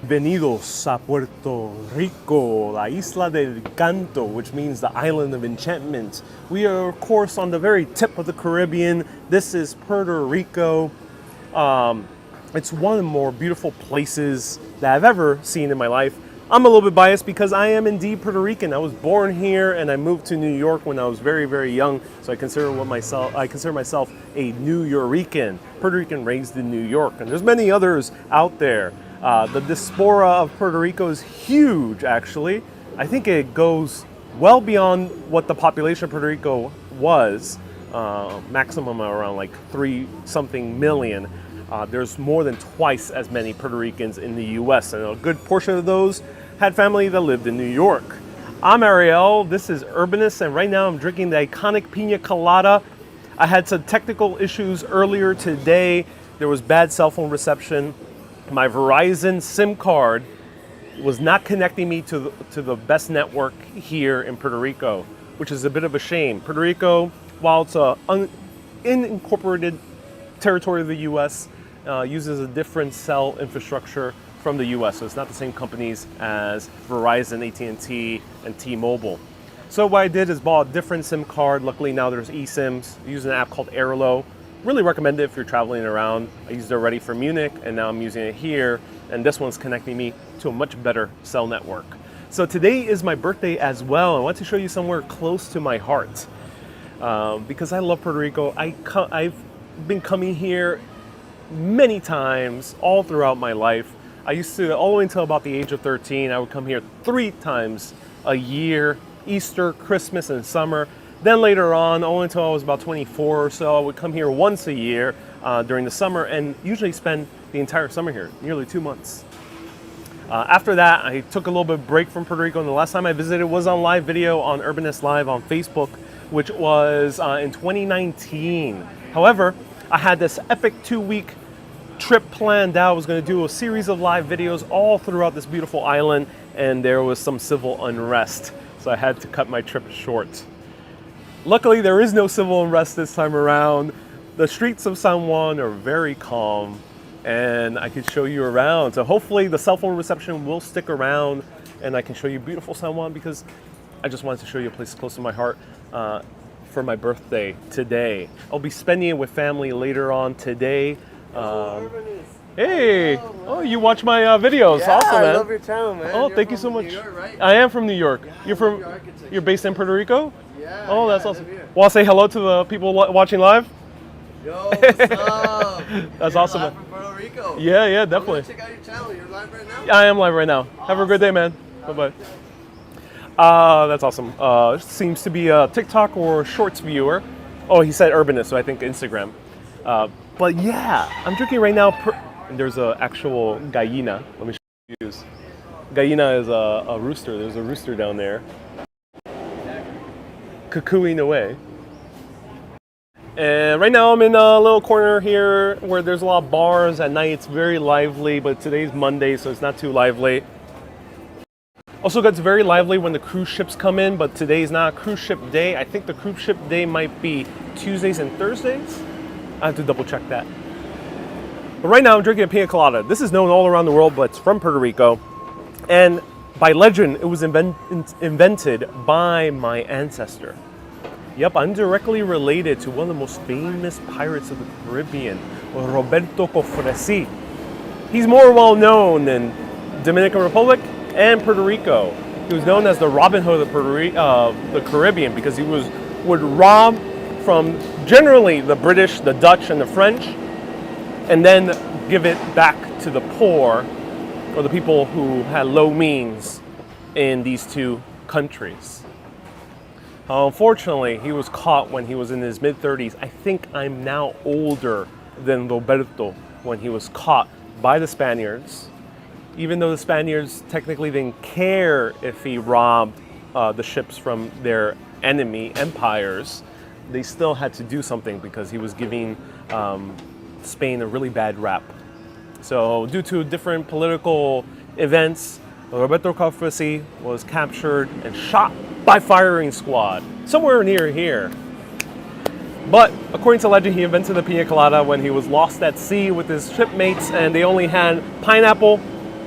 Bienvenidos a Puerto Rico, la isla del canto, which means the island of enchantment. We are, of course, on the very tip of the Caribbean. This is Puerto Rico. It's one of the more beautiful places that I've ever seen in my life. I'm a little bit biased because I am indeed Puerto Rican. I was born here and I moved to New York when I was very, very young. So I consider myself a New Yorican, Puerto Rican raised in New York. And there's many others out there. The diaspora of Puerto Rico is huge, actually. I think it goes well beyond what the population of Puerto Rico was, maximum around like 3-something million. There's more than twice as many Puerto Ricans in the US, and a good portion of those had family that lived in New York. I'm Ariel, this is Urbanist, and right now I'm drinking the iconic Pina Colada. I had some technical issues earlier today. There was bad cell phone reception. My Verizon SIM card was not connecting me to the best network here in Puerto Rico, which is a bit of a shame. Puerto Rico, while it's an unincorporated territory of the US, uses a different cell infrastructure from the US, so it's not the same companies as Verizon, AT&T, and T-Mobile. So what I did is bought a different SIM card. Luckily now there's eSIMs. I use an app called Airlo. Really recommend it if you're traveling around. I used it already for Munich, and now I'm using it here, and this one's connecting me to a much better cell network. So today is my birthday as well. I want to show you somewhere close to my heart because I love Puerto Rico. I've been coming here many times all throughout my life. I used to, all the way until about the age of 13, I would come here 3 times a year, Easter, Christmas, and summer. Then later on, only until I was about 24 or so, I would come here once a year during the summer and usually spend the entire summer here, nearly 2 months. After that, I took a little bit of break from Puerto Rico, and the last time I visited was on live video on Urbanist Live on Facebook, which was in 2019. However, I had this epic 2-week trip planned out. I was going to do a series of live videos all throughout this beautiful island, and there was some civil unrest, so I had to cut my trip short. Luckily, there is no civil unrest this time around. The streets of San Juan are very calm, and I can show you around. So hopefully the cell phone reception will stick around, and I can show you beautiful San Juan because I just wanted to show you a place close to my heart for my birthday today. I'll be spending it with family later on today. Hey! Oh, you watch my videos. Yeah, awesome, man. I love your channel, man. Oh, You're thank you so much. New York, right? I am from New York. Yeah, You're based in Puerto Rico? Yeah. Oh, that's I awesome. live here. Well, I'll say hello to the people watching live. Yo, what's up? That's You're awesome, live man. from Puerto Rico. Yeah, definitely. Check out your channel. You're live right now? I am live right now. Have a good day, man. Bye-bye. That's awesome. Seems to be a TikTok or Shorts viewer. Oh, he said Urbanist, so I think Instagram. But yeah, I'm drinking right now. And there's an actual gallina. Let me show you. Gallina is a rooster. There's a rooster down there, cuckooing away. And right now I'm in a little corner here where there's a lot of bars. At night it's very lively, but today's Monday, so it's not too lively. Also gets very lively when the cruise ships come in, but today is not a cruise ship day. I think the cruise ship day might be Tuesdays and Thursdays. I have to double check that. But right now I'm drinking a Pina Colada. This is known all around the world, but it's from Puerto Rico. And by legend, it was invented by my ancestor. Yep, I'm directly related to one of the most famous pirates of the Caribbean, Roberto Cofresi. He's more well known in Dominican Republic and Puerto Rico. He was known as the Robin Hood of the Caribbean because he would rob from generally the British, the Dutch, and the French, and then give it back to the poor or the people who had low means in these two countries. Unfortunately, he was caught when he was in his mid-30s. I think I'm now older than Roberto when he was caught by the Spaniards. Even though the Spaniards technically didn't care if he robbed the ships from their enemy empires, they still had to do something because he was giving Spain a really bad rap. So due to different political events, Roberto Cofresi was captured and shot by firing squad somewhere near here. But according to legend, he invented the Pina Colada when he was lost at sea with his shipmates and they only had pineapple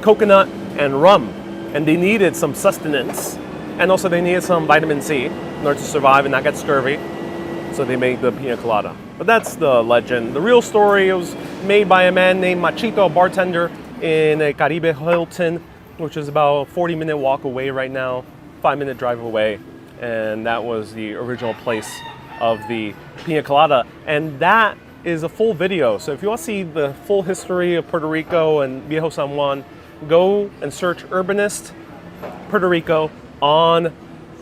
coconut and rum, and they needed some sustenance, and also they needed some vitamin C in order to survive and not get scurvy. So they made the pina colada. But that's the legend. The real story, it was made by a man named Machito, a bartender in a Caribe Hilton, which is about a 40-minute walk away right now, 5-minute drive away. And that was the original place of the pina colada. And that is a full video. So if you want to see the full history of Puerto Rico and Viejo San Juan, go and search Urbanist Puerto Rico on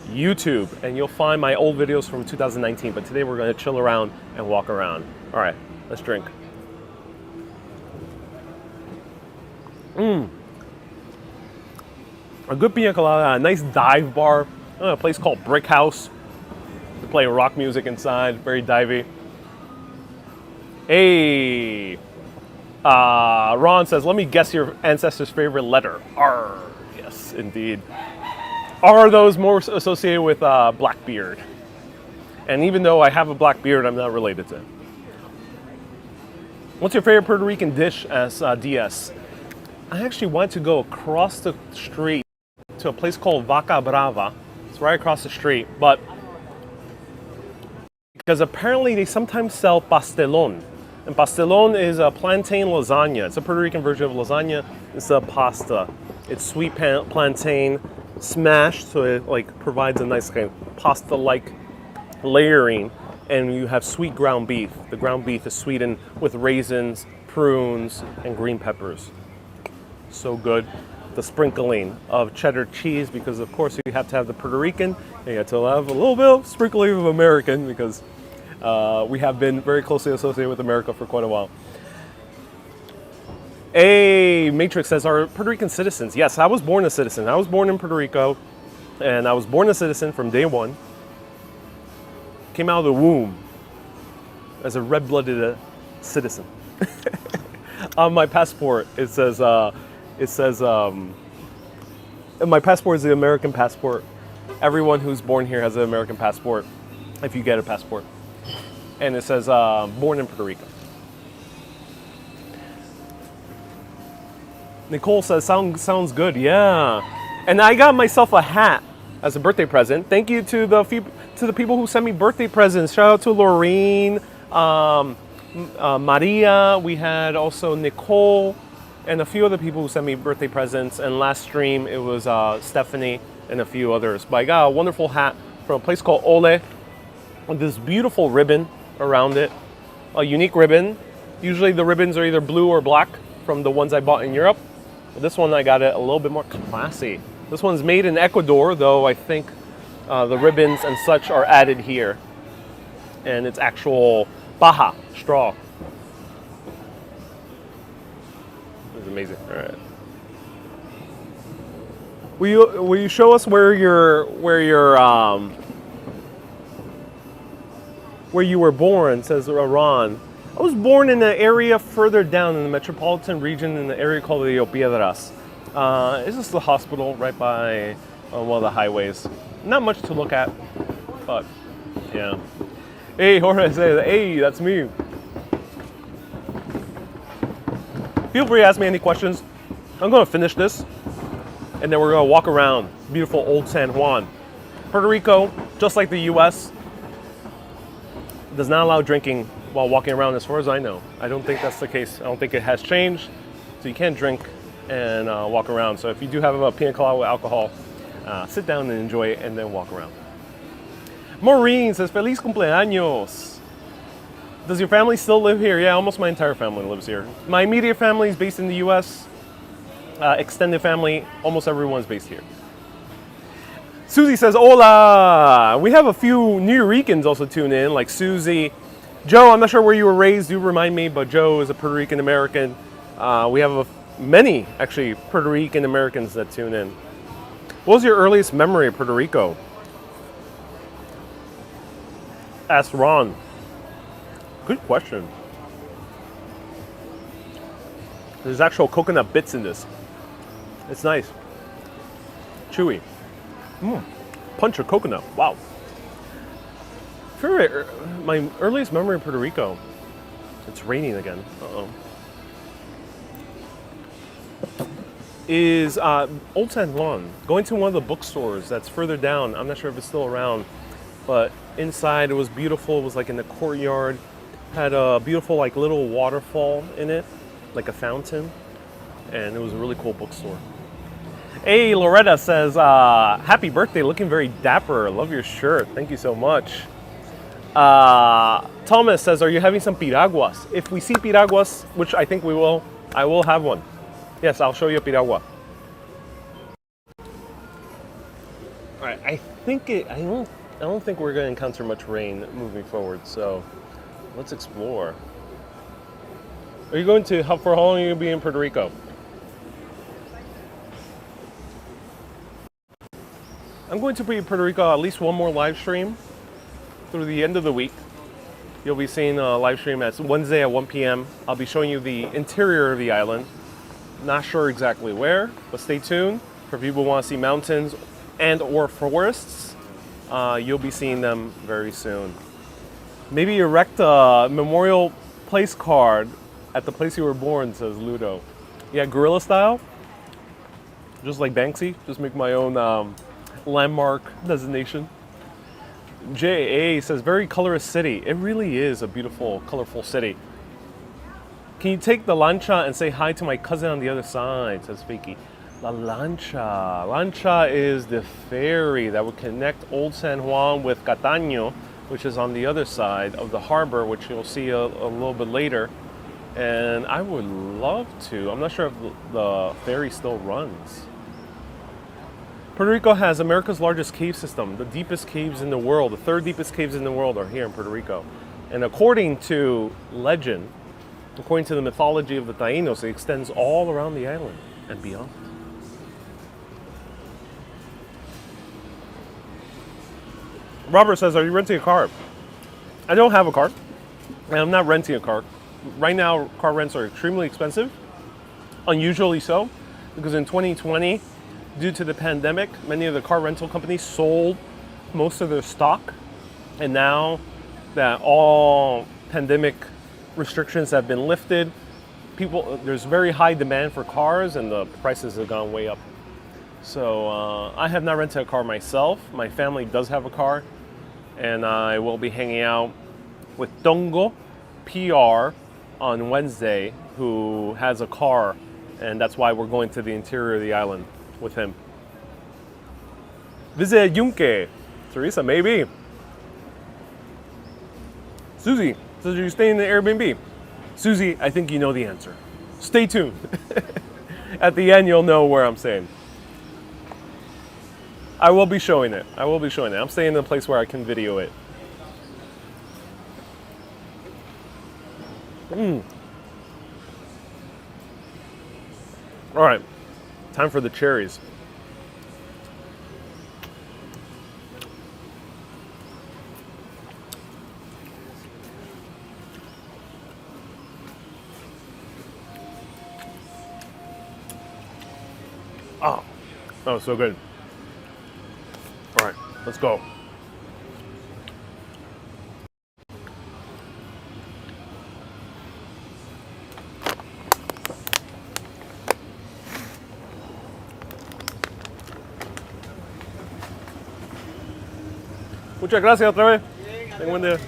YouTube, and you'll find my old videos from 2019. But today we're going to chill around and walk around. All right, let's drink. A good pina colada, a nice dive bar, a place called Brick House. They play rock music inside, very divey. Hey, Ron says, let me guess your ancestor's favorite letter. R. Yes, indeed. Are those more associated with Blackbeard? And even though I have a black beard, I'm not related to him. What's your favorite Puerto Rican dish as DS? I actually went to go across the street to a place called Vaca Brava. It's right across the street, but because apparently they sometimes sell pastelón. And pastelón is a plantain lasagna. It's a Puerto Rican version of lasagna. It's a pasta. It's sweet plantain smashed, so it like provides a nice kind of pasta-like layering, and you have sweet ground beef. The ground beef is sweetened with raisins, prunes, and green peppers. So good. The sprinkling of cheddar cheese, because of course you have to have the Puerto Rican, and you have to have a little bit of sprinkling of American, because we have been very closely associated with America for quite a while. A Matrix says, are Puerto Rican citizens? Yes, I was born a citizen. I was born in Puerto Rico, and I was born a citizen from day one. Came out of the womb as a red-blooded citizen. On my passport, it says, my passport is the American passport. Everyone who's born here has an American passport, if you get a passport. And it says, born in Puerto Rico. Nicole says, sounds good, yeah. And I got myself a hat as a birthday present. Thank you to the people who sent me birthday presents. Shout out to Laureen, Maria. We had also Nicole and a few other people who sent me birthday presents. And last stream, it was Stephanie and a few others. But I got a wonderful hat from a place called Ole with this beautiful ribbon around it. A unique ribbon. Usually the ribbons are either blue or black from the ones I bought in Europe. But this one I got it a little bit more classy. This one's made in Ecuador, though I think the ribbons and such are added here. And it's actual paja, straw. This is amazing. All right. Will you show us where you were born? Says Ron. I was born in an area further down in the metropolitan region, in the area called Rio Piedras. It's just the hospital right by one of the highways. Not much to look at, but yeah. Hey, Jorge says, hey, that's me. Feel free to ask me any questions. I'm going to finish this, and then we're going to walk around beautiful Old San Juan. Puerto Rico, just like the U.S., does not allow drinking while walking around, as far as I know. I don't think that's the case. I don't think it has changed. So you can't drink and walk around. So if you do have a pina colada with alcohol, sit down and enjoy it and then walk around. Maureen says, Feliz cumpleaños. Does your family still live here? Yeah, almost my entire family lives here. My immediate family is based in the US. Extended family, almost everyone's based here. Susie says, hola. We have a few New Yorkers also tune in, like Susie. Joe, I'm not sure where you were raised, do remind me, but Joe is a Puerto Rican American. We have many, actually, Puerto Rican Americans that tune in. What was your earliest memory of Puerto Rico? Asked Ron. Good question. There's actual coconut bits in this. It's nice. Chewy. Punch of coconut. Wow. My earliest memory of Puerto Rico. It's raining again. Uh-oh. is Old San Juan. Going to one of the bookstores that's further down. I'm not sure if it's still around, but inside it was beautiful. It was like in the courtyard. Had a beautiful like little waterfall in it, like a fountain, and it was a really cool bookstore. Hey, Loretta says, happy birthday, looking very dapper. Love your shirt. Thank you so much. Thomas says, are you having some piraguas? If we see piraguas, which I think we will, I will have one. Yes, I'll show you a piragua. All right, I don't think we're going to encounter much rain moving forward, so let's explore. Are you going to, for how long are you going to be in Puerto Rico? I'm going to be in Puerto Rico at least one more live stream through the end of the week. You'll be seeing a live stream at Wednesday at 1 p.m. I'll be showing you the interior of the island. Not sure exactly where, but stay tuned. For people who want to see mountains and or forests, you'll be seeing them very soon. Maybe erect a memorial place card at the place you were born, says Ludo. Yeah, guerrilla style. Just like Banksy, just make my own landmark designation. J.A. says, very colorous city. It really is a beautiful, colorful city. Can you take the lancha and say hi to my cousin on the other side, says Fakey. La lancha. Lancha is the ferry that would connect Old San Juan with Cataño, which is on the other side of the harbor, which you'll see a little bit later. And I would love to. I'm not sure if the ferry still runs. Puerto Rico has America's largest cave system, the deepest caves in the world. The third deepest caves in the world are here in Puerto Rico. And according to legend, according to the mythology of the Taínos, it extends all around the island and beyond. Robert says, are you renting a car? I don't have a car, and I'm not renting a car. Right now, car rents are extremely expensive, unusually so, because in 2020, due to the pandemic, many of the car rental companies sold most of their stock. And now that all pandemic restrictions have been lifted, there's very high demand for cars and the prices have gone way up. So I have not rented a car myself. My family does have a car, and I will be hanging out with Tongo PR on Wednesday, who has a car, and that's why we're going to the interior of the island with him. Visit Yunque. Teresa, maybe. Susie says, are you staying in the Airbnb? Susie, I think you know the answer. Stay tuned. At the end, you'll know where I'm staying. I will be showing it. I'm staying in a place where I can video it. All right, time for the cherries. Oh, that was so good. All right, let's go. Muchas gracias otra vez. Tengo buen día.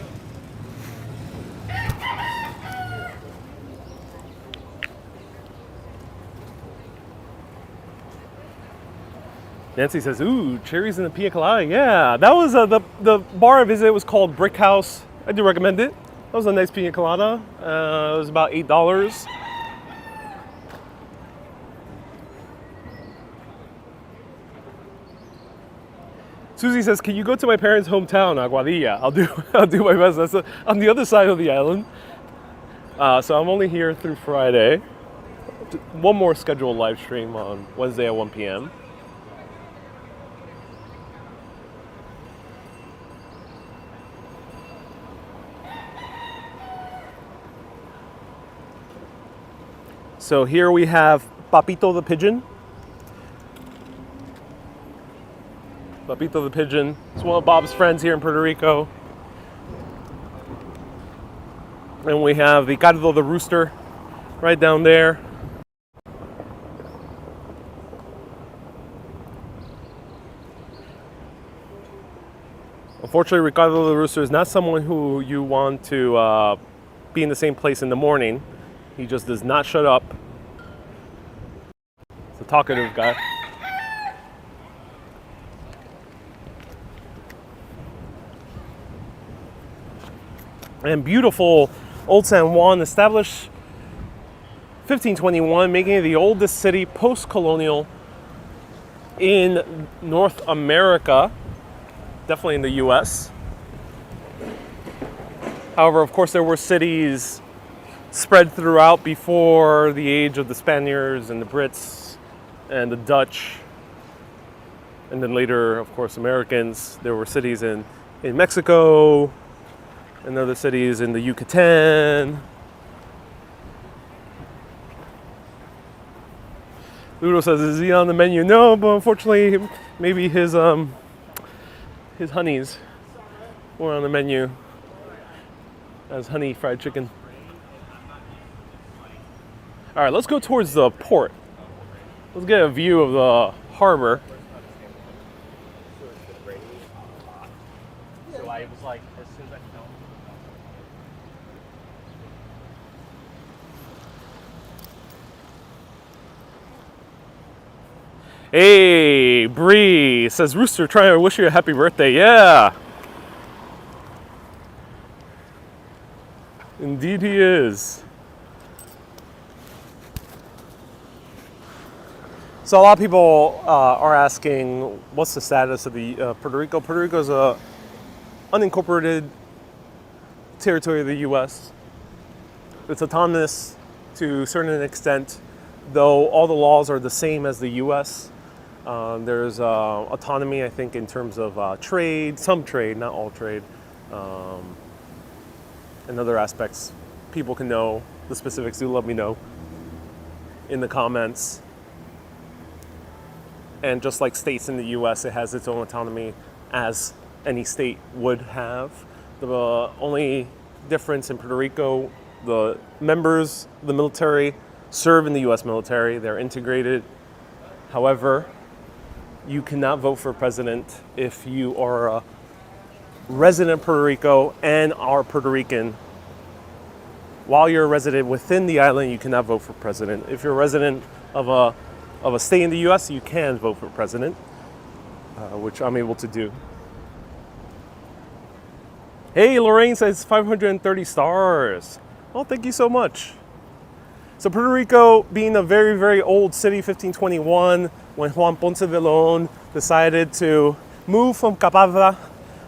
Nancy says, ooh, cherries in the pina colada. Yeah, that was the bar I visited was called Brick House. I do recommend it. That was a nice pina colada. It was about $8. Susie says, can you go to my parents' hometown, Aguadilla? I'll do my best. That's on the other side of the island. So I'm only here through Friday. One more scheduled live stream on Wednesday at 1 p.m. So here we have Papito the pigeon. Papito the pigeon. It's one of Bob's friends here in Puerto Rico. And we have Ricardo the rooster right down there. Unfortunately, Ricardo the Rooster is not someone who you want to be in the same place in the morning. He just does not shut up. He's a talkative guy. And beautiful Old San Juan, established 1521, making it the oldest city post-colonial in North America, definitely in the US. However, of course, there were cities spread throughout before the age of the Spaniards and the Brits and the Dutch, and then later, of course, Americans. There were cities in Mexico and other cities in the Yucatan. Ludo says, is he on the menu? No, but unfortunately, maybe his honeys were on the menu as honey fried chicken. All right, let's go towards the port. Let's get a view of the harbor. So I was like, as soon as I filmed. Hey, Bree says, Rooster, trying to wish you a happy birthday. Yeah. Indeed he is. So a lot of people are asking, what's the status of the Puerto Rico? Puerto Rico is a unincorporated territory of the U.S. It's autonomous to a certain extent, though all the laws are the same as the U.S. There's autonomy, I think, in terms of trade, some trade, not all trade, and other aspects. People can know the specifics. Do let me know in the comments. And just like states in the U.S., it has its own autonomy, as any state would have. The only difference in Puerto Rico, the members of the military serve in the U.S. military. They're integrated. However, you cannot vote for president if you are a resident of Puerto Rico and are Puerto Rican. While you're a resident within the island, you cannot vote for president. If you're a resident of a state in the U.S., you can vote for president, which I'm able to do. Hey, Lorraine says 530 stars. Oh, thank you so much. So Puerto Rico, being a very, very old city, 1521, when Juan Ponce de Leon decided to move from Capabra,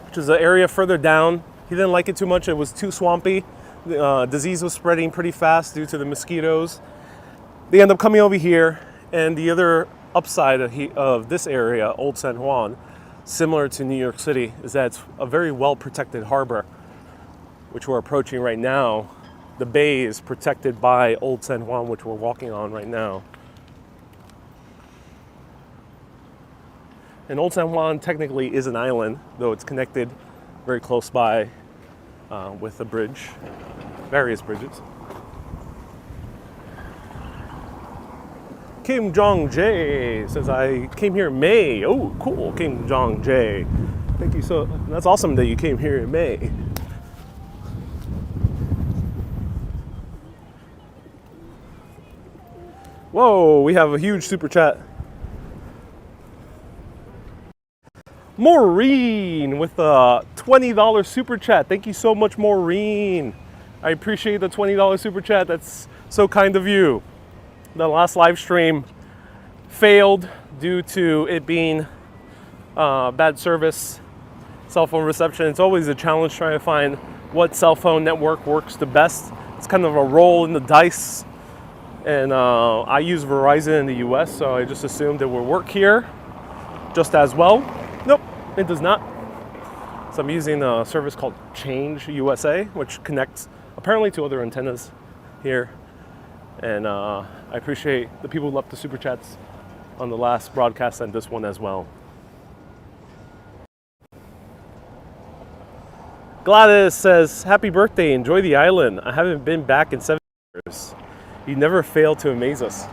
which is an area further down. He didn't like it too much. It was too swampy. The disease was spreading pretty fast due to the mosquitoes. They end up coming over here, and the other upside of this area, Old San Juan, similar to New York City, is that it's a very well-protected harbor, which we're approaching right now. The bay is protected by Old San Juan, which we're walking on right now. And Old San Juan technically is an island, though it's connected very close by with a bridge, various bridges. Kim Jong-jae says, I came here in May. Oh, cool, Kim Jong-jae. Thank you so, that's awesome that you came here in May. Whoa, we have a huge super chat. Maureen with a $20 super chat. Thank you so much, Maureen. I appreciate the $20 super chat. That's so kind of you. The last live stream failed due to it being bad service, cell phone reception. It's always a challenge trying to find what cell phone network works the best. It's kind of a roll in the dice. And I use Verizon in the US, so I just assumed it would work here just as well. Nope, it does not. So I'm using a service called Change USA, which connects apparently to other antennas here. And I appreciate the people who left the super chats on the last broadcast and this one as well. Gladys says, happy birthday, enjoy the island. I haven't been back in 7 years. You never fail to amaze us.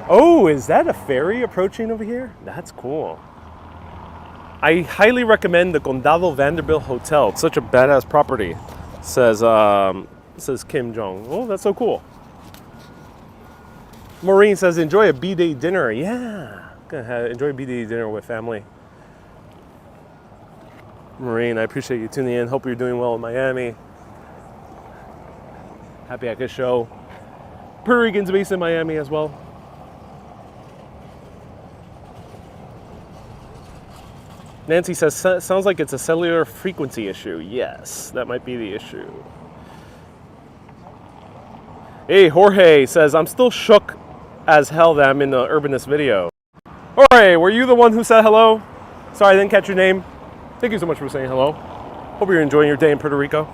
Oh, is that a ferry approaching over here? That's cool. I highly recommend the Condado Vanderbilt Hotel. It's such a badass property, says Kim Jong. Oh, that's so cool. Maureen says, enjoy a B-Day dinner. Yeah, gonna enjoy a B-Day dinner with family. Maureen, I appreciate you tuning in. Hope you're doing well in Miami. Happy I could show Puerto Ricans based in Miami as well. Nancy says, sounds like it's a cellular frequency issue. Yes, that might be the issue. Hey, Jorge says, I'm still shook as hell that I'm in the Urbanist video. Jorge, were you the one who said hello? Sorry, I didn't catch your name. Thank you so much for saying hello. Hope you're enjoying your day in Puerto Rico.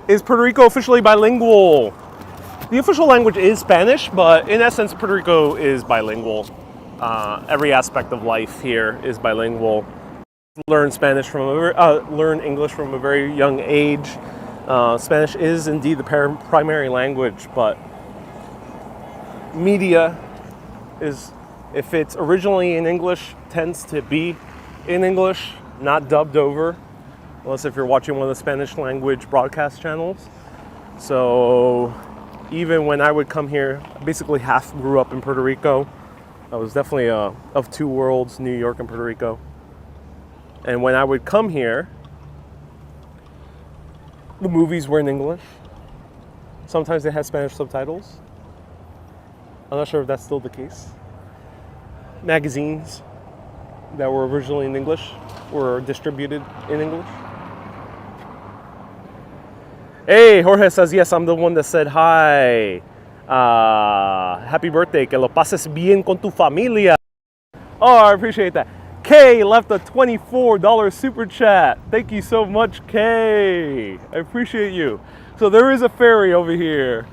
Is Puerto Rico officially bilingual? The official language is Spanish, but in essence, Puerto Rico is bilingual. Every aspect of life here is bilingual. Learn English from a very young age. Spanish is indeed the primary language, but media is, if it's originally in English, tends to be in English, not dubbed over, unless if you're watching one of the Spanish language broadcast channels. So even when I would come here, I basically half grew up in Puerto Rico. I was definitely of two worlds, New York and Puerto Rico. And when I would come here, the movies were in English. Sometimes they had Spanish subtitles. I'm not sure if that's still the case. Magazines that were originally in English were distributed in English. Hey, Jorge says, yes, I'm the one that said hi. Happy birthday, que lo pases bien con tu familia. Oh, I appreciate that. Kay left a $24 super chat. Thank you so much, Kay. I appreciate you. So there is a ferry over here.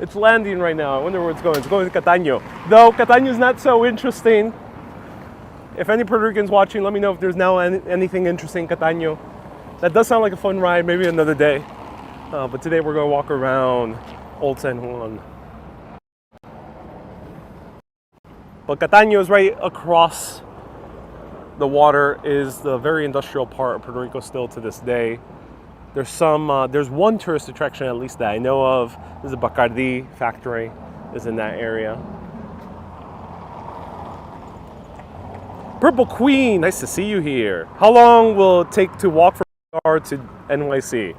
It's landing right now. I wonder where it's going. It's going to Cataño. Though Cataño is not so interesting. If any Puerto Ricans watching, let me know if there's now anything interesting in Cataño. That does sound like a fun ride, maybe another day. But today we're going to walk around Old San Juan. But Cataño is right across the water, is the very industrial part of Puerto Rico still to this day. There's one tourist attraction at least that I know of. There's a Bacardi factory is in that area. Purple Queen, nice to see you here. How long will it take to walk from PR to NYC?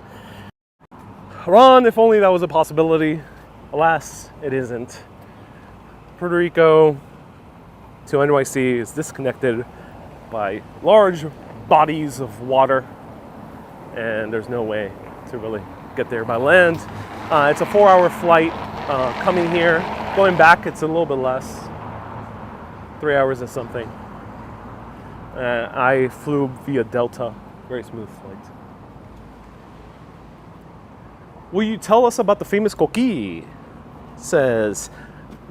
Ron, if only that was a possibility. Alas, it isn't. Puerto Rico to NYC is disconnected by large bodies of water, and there's no way to really get there by land. It's a 4-hour flight coming here. Going back, it's a little bit less, 3 hours and something. I flew via Delta, very smooth flight. Will you tell us about the famous coqui? Says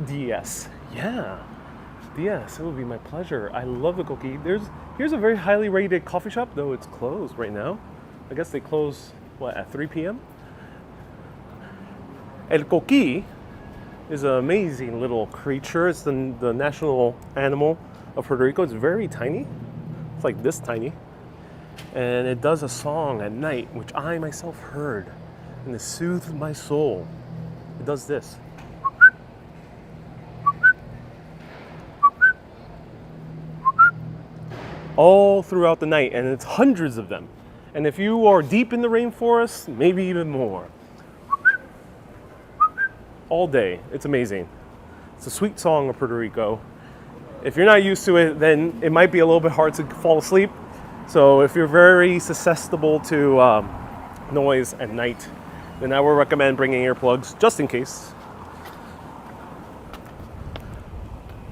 DS. Yeah, DS, it would be my pleasure. I love the coqui. Here's a very highly rated coffee shop, though it's closed right now. I guess they close, at 3 p.m.? El coqui is an amazing little creature. It's the national animal of Puerto Rico. It's very tiny. It's like this tiny. And it does a song at night, which I myself heard, and it soothed my soul. It does this. All throughout the night, and it's hundreds of them. And if you are deep in the rainforest, maybe even more. All day. It's amazing. It's a sweet song of Puerto Rico. If you're not used to it, then it might be a little bit hard to fall asleep. So if you're very susceptible to noise at night, then I would recommend bringing earplugs just in case.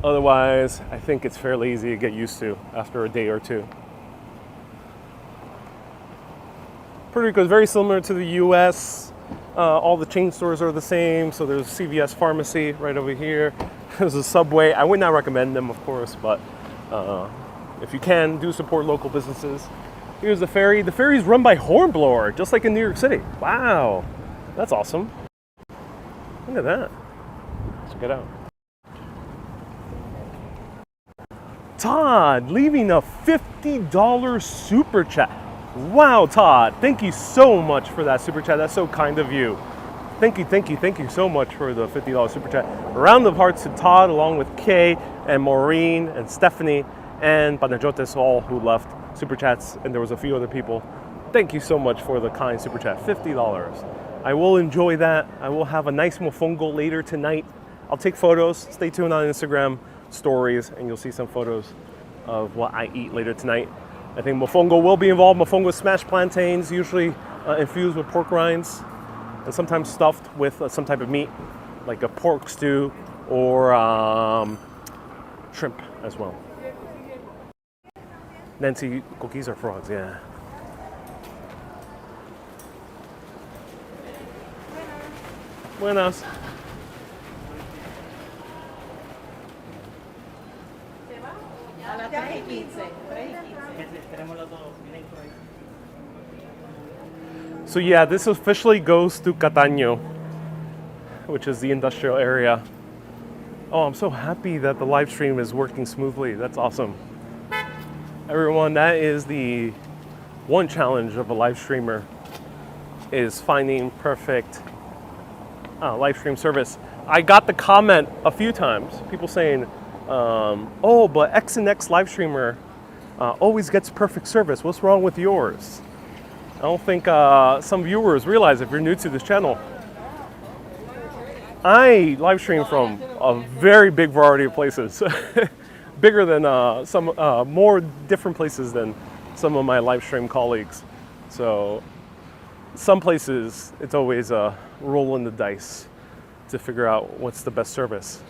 Otherwise, I think it's fairly easy to get used to after a day or two. Puerto Rico is very similar to the US. All the chain stores are the same. So there's CVS Pharmacy right over here. There's a Subway. I would not recommend them, of course, but if you can, do support local businesses. Here's the ferry. The ferry is run by Hornblower, just like in New York City. Wow, that's awesome. Look at that. Check it out. Todd leaving a $50 super chat. Wow, Todd, thank you so much for that super chat. That's so kind of you. Thank you so much for the $50 super chat. A round of hearts to Todd, along with Kay and Maureen and Stephanie and Panajotes, all who left super chats, and there was a few other people. Thank you so much for the kind super chat, $50. I will enjoy that. I will have a nice mofongo later tonight. I'll take photos. Stay tuned on Instagram stories, and you'll see some photos of what I eat later tonight. I think mofongo will be involved. Mofongo is smashed plantains, usually infused with pork rinds, and sometimes stuffed with some type of meat, like a pork stew or shrimp as well. Nancy, cookies are frogs, yeah. Buenas. A las 3:15. So yeah, this officially goes to Cataño, which is the industrial area. Oh, I'm so happy that the live stream is working smoothly. That's awesome. Everyone, that is the one challenge of a live streamer, is finding perfect live stream service. I got the comment a few times, people saying, oh, but X and X live streamer always gets perfect service. What's wrong with yours? I don't think some viewers realize, if you're new to this channel, I live stream from a very big variety of places. Bigger than some more different places than some of my live stream colleagues. So some places it's always rolling the dice to figure out what's the best service.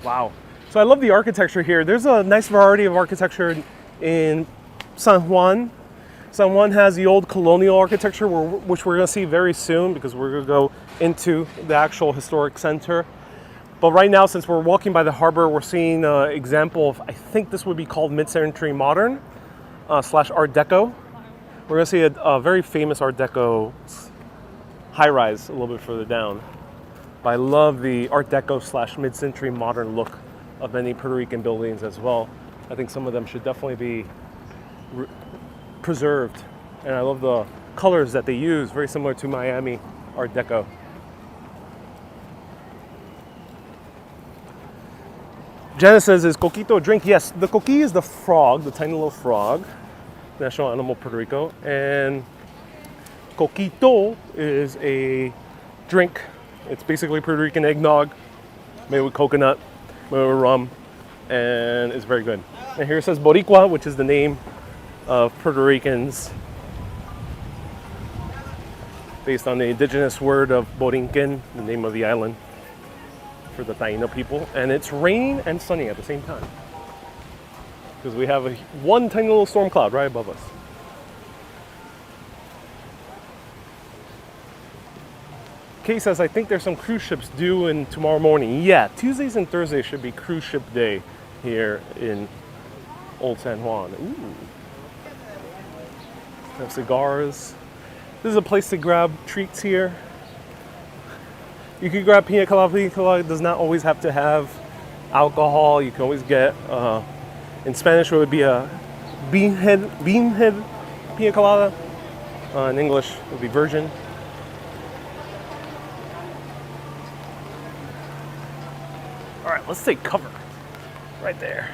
Wow. So I love the architecture here. There's a nice variety of architecture in San Juan. San Juan has the old colonial architecture, which we're going to see very soon, because we're going to go into the actual historic center. But right now, since we're walking by the harbor, we're seeing an example of, I think this would be called mid-century modern slash Art Deco. We're going to see a very famous Art Deco high-rise a little bit further down. But I love the Art Deco slash mid-century modern look of many Puerto Rican buildings as well. I think some of them should definitely be preserved. And I love the colors that they use, very similar to Miami Art Deco. Janice says, is coquito a drink? Yes, the coqui is the frog, the tiny little frog, national animal of Puerto Rico. And coquito is a drink. It's basically Puerto Rican eggnog made with coconut, made with rum, and it's very good. And here it says Boricua, which is the name of Puerto Ricans, based on the indigenous word of Borinquen, the name of the island for the Taino people. And it's raining and sunny at the same time, because we have one tiny little storm cloud right above us. Kay says, I think there's some cruise ships due in tomorrow morning. Yeah, Tuesdays and Thursdays should be cruise ship day here in Old San Juan. Ooh. Have cigars. This is a place to grab treats here. You can grab pina colada. Pina colada does not always have to have alcohol. You can always get, in Spanish it would be a beanhead pina colada. In English it would be virgin. All right, let's take cover right there.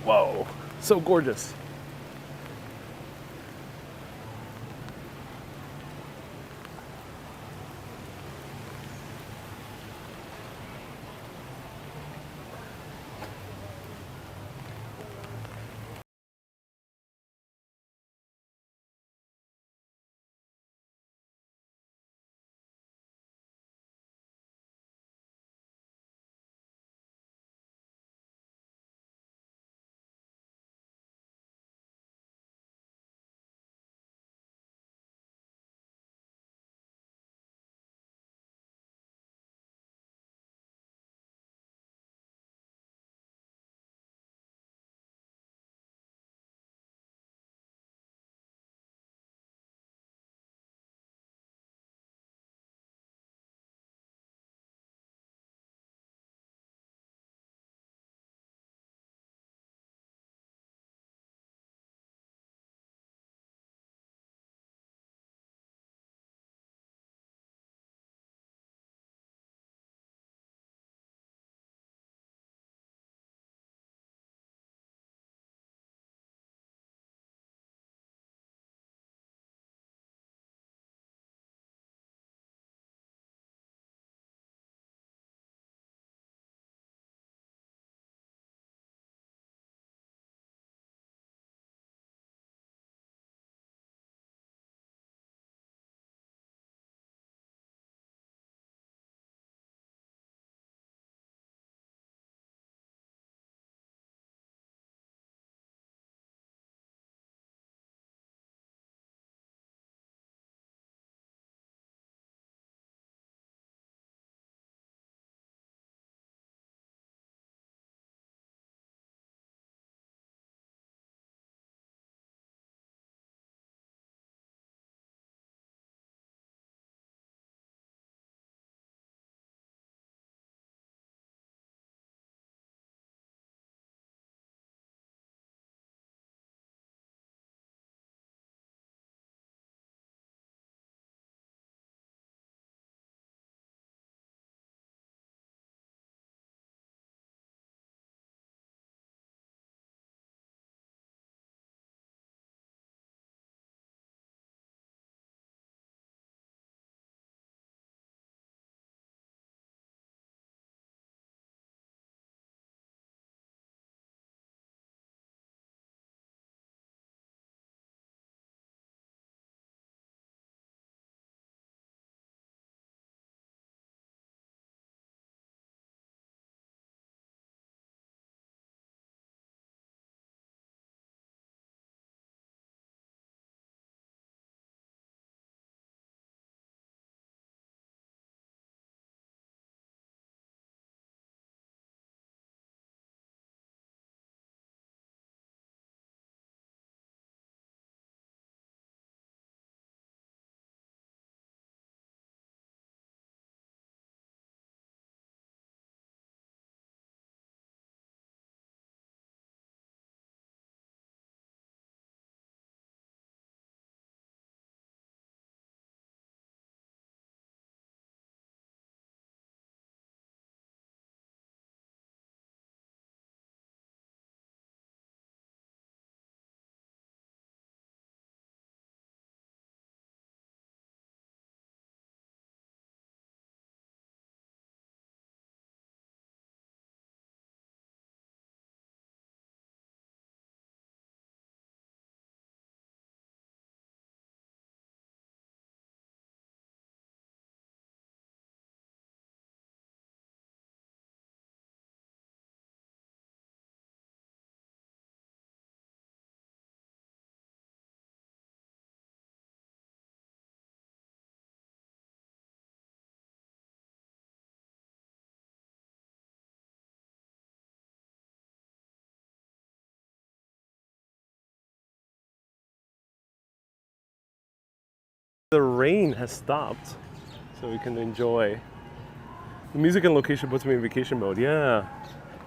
Whoa, so gorgeous. rain has stopped, so we can enjoy. The music and location puts me in vacation mode. Yeah,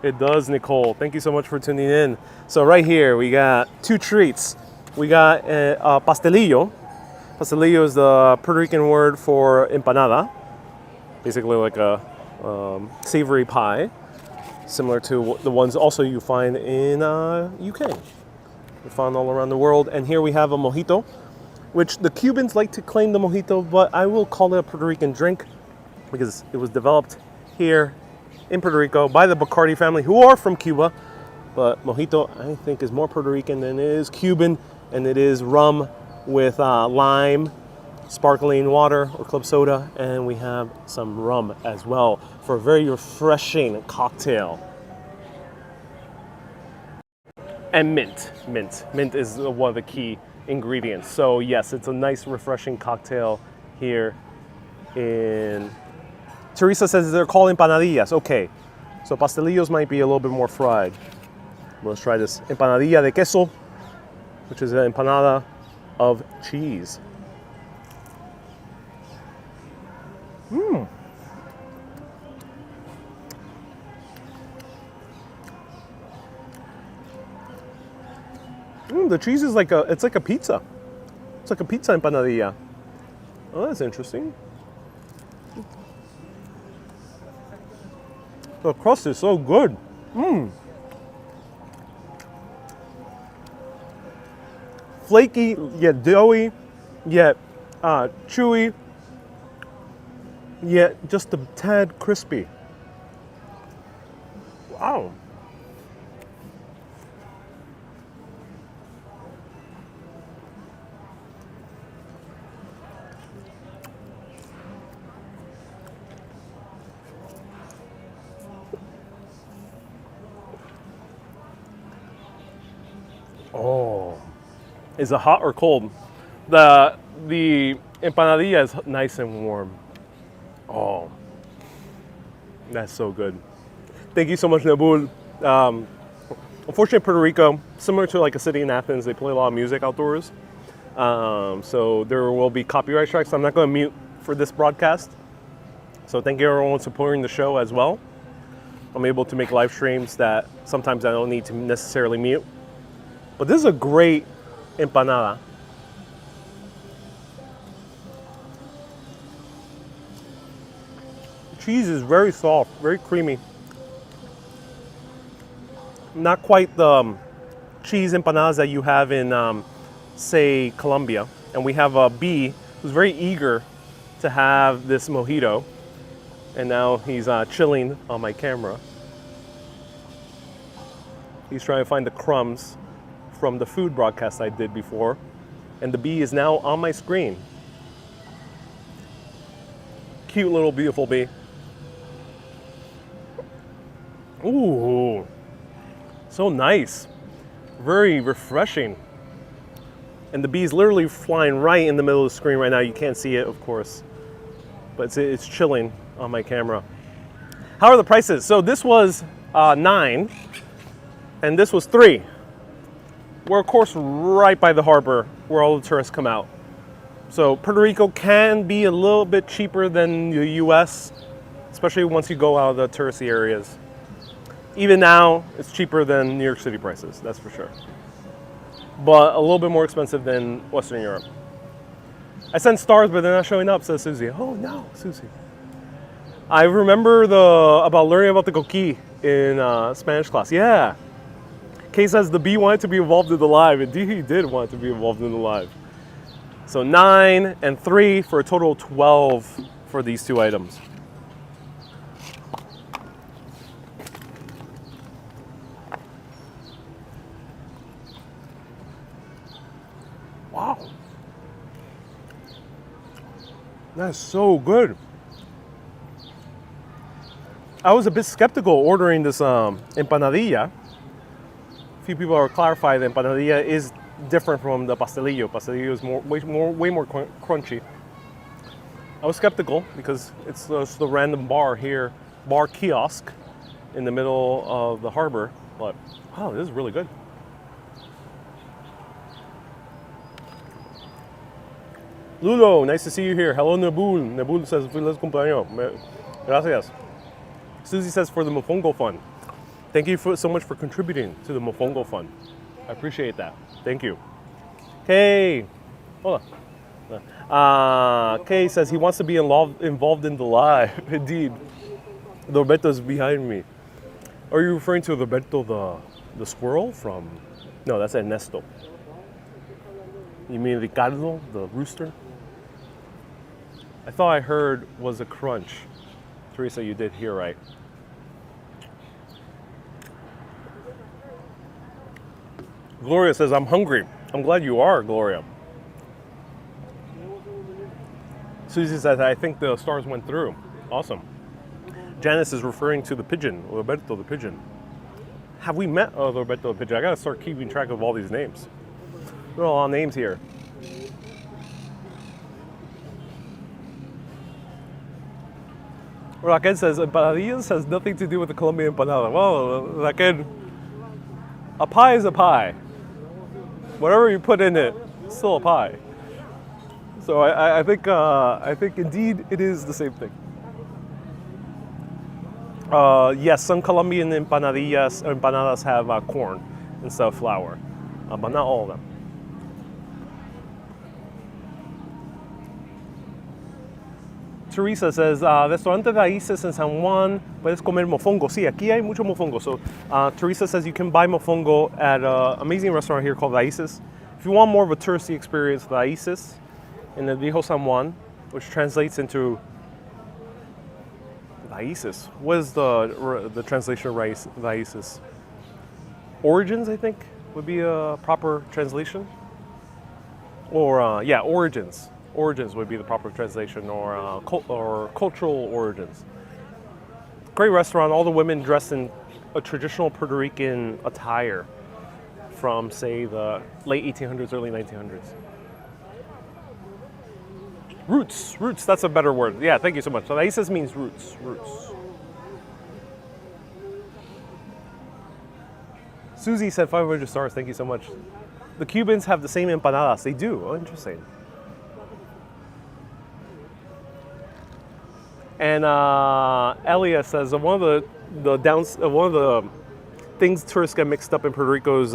it does, Nicole. Thank you so much for tuning in. So right here, we got two treats. We got a pastelillo. Pastelillo is the Puerto Rican word for empanada. Basically like a savory pie, similar to the ones also you find in UK. They're found all around the world. And here we have a mojito, which the Cubans like to claim the mojito, but I will call it a Puerto Rican drink because it was developed here in Puerto Rico by the Bacardi family, who are from Cuba. But mojito, I think, is more Puerto Rican than it is Cuban, and it is rum with lime, sparkling water or club soda, and we have some rum as well for a very refreshing cocktail. And mint is one of the key ingredients. So yes, it's a nice refreshing cocktail here in... Teresa says they're called empanadillas. Okay, so pastelillos might be a little bit more fried. Let's try this empanadilla de queso, which is an empanada of cheese. The cheese is like it's like a pizza. It's like a pizza empanadilla. Oh, that's interesting. The crust is so good. Flaky, yet doughy, yet chewy, yet just a tad crispy. Wow. Oh, is it hot or cold? The empanadilla is nice and warm. Oh, that's so good. Thank you so much, Nabul. Unfortunately, Puerto Rico, similar to like a city in Athens, they play a lot of music outdoors. So there will be copyright strikes. I'm not going to mute for this broadcast. So thank you everyone supporting the show as well. I'm able to make live streams that sometimes I don't need to necessarily mute. But this is a great empanada. The cheese is very soft, very creamy. Not quite the cheese empanadas that you have in, say, Colombia. And we have a B who's very eager to have this mojito. And now he's chilling on my camera. He's trying to find the crumbs from the food broadcast I did before, and the bee is now on my screen. Cute little beautiful bee. Ooh, so nice, very refreshing. And the bee is literally flying right in the middle of the screen right now. You can't see it, of course, but it's chilling on my camera. How are the prices? So this was $9, and this was $3. We're, of course, right by the harbor where all the tourists come out. So Puerto Rico can be a little bit cheaper than the US, especially once you go out of the touristy areas. Even now, it's cheaper than New York City prices, that's for sure. But a little bit more expensive than Western Europe. I sent stars, but they're not showing up, says Susie. Oh no, Susie. I remember about learning about the coquí in Spanish class. Yeah. Kay says the bee wanted to be involved in the live. Indeed, he did want to be involved in the live. So 9 and 3 for a total of 12 for these two items. Wow. That's so good. I was a bit skeptical ordering this empanadilla. A few people are clarifying that empanadilla is different from the pastelillo. Pastelillo is way more crunchy. I was skeptical because it's just the random bar kiosk in the middle of the harbor. But wow, this is really good. Lulo, nice to see you here. Hello, Nabul. Nabul says, feliz cumpleaños. Gracias. Susie says, for the Mofongo Fund. Thank you so much for contributing to the Mofongo Fund. I appreciate that. Thank you. Kay. Hold on. Kay says he wants to be involved in the live. Indeed. Roberto's behind me. Are you referring to Roberto the squirrel from... No, that's Ernesto. You mean Ricardo, the rooster? I thought I heard was a crunch. Teresa, you did hear right. Gloria says, I'm hungry. I'm glad you are, Gloria. Susie says, I think the stars went through. Awesome. Janice is referring to the pigeon, Roberto the pigeon. Have we met Roberto the pigeon? I gotta start keeping track of all these names. There are a lot of names here. Raquel says, empanadillas has nothing to do with the Colombian empanada. Well, Raquel, a pie is a pie. Whatever you put in it, it's still a pie. So I think indeed it is the same thing. Yes, some Colombian empanadas have corn instead of flour, but not all of them. Teresa says, restaurante raíces en San Juan, puedes comer mofongo. Sí, aquí hay mucho mofongo. So Teresa says you can buy mofongo at an amazing restaurant here called Raíces. If you want more of a touristy experience, Raíces in El Viejo San Juan, which translates into Raíces. What is the translation of Raíces? Origins, I think, would be a proper translation. Or, yeah, origins. Origins would be the proper translation, or cultural origins. Great restaurant. All the women dressed in a traditional Puerto Rican attire from, say, the late 1800s, early 1900s. Roots, that's a better word. Yeah, thank you so much. So raíces means roots. Susie said 500 stars, thank you so much. The Cubans have the same empanadas. They do, oh, interesting. And Elia says one of the things tourists get mixed up in Puerto Rico is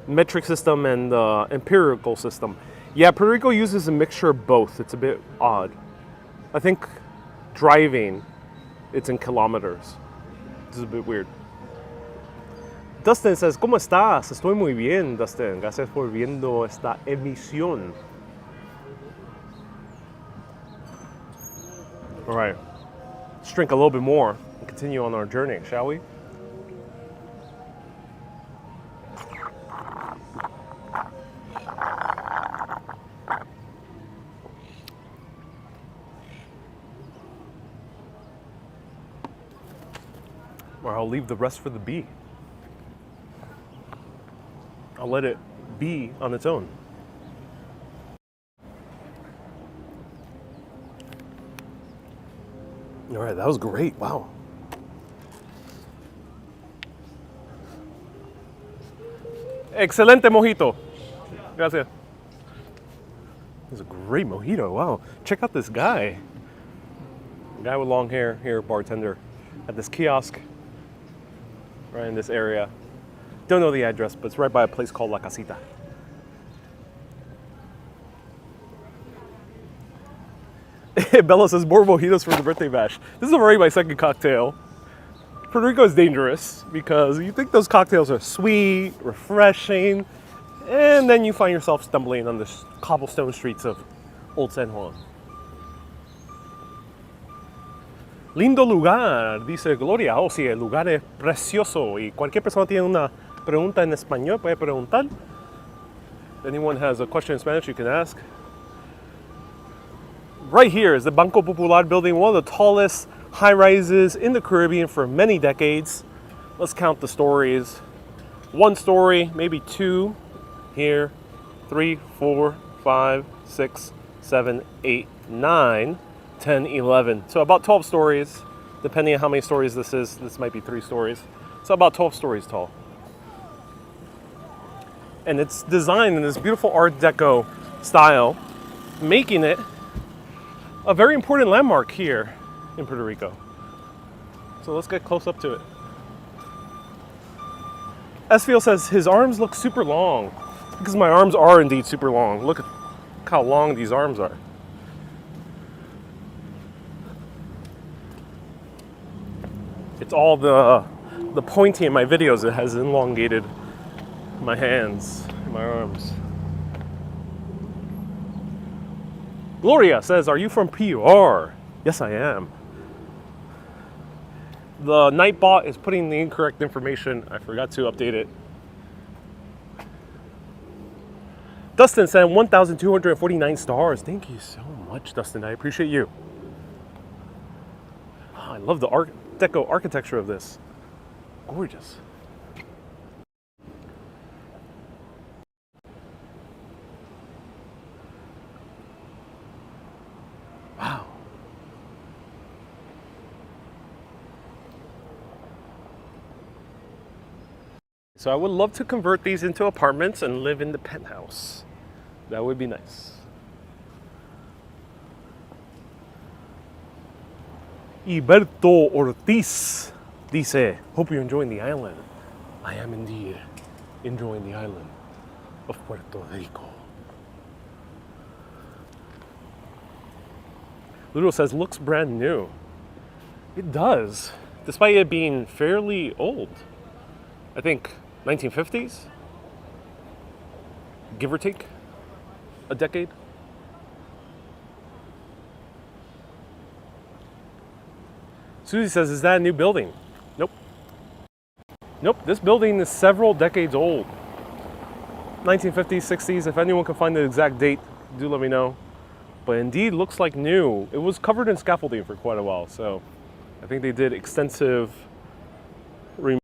metric system and empirical system. Yeah, Puerto Rico uses a mixture of both. It's a bit odd. I think driving, it's in kilometers. This is a bit weird. Dustin says, ¿Cómo estás? Estoy muy bien, Dustin. Gracias por viendo esta emisión. All right, let's drink a little bit more and continue on our journey, shall we? Or I'll leave the rest for the bee. I'll let it be on its own. All right, that was great. Wow. Excelente mojito. Gracias. This is a great mojito. Wow. Check out this guy. Guy with long hair here, bartender at this kiosk right in this area. Don't know the address, but it's right by a place called La Casita. Bella says, more mojitos for the birthday bash. This is already my second cocktail. Puerto Rico is dangerous because you think those cocktails are sweet, refreshing, and then you find yourself stumbling on the cobblestone streets of Old San Juan. Lindo lugar, dice Gloria. Oh, sí, el lugar es precioso. Y cualquier persona tiene una pregunta en español, puede preguntar. If anyone has a question in Spanish, you can ask. Right here is the Banco Popular building, one of the tallest high-rises in the Caribbean for many decades. Let's count the stories. One story, maybe two. Here, 3, 4, 5, 6, 7, 8, 9, 10, 11. So about 12 stories, depending on how many stories this is. This might be 3 stories. So about 12 stories tall. And it's designed in this beautiful Art Deco style. making it a very important landmark here in Puerto Rico. So let's get close up to it. Esfiel says his arms look super long, because my arms are indeed super long. Look at how long these arms are. It's all the pointing in my videos that has elongated my hands and my arms. Gloria says, are you from PR? Yes, I am. The Nightbot is putting the incorrect information. I forgot to update it. Dustin sent 1,249 stars. Thank you so much, Dustin. I appreciate you. Oh, I love the Art Deco architecture of this. Gorgeous. Wow. So I would love to convert these into apartments and live in the penthouse. That would be nice. Iberto Ortiz dice, hope you're enjoying the island. I am indeed enjoying the island of Puerto Rico. Ludo says, looks brand new. It does, despite it being fairly old. I think 1950s, give or take a decade. Susie says, is that a new building? Nope. Nope, this building is several decades old. 1950s, 60s, if anyone can find the exact date, do let me know. But indeed looks like new. It was covered in scaffolding for quite a while, so I think they did extensive remodeling.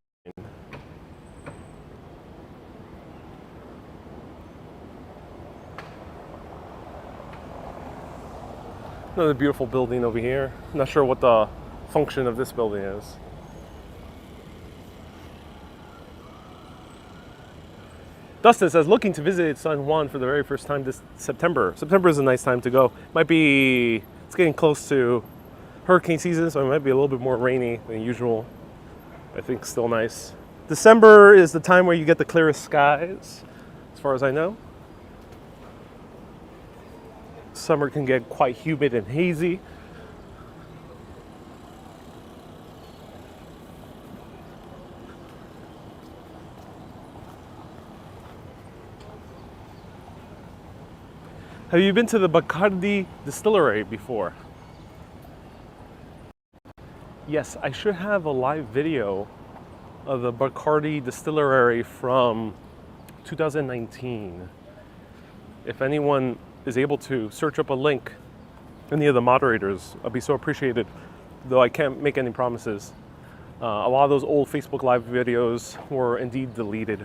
Another beautiful building over here. I'm not sure what the function of this building is. Dustin says, looking to visit San Juan for the very first time this September. September is a nice time to go. It's getting close to hurricane season, so it might be a little bit more rainy than usual. I think still nice. December is the time where you get the clearest skies, as far as I know. Summer can get quite humid and hazy. Have you been to the Bacardi distillery before? Yes, I should have a live video of the Bacardi distillery from 2019. If anyone is able to search up a link, any of the moderators, I'd be so appreciated, though I can't make any promises. A lot of those old Facebook Live videos were indeed deleted,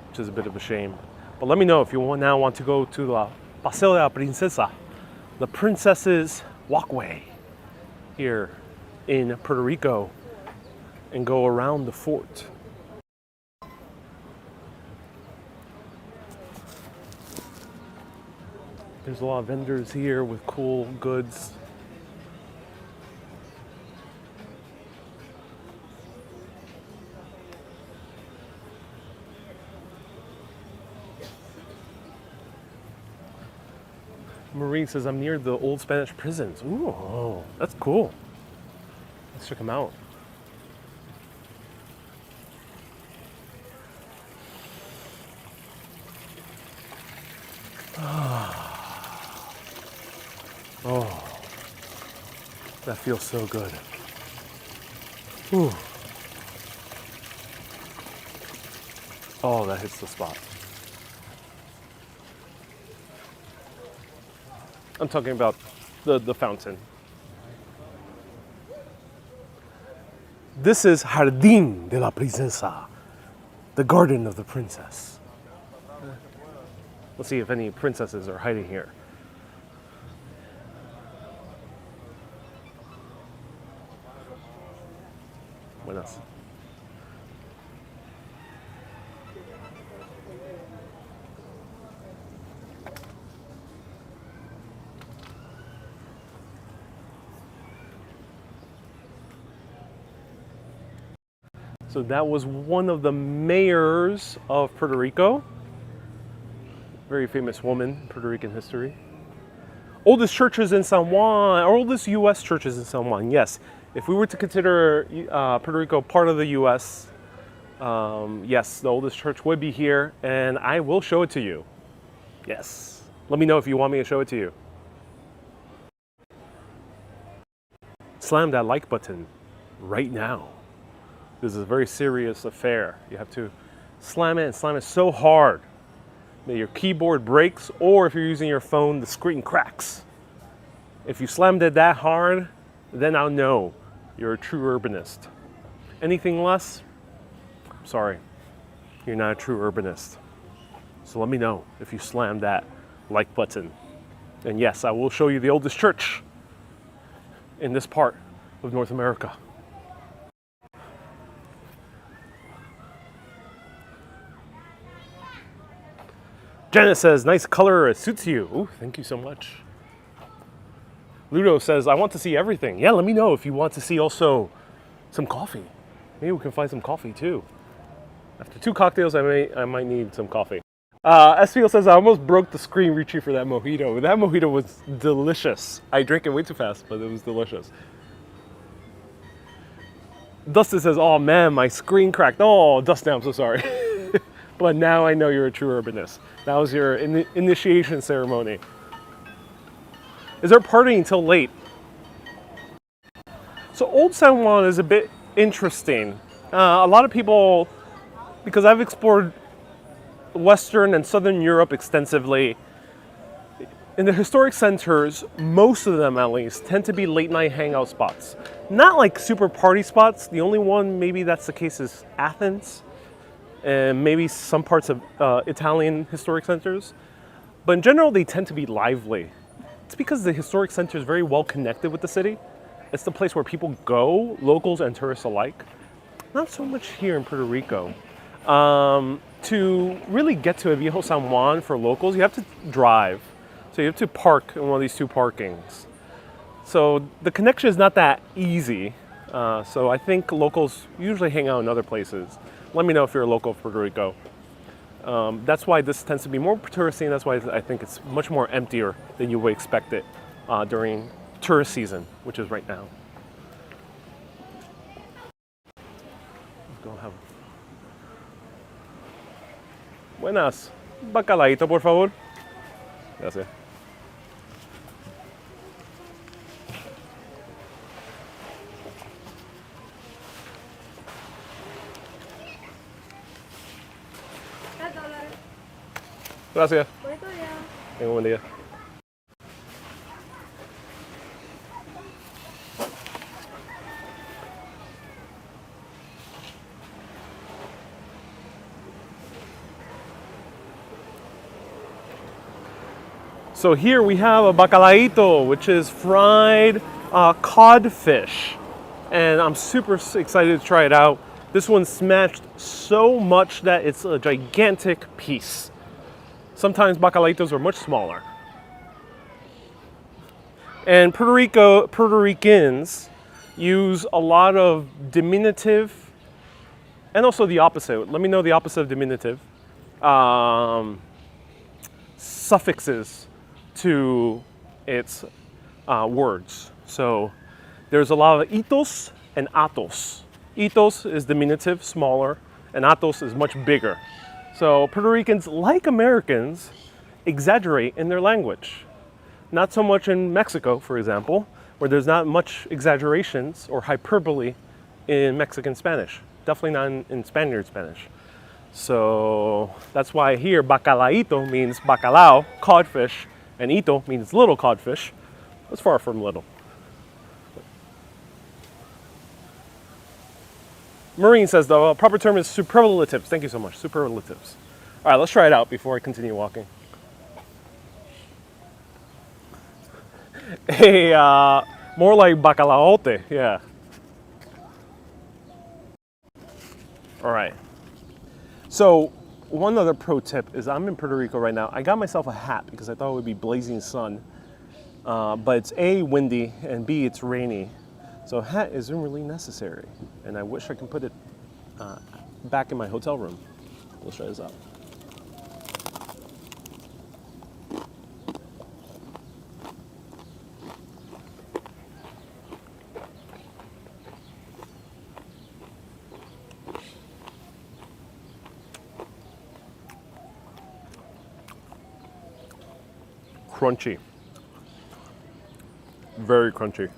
which is a bit of a shame. But let me know if you now want to go to the Paseo de la Princesa, the Princess's Walkway here in Puerto Rico, and go around the fort. There's a lot of vendors here with cool goods. Marie says, I'm near the old Spanish prisons. Ooh, that's cool. Let's check them out. Oh, that feels so good. Ooh. Oh, that hits the spot. I'm talking about the fountain. This is Jardín de la Princesa, the garden of the princess. Let's see if any princesses are hiding here. Buenas. So that was one of the mayors of Puerto Rico. Very famous woman in Puerto Rican history. Oldest churches in San Juan, or oldest U.S. churches in San Juan, yes. If we were to consider Puerto Rico part of the U.S., yes, the oldest church would be here, and I will show it to you. Yes. Let me know if you want me to show it to you. Slam that like button right now. This is a very serious affair. You have to slam it and slam it so hard that your keyboard breaks, or if you're using your phone, the screen cracks. If you slammed it that hard, then I'll know you're a true urbanist. Anything less, I'm sorry, you're not a true urbanist. So let me know if you slam that like button. And yes, I will show you the oldest church in this part of North America. Janet says, nice color, it suits you. Ooh, thank you so much. Ludo says, I want to see everything. Yeah, let me know if you want to see also some coffee. Maybe we can find some coffee too. After 2 cocktails, I might need some coffee. Esfiel says, I almost broke the screen reaching for that mojito. That mojito was delicious. I drank it way too fast, but it was delicious. Dustin says, oh man, my screen cracked. Oh, Dustin, I'm so sorry. But now I know you're a true urbanist. That was your initiation ceremony. Is there partying until late? So Old San Juan is a bit interesting. A lot of people, because I've explored Western and Southern Europe extensively, in the historic centers, most of them at least, tend to be late night hangout spots. Not like super party spots. The only one maybe that's the case is Athens, and maybe some parts of Italian historic centers. But in general, they tend to be lively. It's because the historic center is very well connected with the city. It's the place where people go, locals and tourists alike. Not so much here in Puerto Rico. To really get to Viejo San Juan for locals, you have to drive. So you have to park in one of these 2 parkings. So the connection is not that easy. So I think locals usually hang out in other places. Let me know if you're a local of Puerto Rico. That's why this tends to be more touristy, and that's why I think it's much more emptier than you would expect it during tourist season, which is right now. Let's go have... Buenas. Bacalaíto, por favor. Gracias. Gracias. Tenga un buen día. So here we have a bacalaíto, which is fried codfish. And I'm super excited to try it out. This one's smashed so much that it's a gigantic piece. Sometimes bacalaitos are much smaller. And Puerto Ricans use a lot of diminutive and also the opposite. Let me know the opposite of diminutive. Suffixes to its words. So there's a lot of itos and atos. Itos is diminutive, smaller, and atos is much bigger. So Puerto Ricans, like Americans, exaggerate in their language. Not so much in Mexico, for example, where there's not much exaggerations or hyperbole in Mexican Spanish. Definitely not in Spaniard Spanish. So that's why here bacalaíto means bacalao, codfish, and ito means little codfish. It's far from little. Maureen says the proper term is superlatives. Thank you so much, superlatives. All right, let's try it out before I continue walking. Hey, more like bacalaote, yeah. All right. So one other pro tip is I'm in Puerto Rico right now. I got myself a hat because I thought it would be blazing sun. But it's A, windy, and B, it's rainy. So a hat isn't really necessary. And I wish I could put it back in my hotel room. Let's try this out. Crunchy. Very crunchy.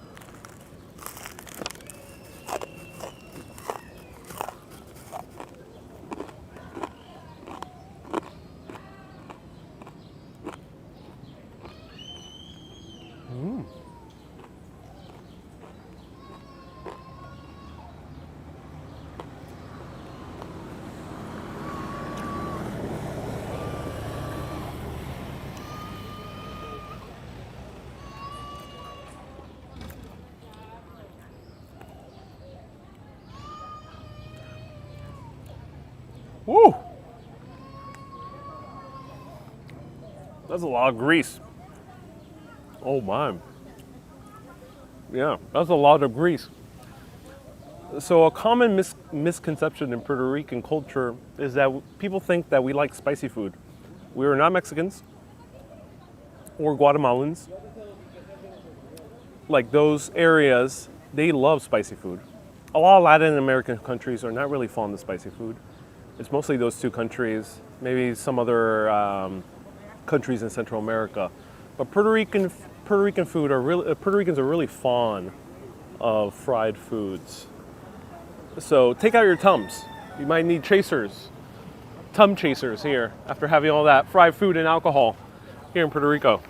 Woo! That's a lot of grease. Oh my. Yeah, that's a lot of grease. So a common misconception in Puerto Rican culture is that people think that we like spicy food. We are not Mexicans or Guatemalans. Like those areas, they love spicy food. A lot of Latin American countries are not really fond of spicy food. It's mostly those two countries, maybe some other countries in Central America. But Puerto Ricans are really fond of fried foods. So take out your Tums. You might need chasers, Tum chasers here after having all that fried food and alcohol here in Puerto Rico.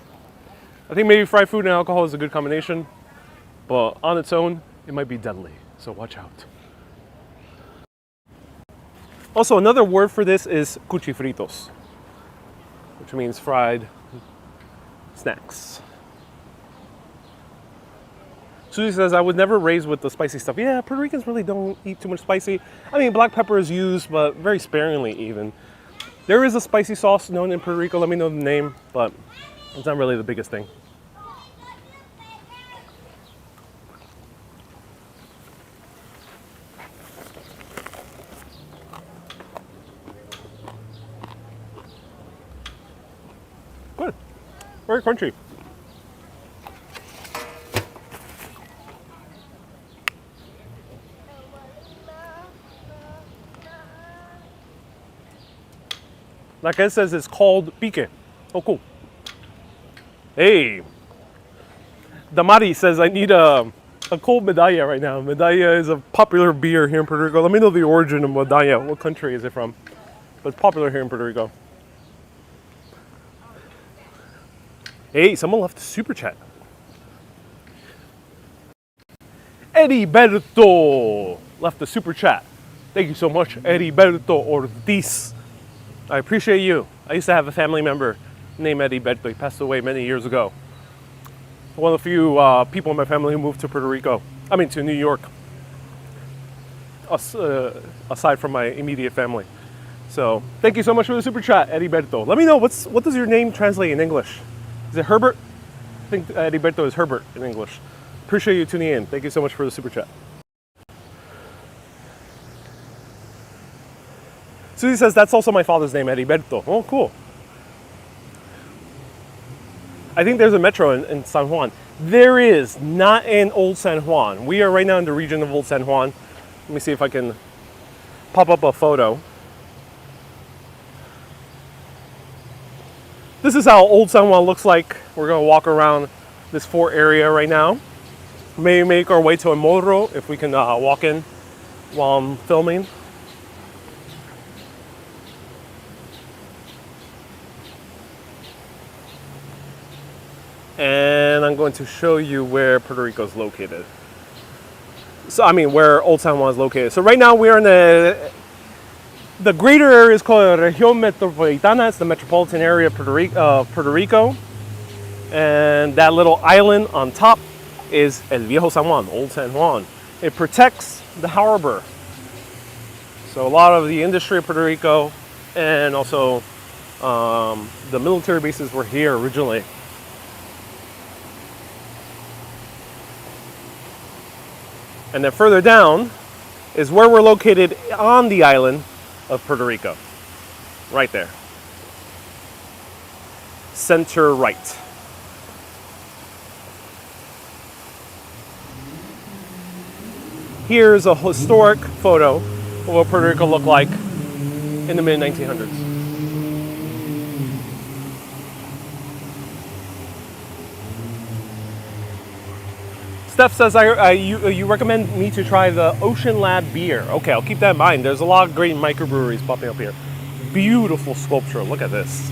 I think maybe fried food and alcohol is a good combination, but on its own, it might be deadly. So watch out. Also, another word for this is cuchifritos, which means fried snacks. Susie says, I was never raised with the spicy stuff. Yeah, Puerto Ricans really don't eat too much spicy. I mean, black pepper is used, but very sparingly even. There is a spicy sauce known in Puerto Rico. Let me know the name, but it's not really the biggest thing. Good. Very crunchy. Like it says, it's called pique. Oh, cool. Hey. Damari says, I need a cold medalla right now. Medalla is a popular beer here in Puerto Rico. Let me know the origin of medalla. What country is it from? But it's popular here in Puerto Rico. Hey, someone left a super chat. Heriberto left a super chat. Thank you so much, Heriberto Ortiz. I appreciate you. I used to have a family member named Heriberto. He passed away many years ago. One of the few people in my family who moved to Puerto Rico. I mean, to New York. Aside from my immediate family. So, thank you so much for the super chat, Heriberto. Let me know, what does your name translate in English? Is it Herbert? I think Heriberto is Herbert in English. Appreciate you tuning in. Thank you so much for the super chat. Susie says, that's also my father's name, Heriberto. Oh, cool. I think there's a metro in San Juan. There is, not in Old San Juan. We are right now in the region of Old San Juan. Let me see if I can pop up a photo. This is how Old San Juan looks like. We're gonna walk around this fort area right now. Maybe make our way to a morro if we can walk in while I'm filming. And I'm going to show you where Puerto Rico is located. So, I mean, where Old San Juan is located. So right now we're in the greater area is called Región Metropolitana. It's the metropolitan area of Puerto Rico. And that little island on top is El Viejo San Juan, Old San Juan. It protects the harbor. So a lot of the industry of Puerto Rico and also the military bases were here originally. And then further down is where we're located on the island of Puerto Rico. Right there. Center right. Here's a historic photo of what Puerto Rico looked like in the mid-1900s. Steph says, you recommend me to try the Ocean Lab beer. Okay, I'll keep that in mind. There's a lot of great microbreweries popping up here. Beautiful sculpture. Look at this.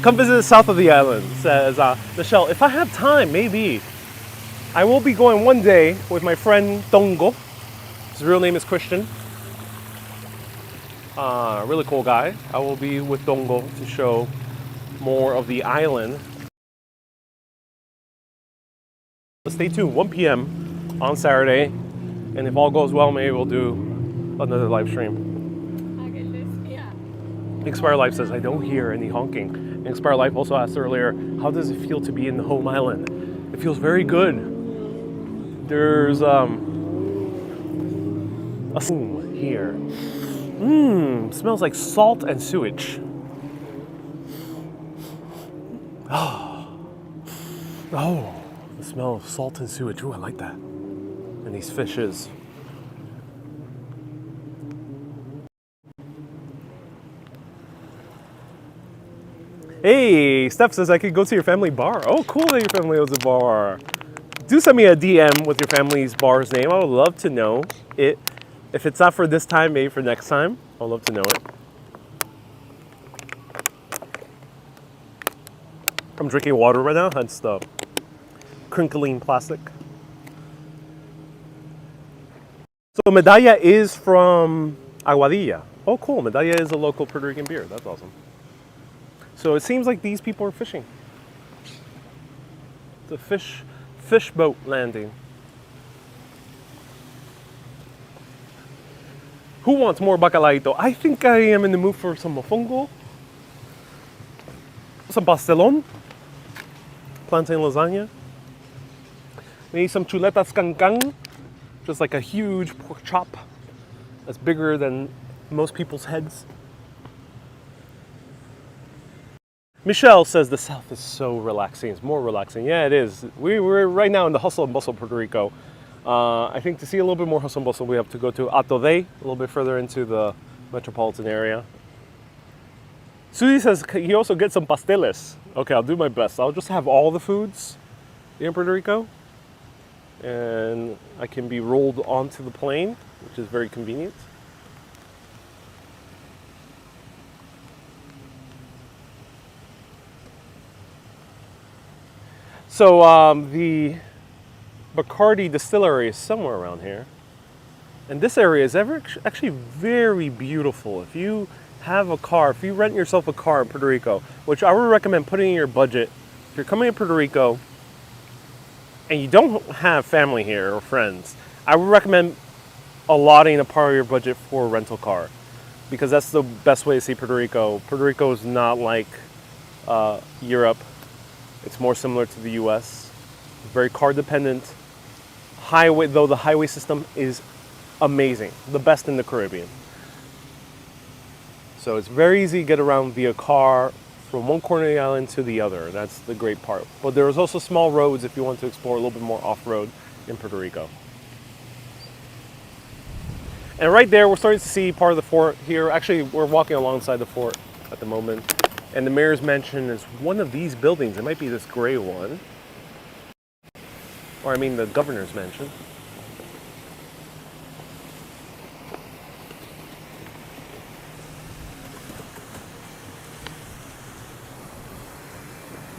Come visit the south of the island, says Michelle. If I have time, maybe. I will be going one day with my friend Tongo. His real name is Christian. Really cool guy. I will be with Tongo to show more of the island. Stay tuned, 1 p.m. on Saturday, and if all goes well, maybe we'll do another live stream. Inspire Life says, I don't hear any honking. Inspire Life also asked earlier, how does it feel to be in the home island? It feels very good. There's a here. Smells like salt and sewage. Oh, the smell of salt and sewage. Ooh, I like that. And these fishes. Hey, Steph says I could go to your family bar. Oh, cool that your family owns a bar. Do send me a DM with your family's bar's name. I would love to know it. If it's not for this time, maybe for next time. I'd love to know it. I'm drinking water right now, hence the crinkling plastic. So Medalla is from Aguadilla. Oh, cool. Medalla is a local Puerto Rican beer. That's awesome. So it seems like these people are fishing. The fish boat landing. Who wants more bacalaito? I think I am in the mood for some mofongo, some pastelón, plantain lasagna, maybe some chuletas cancan, just like a huge pork chop that's bigger than most people's heads. Michelle says the South is so relaxing. It's more relaxing. Yeah, it is. We're right now in the hustle and bustle of Puerto Rico. I think to see a little bit more hustle and bustle, we have to go to Atoday, a little bit further into the metropolitan area. Sudi says, can you also get some pasteles? Okay, I'll do my best. I'll just have all the foods in Puerto Rico, and I can be rolled onto the plane, which is very convenient. So the Bacardi distillery is somewhere around here. And this area is actually very beautiful. If you have a car, if you rent yourself a car in Puerto Rico, which I would recommend putting in your budget, if you're coming to Puerto Rico and you don't have family here or friends, I would recommend allotting a part of your budget for a rental car, because that's the best way to see Puerto Rico. Puerto Rico is not like Europe. It's more similar to the US. Very car dependent. Highway, though the highway system is amazing. The best in the Caribbean. So it's very easy to get around via car from one corner of the island to the other. That's the great part. But there's also small roads if you want to explore a little bit more off-road in Puerto Rico. And right there, we're starting to see part of the fort here. Actually, we're walking alongside the fort at the moment. And the mayor's mansion is one of these buildings. It might be this gray one. Or I mean the governor's mansion.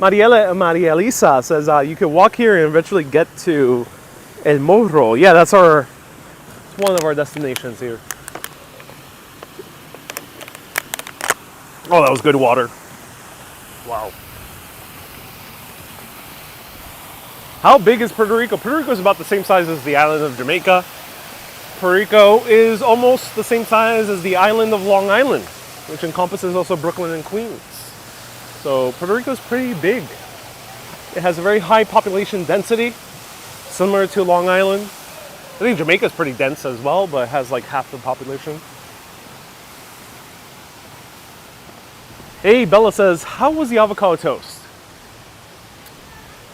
Maria Elisa says you can walk here and eventually get to El Morro. Yeah, it's one of our destinations here. Oh, that was good water. Wow. How big is Puerto Rico? Puerto Rico is about the same size as the island of Jamaica. Puerto Rico is almost the same size as the island of Long Island, which encompasses also Brooklyn and Queens. So Puerto Rico is pretty big. It has a very high population density, similar to Long Island. think Jamaica's pretty dense as well, but it has like half the population. Hey, Bella says, how was the avocado toast?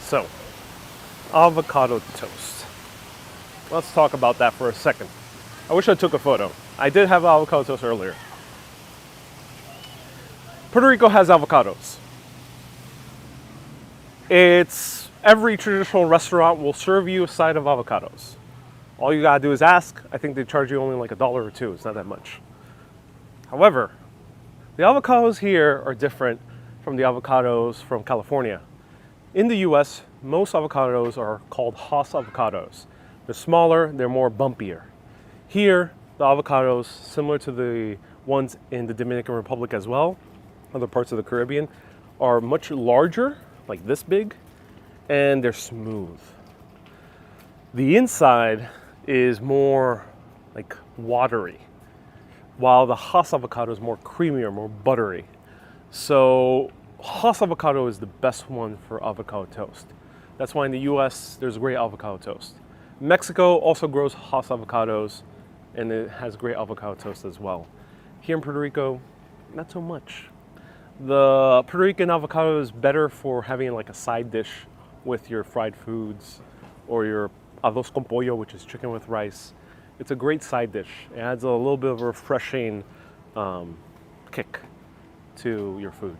So, avocado toast. Let's talk about that for a second. I wish I took a photo. I did have avocado toast earlier. Puerto Rico has avocados. Every traditional restaurant will serve you a side of avocados. All you gotta do is ask. I think they charge you only like $1 or $2. It's not that much. However, the avocados here are different from the avocados from California. In the US, most avocados are called Hass avocados. They're smaller, they're more bumpier. Here, the avocados, similar to the ones in the Dominican Republic as well, other parts of the Caribbean, are much larger, like this big, and they're smooth. The inside is more like watery, while the Hass avocado is more creamier, more buttery. So Hass avocado is the best one for avocado toast. That's why in the US, there's great avocado toast. Mexico also grows Hass avocados, and it has great avocado toast as well. Here in Puerto Rico, not so much. The Puerto Rican avocado is better for having like a side dish with your fried foods or your arroz con pollo, which is chicken with rice. It's a great side dish. It adds a little bit of a refreshing kick to your food.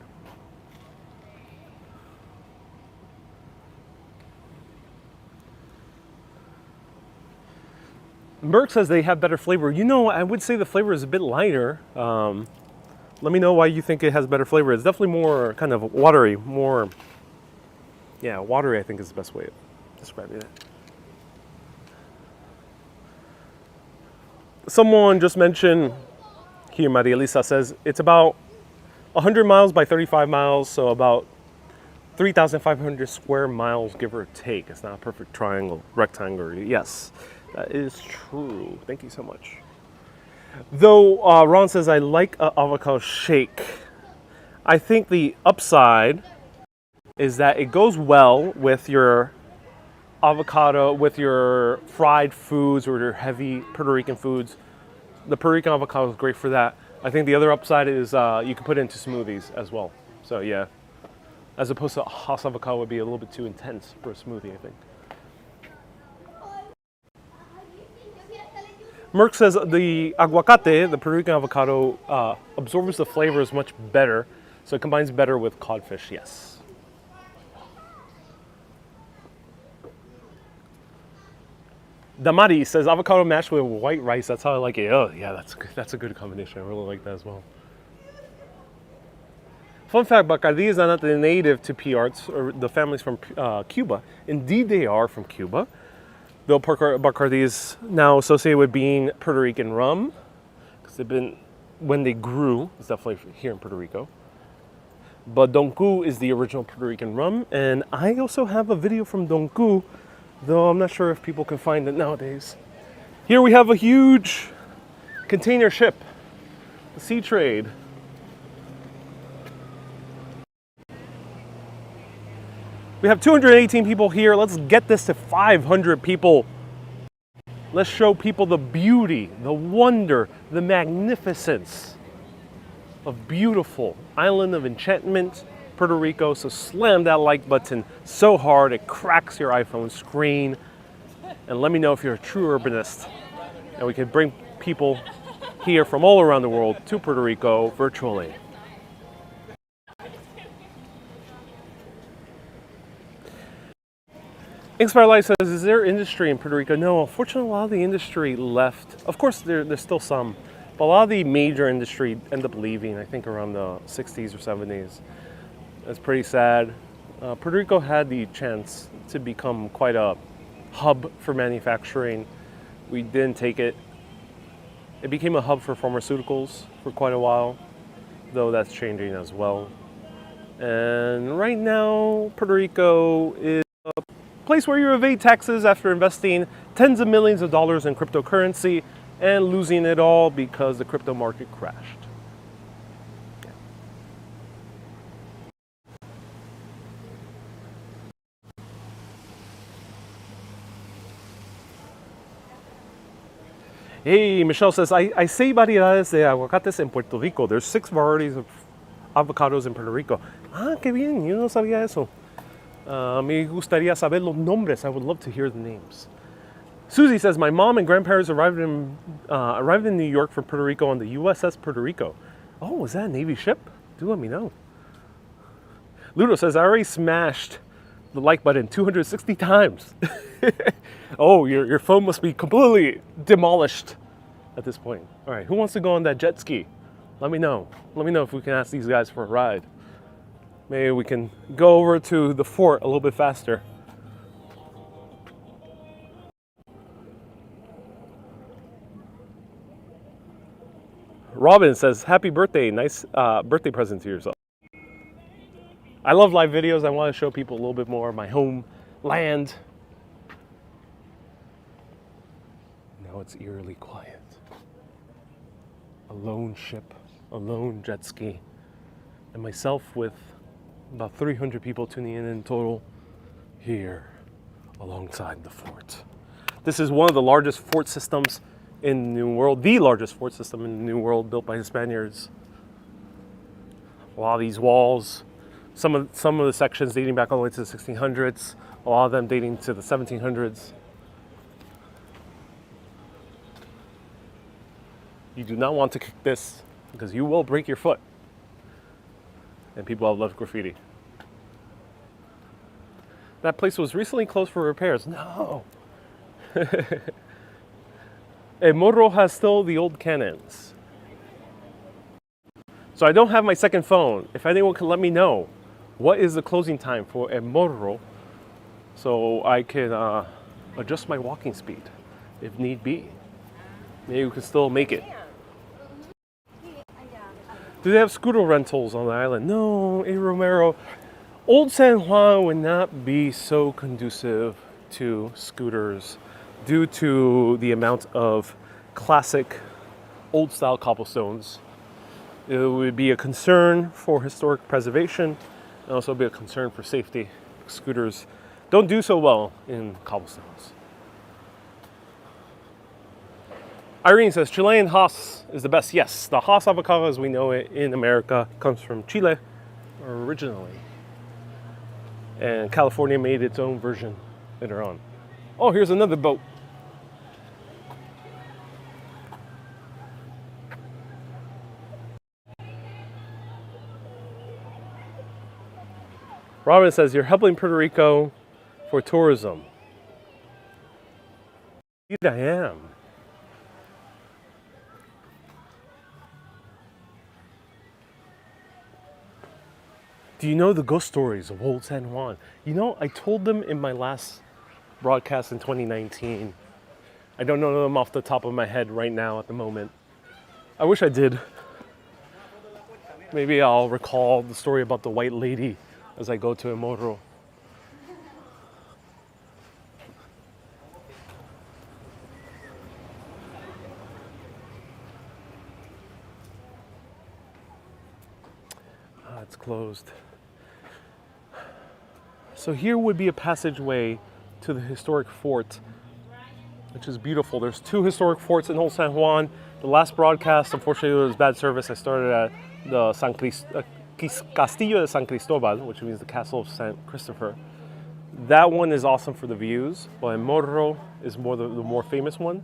Merck says they have better flavor. You know, I would say the flavor is a bit lighter. Let me know why you think it has better flavor. It's definitely more kind of watery, watery I think is the best way of describing it. Someone just mentioned here, Maria Elisa says, it's about 100 miles by 35 miles, so about 3,500 square miles, give or take. It's not a perfect triangle, rectangle. Yes, that is true. Thank you so much. Though Ron says, I like an avocado shake. I think the upside is that it goes well with your avocado, with your fried foods or your heavy Puerto Rican foods. The Puerto Rican avocado is great for that. I think the other upside is you can put it into smoothies as well. So yeah, as opposed to Hass avocado would be a little bit too intense for a smoothie, I think. Merck says the aguacate, the Puerto Rican avocado, absorbs the flavors much better, so it combines better with codfish, yes. Damari says avocado mashed with white rice, that's how I like it. Oh yeah, that's a good combination. I really like that as well. Fun fact, Bacardíes are not the native to P-Arts, or the families from Cuba. Indeed, they are from Cuba. Though Bacardi is now associated with being Puerto Rican rum, because they've been, when they grew, it's definitely here in Puerto Rico. But Don Q is the original Puerto Rican rum, and I also have a video from Don Q, though I'm not sure if people can find it nowadays. Here we have a huge container ship, the sea trade. We have 218 people here. Let's get this to 500 people. Let's show people the beauty, the wonder, the magnificence of beautiful island of enchantment, Puerto Rico. So slam that like button so hard it cracks your iPhone screen. And let me know if you're a true urbanist. And we can bring people here from all around the world to Puerto Rico virtually. Inspired Life says, is there industry in Puerto Rico? No, unfortunately, a lot of the industry left. Of course, there's still some, but a lot of the major industry end up leaving, I think around the 60s or 70s. It's pretty sad. Puerto Rico had the chance to become quite a hub for manufacturing. We didn't take it. It became a hub for pharmaceuticals for quite a while, though that's changing as well. And right now, Puerto Rico is a place where you evade taxes after investing tens of millions of dollars in cryptocurrency and losing it all because the crypto market crashed. Hey, Michelle says, I say variedades de aguacates en Puerto Rico. There's 6 varieties of avocados in Puerto Rico. Ah, qué bien, yo no sabía eso. Me gustaría saber los nombres. I would love to hear the names. Susie says, my mom and grandparents arrived in New York from Puerto Rico on the USS Puerto Rico. Oh, was that a Navy ship? Do let me know. Ludo says, I already smashed the like button 260 times. Oh, your phone must be completely demolished at this point. All right, who wants to go on that jet ski? Let me know. Let me know if we can ask these guys for a ride. Maybe we can go over to the fort a little bit faster. Robin says, happy birthday. Nice birthday present to yourself. I love live videos. I want to show people a little bit more of my home land. Now it's eerily quiet. A lone ship, a lone jet ski, and myself with about 300 people tuning in total here alongside the fort. This is one of the largest fort systems in the New World, the largest fort system in the New World, built by the Spaniards. A lot of these walls, some of the sections dating back all the way to the 1600s, a lot of them dating to the 1700s. You do not want to kick this because you will break your foot. And people have loved graffiti. That place was recently closed for repairs. No. El Morro has still the old cannons. So I don't have my second phone. If anyone can let me know, what is the closing time for El Morro so I can adjust my walking speed if need be. Maybe we can still make it. Do they have scooter rentals on the island? No, A. Romero. Old San Juan would not be so conducive to scooters due to the amount of classic old style cobblestones. It would be a concern for historic preservation and also be a concern for safety. Scooters don't do so well in cobblestones. Irene says Chilean Haas is the best. Yes, the Haas avocado as we know it in America comes from Chile originally. And California made its own version later on. Oh, here's another boat. Robin says, you're helping Puerto Rico for tourism. Indeed I am. Do you know the ghost stories of Old San Juan? You know, I told them in my last broadcast in 2019. I don't know them off the top of my head right now at the moment. I wish I did. Maybe I'll recall the story about the white lady as I go to El Morro. It's closed. So here would be a passageway to the historic fort, which is beautiful. There's 2 historic forts in Old San Juan. The last broadcast, unfortunately, it was bad service. I started at the Castillo de San Cristobal, which means the Castle of San Christopher. That one is awesome for the views, but El Morro is the more famous one.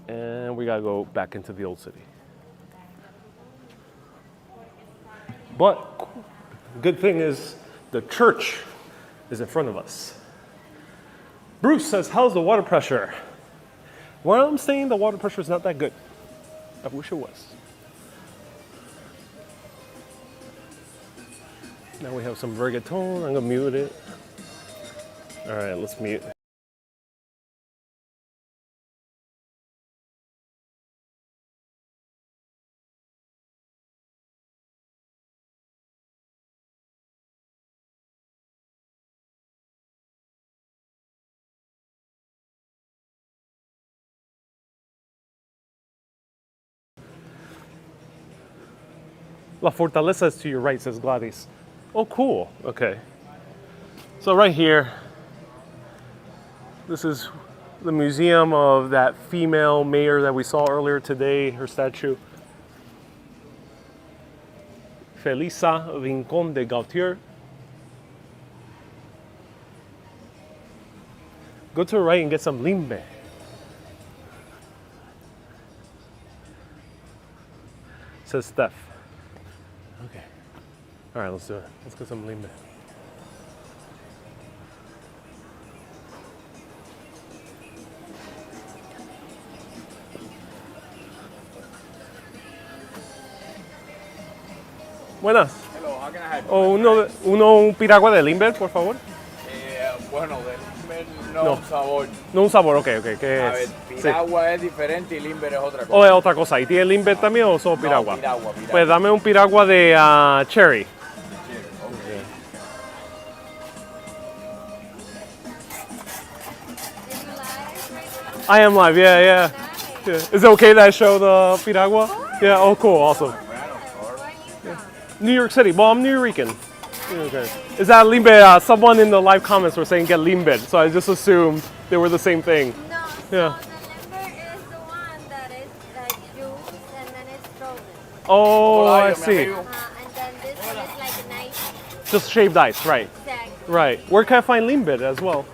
And we gotta go back into the old city. But good thing is the church is in front of us. Bruce says, how's the water pressure? Well, I'm saying the water pressure is not that good. I wish it was. Now we have some reggaeton. I'm gonna mute it. All right, let's mute. La Fortaleza is to your right, says Gladys. Oh, cool. Okay. So right here, this is the museum of that female mayor that we saw earlier today, her statue. Felisa Rincón de Gautier. Go to the right and get some limbe. Says Steph. Okay. All right, let's do it. Let's get some limbe. Buenas. Hello, how can I help you? Un piragua de limber, por favor. Bueno, de limber no, No. un sabor. No un sabor, ok. ¿Qué A ver, es? Sí. piragua es diferente y limber es otra cosa. ¿O es otra cosa? ¿Y tiene limber también o solo piragua? No, piragua. Pues dame un piragua de cherry. Okay. I am live, yeah. Is it okay that I show the piragua? Yeah, oh cool, awesome. New York City, well I'm New Rican. Okay. Is that limbe? Someone in the live comments were saying get limbe, so I just assumed they were the same thing. No, Yeah. so the limber is the one that is like juice and then it's frozen. Oh, Hola, I mi see. amigo. And then this one is like a nice Just shaved ice, right? sack Right. Where can I find limbe as well?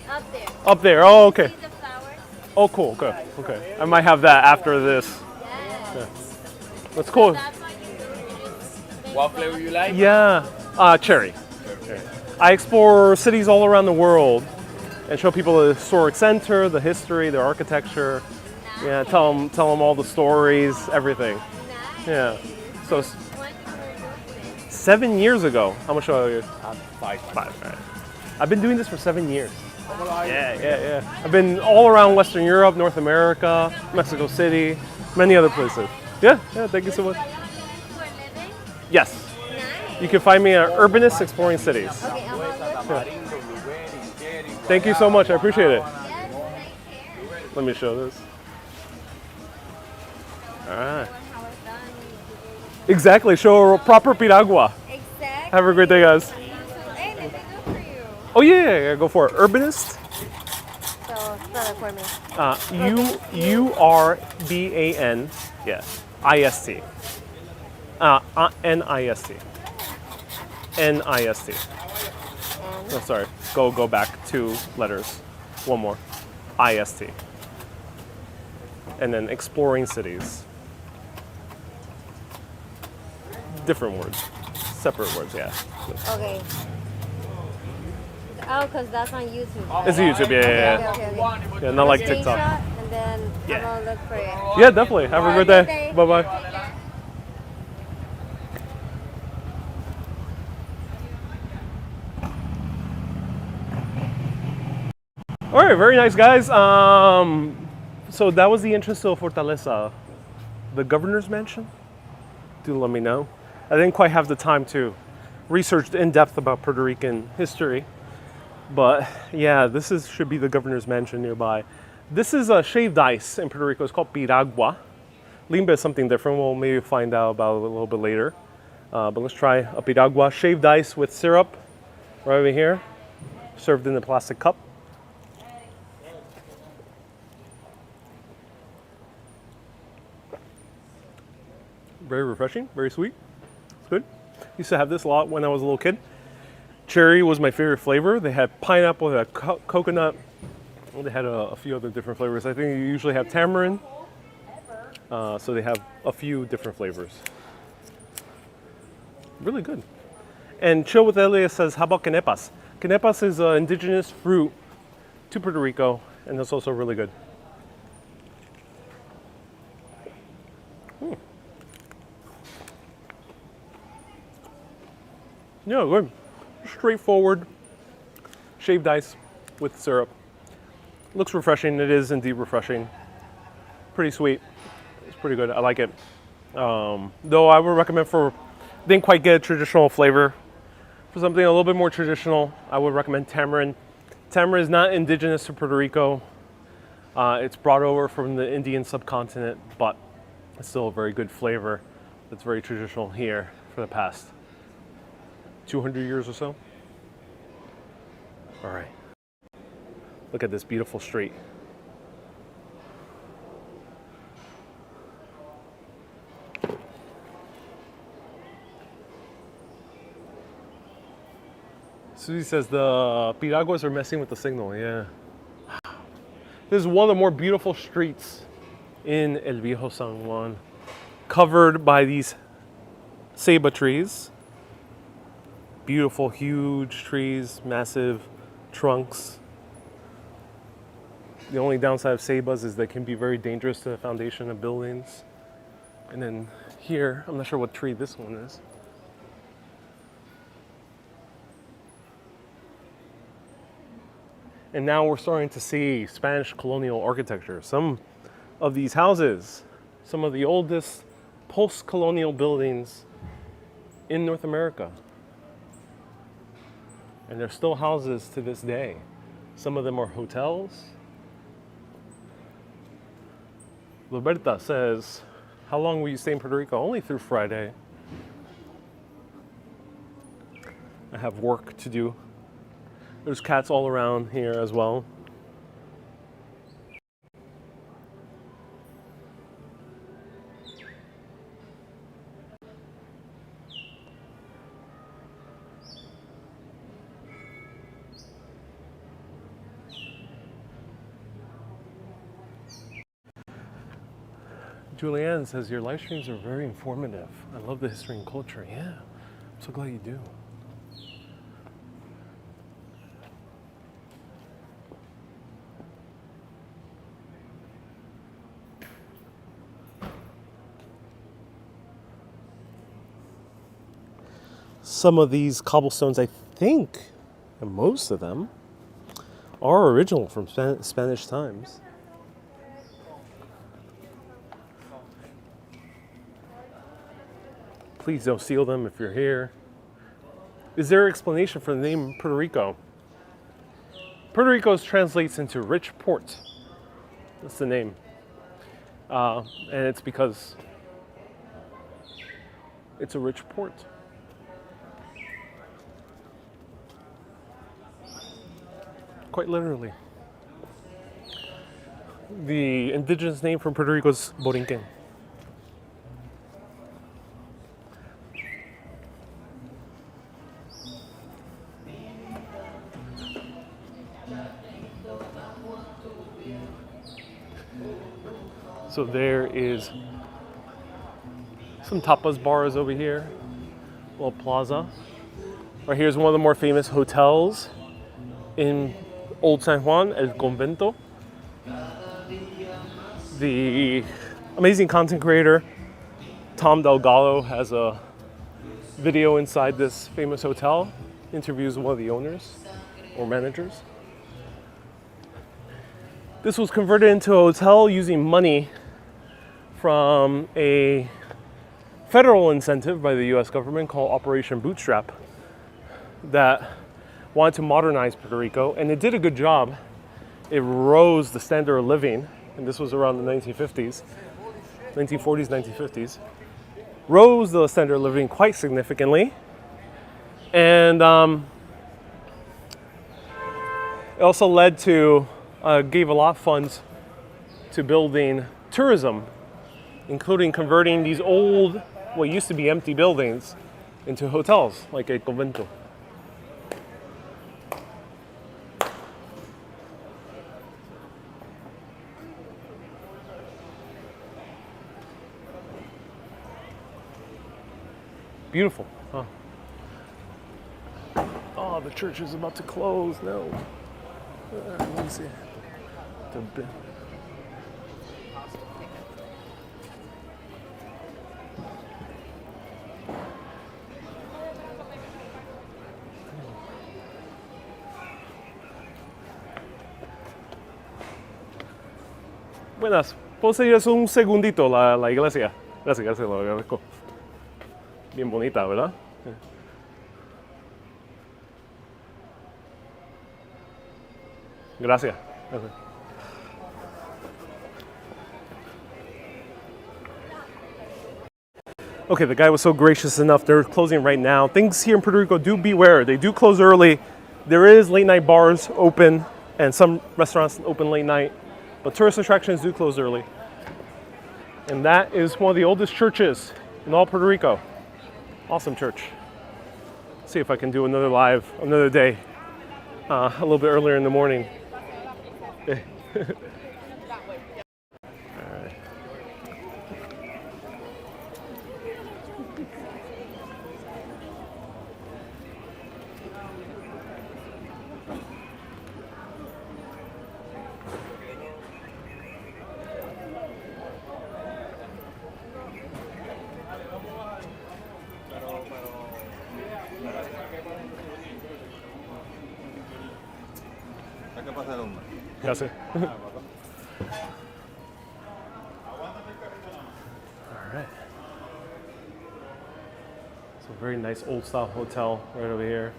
up there. Up there, oh okay. See the flowers? Oh cool, good, okay. I might have that after this. Yes. That's cool. That's what you do. What flavor you like? Yeah, cherry. I explore cities all around the world and show people the historic center, the history, their architecture. Yeah, tell them all the stories, everything. Nice. Yeah. So When you were doing it. 7 years ago, how much are you? 5. 5. Right. I've been doing this for 7 years. Hola, Yeah. I've been all around Western Europe, North America, Mexico City, many other places. Yeah. Thank you so much. For a living? Yes. Nice. You can find me at Urbanist Exploring Cities. Okay, I'm all good. Tamarindo, blueberry, cherry. Thank you so much. I appreciate it. Yes, take care. Let me show this. All right. How it's done. Exactly. Show a proper piragua. Exactly. Have a great day, guys. Hey, did they do for you? Oh yeah. Go for it. Urbanist. So, spell it for me. URBAN. Yeah. IST. NIST. NIST. Oh, sorry. Go back 2 letters. One more. IST. And then exploring cities. Different words. Separate words, yeah. Okay. Oh, because that's on YouTube. It's YouTube, yeah. Okay. Yeah, not like Screenshot, TikTok. and then Yeah. I'm gonna look for it. Yeah, definitely. Have a good day. Bye-bye. Take care. All right, very nice, guys. So that was the entrance to Fortaleza, the governor's mansion. Do let me know. I didn't quite have the time to research in depth about Puerto Rican history, but yeah, should be the governor's mansion nearby. This is a shaved ice in Puerto Rico. It's called piragua. Limbe is something different. We'll maybe find out about it a little bit later. But let's try a piragua, shaved ice with syrup, right over here, served in a plastic cup. Very refreshing, very sweet. It's good. Used to have this a lot when I was a little kid. Cherry was my favorite flavor. They had pineapple, they had coconut. Well, they had a few other different flavors. I think you usually have tamarind. So they have a few different flavors. Really good. And Chill with Elias says, how about canepas? Canepas is an indigenous fruit to Puerto Rico, and that's also really good. Yeah, good. Straightforward, shaved ice with syrup. Looks refreshing. It is indeed refreshing. Pretty sweet. It's pretty good. I like it. Though I would recommend didn't quite get a traditional flavor. For something a little bit more traditional, I would recommend tamarind. Tamarind is not indigenous to Puerto Rico. It's brought over from the Indian subcontinent, but it's still a very good flavor that's very traditional here for the past 200 years or so. All right. Look at this beautiful street. Susie says the piraguas are messing with the signal. Yeah. This is one of the more beautiful streets in El Viejo San Juan, covered by these ceiba trees. Beautiful, huge trees, massive trunks. The only downside of ceibas is they can be very dangerous to the foundation of buildings. And then here, I'm not sure what tree this one is. And now we're starting to see Spanish colonial architecture. Some of these houses, some of the oldest post-colonial buildings in North America. And they're still houses to this day. Some of them are hotels. Roberta says, how long will you stay in Puerto Rico? Only through Friday. I have work to do. There's cats all around here as well. Julianne says, your live streams are very informative. I love the history and culture. Yeah, I'm so glad you do. Some of these cobblestones, I think, and most of them, are original from Spanish times. Please don't steal them if you're here. Is there an explanation for the name Puerto Rico? Puerto Rico translates into rich port. That's the name. And it's because it's a rich port. Quite literally. The indigenous name from Puerto Rico is Borinquen. So there is some tapas bars over here, a little plaza. Right here's one of the more famous hotels in Old San Juan, El Convento. The amazing content creator Tom Delgado has a video inside this famous hotel, interviews one of the owners or managers. This was converted into a hotel using money from a federal incentive by the US government called Operation Bootstrap that wanted to modernize Puerto Rico, and it did a good job. It rose the standard of living, and this was around the 1940s, 1950s. Rose the standard of living quite significantly, and it also led to, gave a lot of funds to building tourism, including converting these old, what used to be empty buildings into hotels, like El Convento. Beautiful, huh? Oh, the church is about to close. No. Let me see. Buenas. ¿Puedo seguir un segundito la iglesia? Gracias, gracias, lo agradezco. Bien bonita, ¿verdad? Gracias. Gracias. Okay, the guy was so gracious enough. They're closing right now. Things here in Puerto Rico, do beware. They do close early. There is late night bars open and some restaurants open late night, but tourist attractions do close early. And that is one of the oldest churches in all Puerto Rico. Awesome church. See if I can do another live another day, a little bit earlier in the morning. Ya sé. All right. So very nice old style hotel right over here.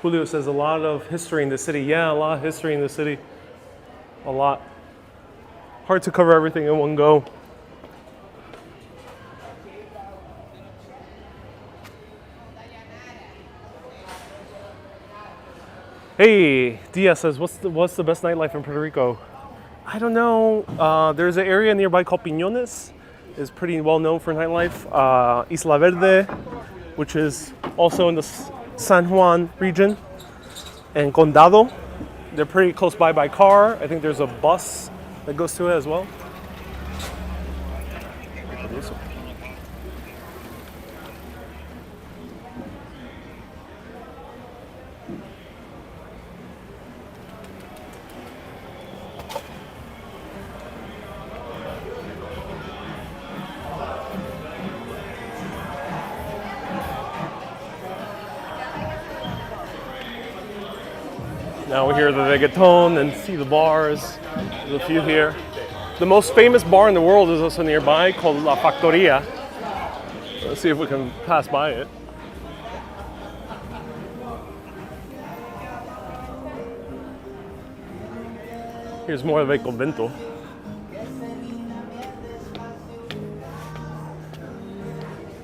Julio says a lot of history in the city. Yeah, a lot of history in the city. A lot. Hard to cover everything in one go. Hey, Dia says, what's the best nightlife in Puerto Rico? I don't know. There's an area nearby called Piñones. It's pretty well known for nightlife. Isla Verde, which is also in the San Juan region, and Condado. They're pretty close by car. I think there's a bus that goes to it as well. Now we hear the reggaeton and see the bars. There's a few here. The most famous bar in the world is also nearby, called La Factoria. Let's see if we can pass by it. Here's more of El Convento.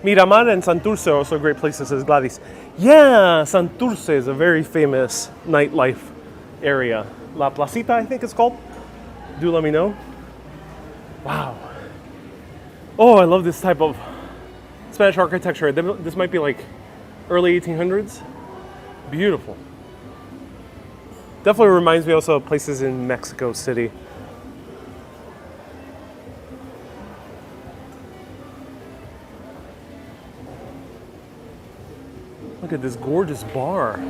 Miramar and Santurce are also great places, says Gladys. Yeah, Santurce is a very famous nightlife area. La Placita, I think it's called. Do let me know. Wow. Oh, I love this type of Spanish architecture. This might be like early 1800s. Beautiful. Definitely reminds me also of places in Mexico City. Look at this gorgeous bar.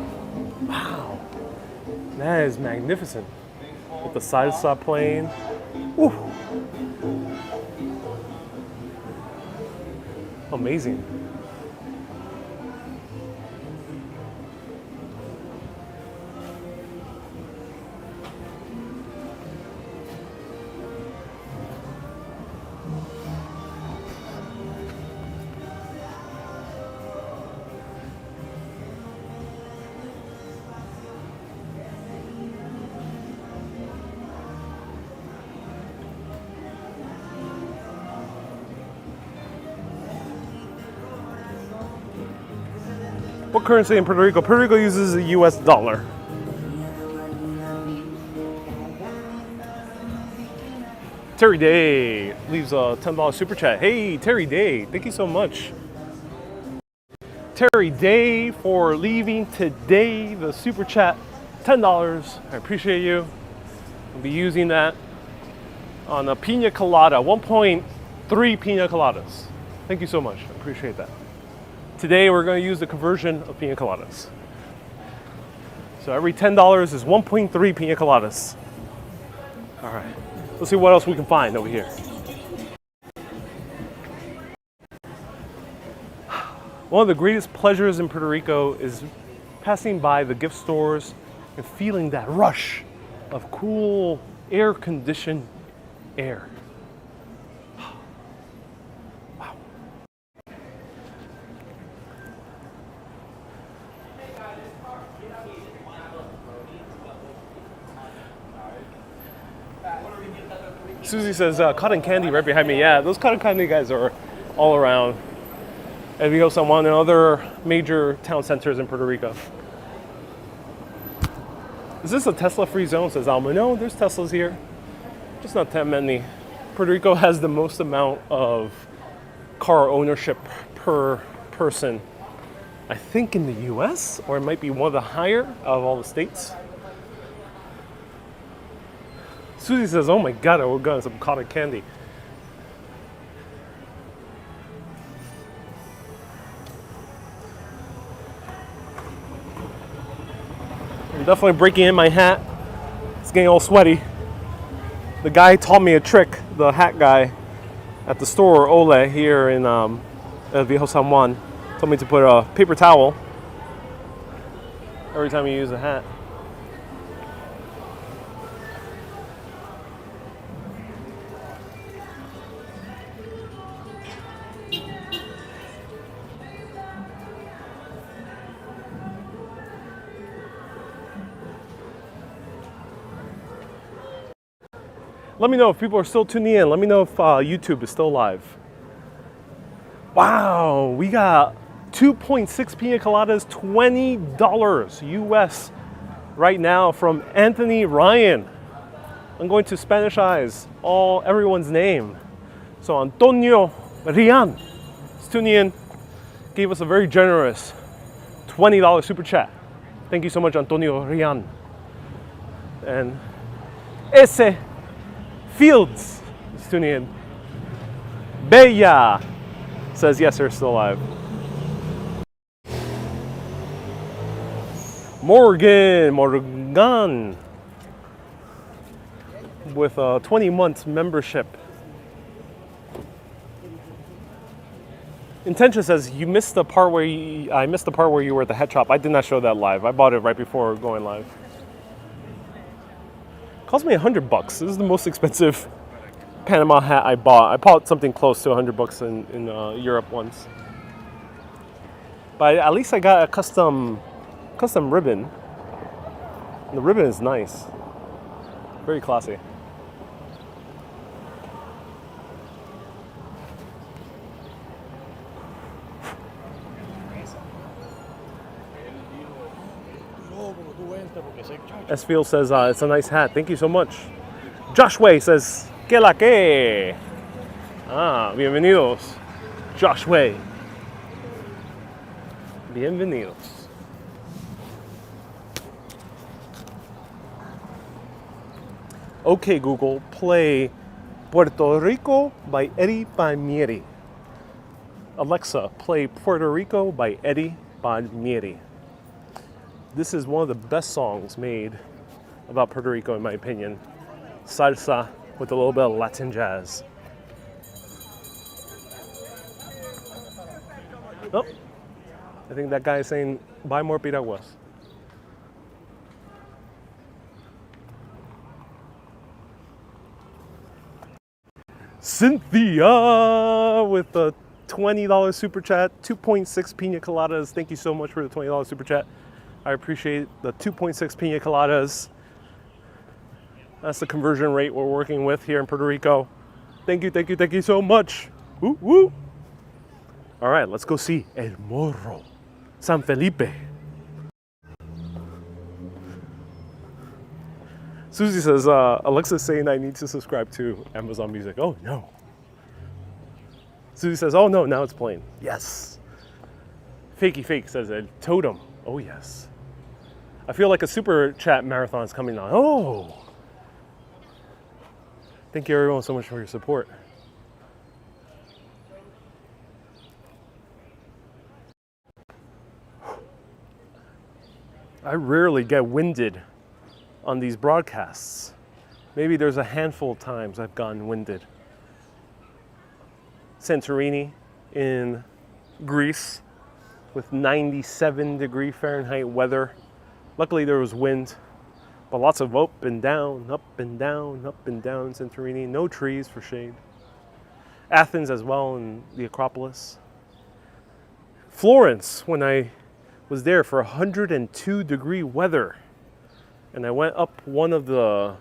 Wow. That is magnificent. With the salsa playing. Woo. Amazing. What currency in Puerto Rico? Puerto Rico uses the US dollar. Terry Day leaves a $10 super chat. Hey, Terry Day, thank you so much. Terry Day for leaving today the super chat, $10. I appreciate you. I'll be using that on a pina colada, 1.3 pina coladas. Thank you so much. I appreciate that. Today we're going to use the conversion of pina coladas. So every $10 is 1.3 pina coladas. All right, let's see what else we can find over here. One of the greatest pleasures in Puerto Rico is passing by the gift stores and feeling that rush of cool, air-conditioned air. Susie says, cotton candy right behind me. Yeah, those cotton candy guys are all around. Old San Juan and other major town centers in Puerto Rico. Is this a Tesla-free zone, says Alma? No, there's Teslas here. Just not that many. Puerto Rico has the most amount of car ownership per person, I think, in the US, or it might be one of the higher of all the states. Susie says, oh my God, I got some cotton candy. I'm definitely breaking in my hat. It's getting all sweaty. The guy taught me a trick, the hat guy at the store, Ole, here in Old San Juan, told me to put a paper towel every time you use a hat. Let me know if people are still tuning in. Let me know if YouTube is still live. Wow, we got 2.6 pina coladas, $20 US right now from Anthony Ryan. I'm going to Spanishize everyone's name. So Antonio Rian is tuning in, gave us a very generous $20 super chat. Thank you so much, Antonio Rian. And ese Fields is tuning in. Bella says yes, they're still alive. Morgan with a 20-month membership. Intention says you missed the part where I missed the part where you were at the head shop. I did not show that live. I bought it right before going live. Cost me $100. This is the most expensive Panama hat I bought. I bought something close to $100 in Europe once. But at least I got a custom ribbon. And the ribbon is nice. Very classy. Esfield says, it's a nice hat. Thank you so much. Joshua says, que la que. Bienvenidos. Joshua. Bienvenidos. Okay, Google, play Puerto Rico by Eddie Palmieri. Alexa, play Puerto Rico by Eddie Palmieri. This is one of the best songs made about Puerto Rico, in my opinion. Salsa with a little bit of Latin jazz. Oh, I think that guy is saying, buy more piraguas. Cynthia with the $20 super chat, 2.6 pina coladas. Thank you so much for the $20 super chat. I appreciate the 2.6 pina coladas. That's the conversion rate we're working with here in Puerto Rico. Thank you so much. Woo, woo. All right, let's go see El Morro, San Felipe. Susie says, Alexa's saying I need to subscribe to Amazon Music. Oh, no. Susie says, oh, no, now it's playing. Yes. Fakey Fake says, Totem. Oh, yes. I feel like a super chat marathon is coming on. Oh. Thank you, everyone, so much for your support. I rarely get winded on these broadcasts. Maybe there's a handful of times I've gotten winded. Santorini in Greece with 97-degree Fahrenheit weather. Luckily there was wind, but lots of up and down in Santorini. No trees for shade. Athens as well, in the Acropolis. Florence, when I was there for 102-degree weather. And I went up one of the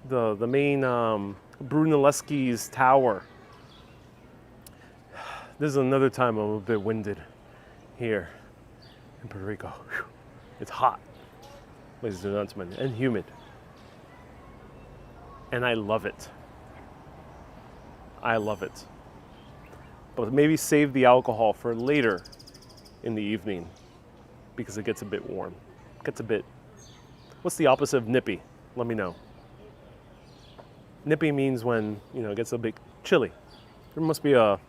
main Brunelleschi's tower. This is another time I'm a bit winded here in Puerto Rico. Whew. It's hot, ladies and gentlemen, and humid. And I love it. I love it. But maybe save the alcohol for later in the evening because it gets a bit warm. It gets a bit, what's the opposite of nippy? Let me know. Nippy means when, it gets a bit chilly. There must be a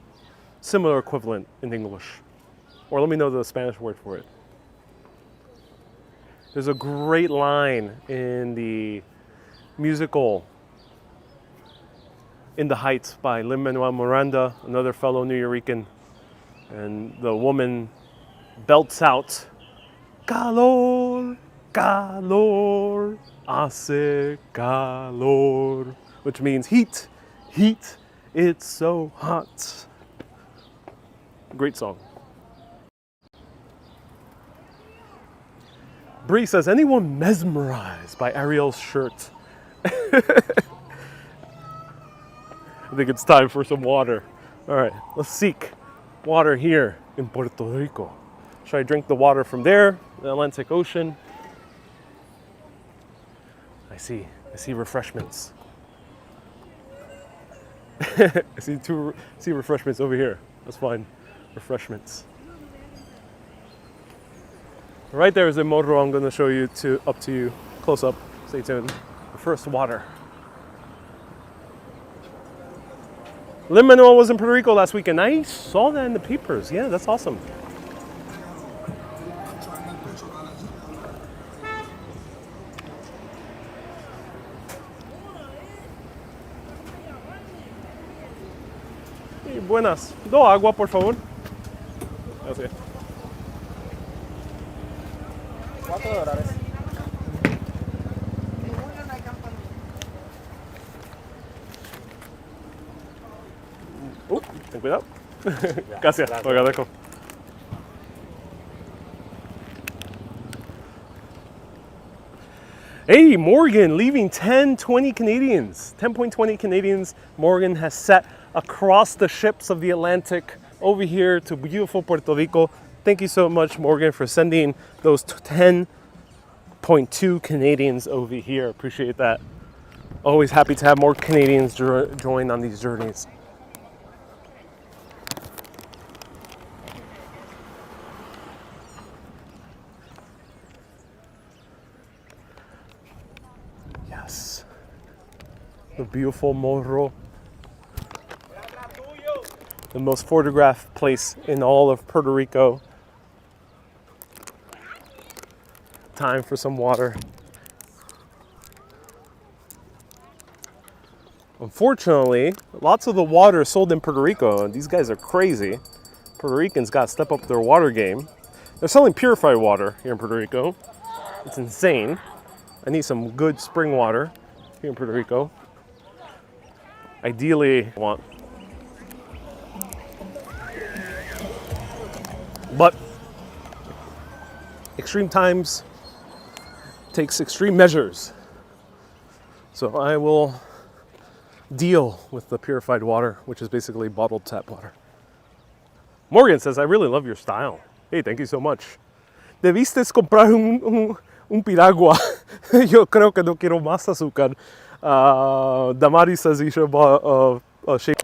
similar equivalent in English. Or let me know the Spanish word for it. There's a great line in the musical In the Heights by Lin-Manuel Miranda, another fellow Nuyorican. And the woman belts out, calor, calor, hace calor, which means heat, heat, it's so hot. Great song. Bree says, anyone mesmerized by Ariel's shirt? I think it's time for some water. All right, let's seek water here in Puerto Rico. Should I drink the water from there, the Atlantic Ocean? I see refreshments. I see refreshments over here. Let's find refreshments. Right there is a morro I'm going to show you up to you, close up. Stay tuned. The first water. Lin-Manuel was in Puerto Rico last weekend. I saw that in the papers. Yeah, that's awesome. Sí, buenas. Do agua, por favor. Gracias. $4. Ten cuidado. Gracias, lo agradezco. Hey, Morgan leaving 10.20 Canadians. 10.20 Canadians Morgan has set across the ships of the Atlantic over here to beautiful Puerto Rico. Thank you so much, Morgan, for sending those 10.2 Canadians over here. Appreciate that. Always happy to have more Canadians join on these journeys. Yes. The beautiful Morro. The most photographed place in all of Puerto Rico. Time for some water. Unfortunately, lots of the water is sold in Puerto Rico, and these guys are crazy. Puerto Ricans got to step up their water game. They're selling purified water here in Puerto Rico. It's insane. I need some good spring water here in Puerto Rico. Ideally, I want. But extreme times takes extreme measures. So I will deal with the purified water, which is basically bottled tap water. Morgan says, I really love your style. Hey, thank you so much. Debiste comprar un piragua. Yo creo que no quiero más azúcar. Damari says you should have bought a shake.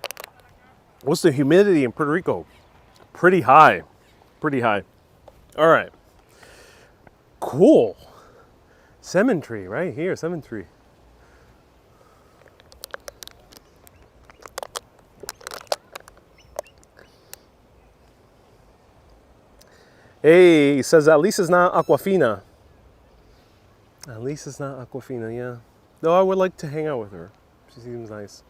What's the humidity in Puerto Rico? Pretty high. Pretty high. All right. Cool. Cemetery right here, cemetery. Hey, he says at least it's not Aquafina. At least it's not Aquafina, yeah. Though I would like to hang out with her. She seems nice.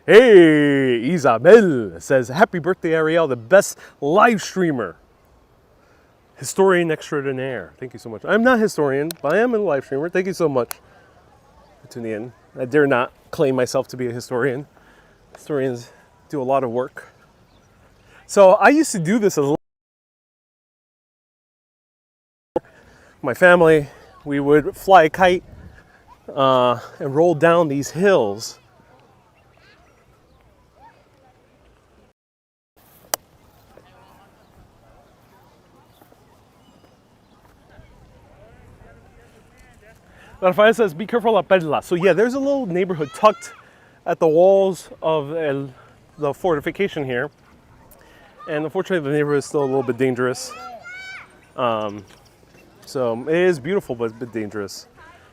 Hey, Isabel says, happy birthday, Ariel, the best live streamer. Historian extraordinaire. Thank you so much. I'm not a historian, but I am a live streamer. Thank you so much for tuning in. I dare not claim myself to be a historian. Historians do a lot of work. So I used to do this as my family. We would fly a kite and roll down these hills. Rafael says, be careful, La Perla. So yeah, there's a little neighborhood tucked at the walls of the fortification here. And unfortunately, the neighborhood is still a little bit dangerous. So it is beautiful, but it's a bit dangerous.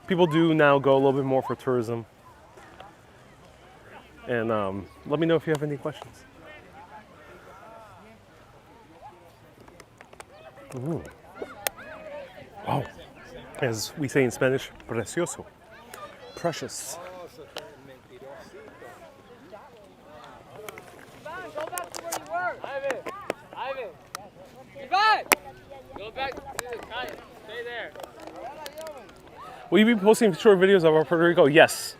People do now go a little bit more for tourism. And let me know if you have any questions. Ooh. Wow. As we say in Spanish, precioso. Precious. Go back to where you were. Ivan. Ivan! Go back to the kayak. Stay there. Will you be posting short videos of our Puerto Rico? Yes.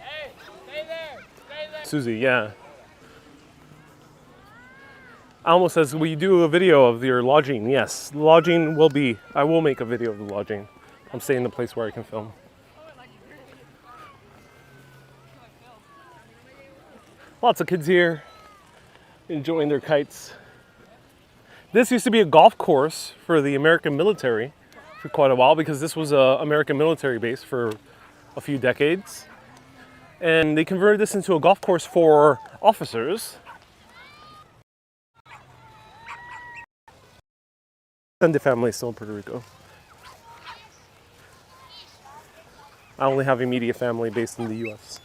Hey, stay there. Stay there. Susie, yeah. Almo says, will you do a video of your lodging? Yes, lodging will be, I will make a video of the lodging. I'm staying in a place where I can film. Lots of kids here, enjoying their kites. This used to be a golf course for the American military for quite a while, because this was an American military base for a few decades. And they converted this into a golf course for officers. Extended family still in Puerto Rico. I only have immediate family based in the U.S.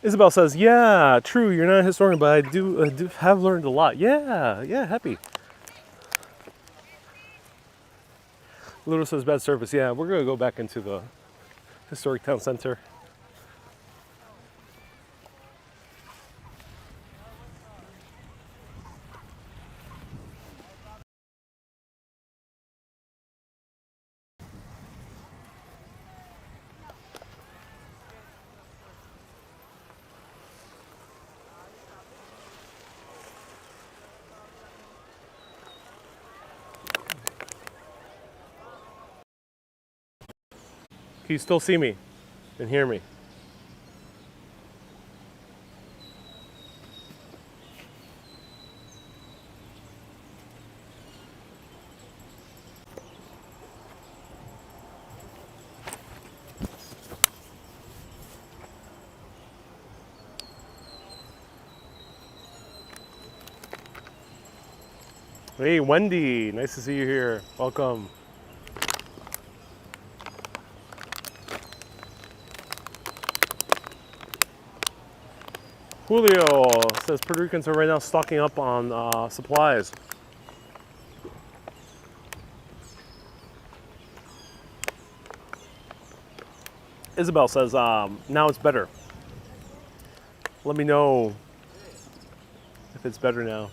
Isabel says, yeah, true, you're not a historian, but I do have learned a lot. Yeah, happy. Little says, bad service. Yeah, we're going to go back into the historic town center. Can you still see me and hear me? Hey, Wendy, nice to see you here. Welcome. Julio says Puerto Ricans are right now stocking up on supplies. Isabel says now it's better. Let me know if it's better now.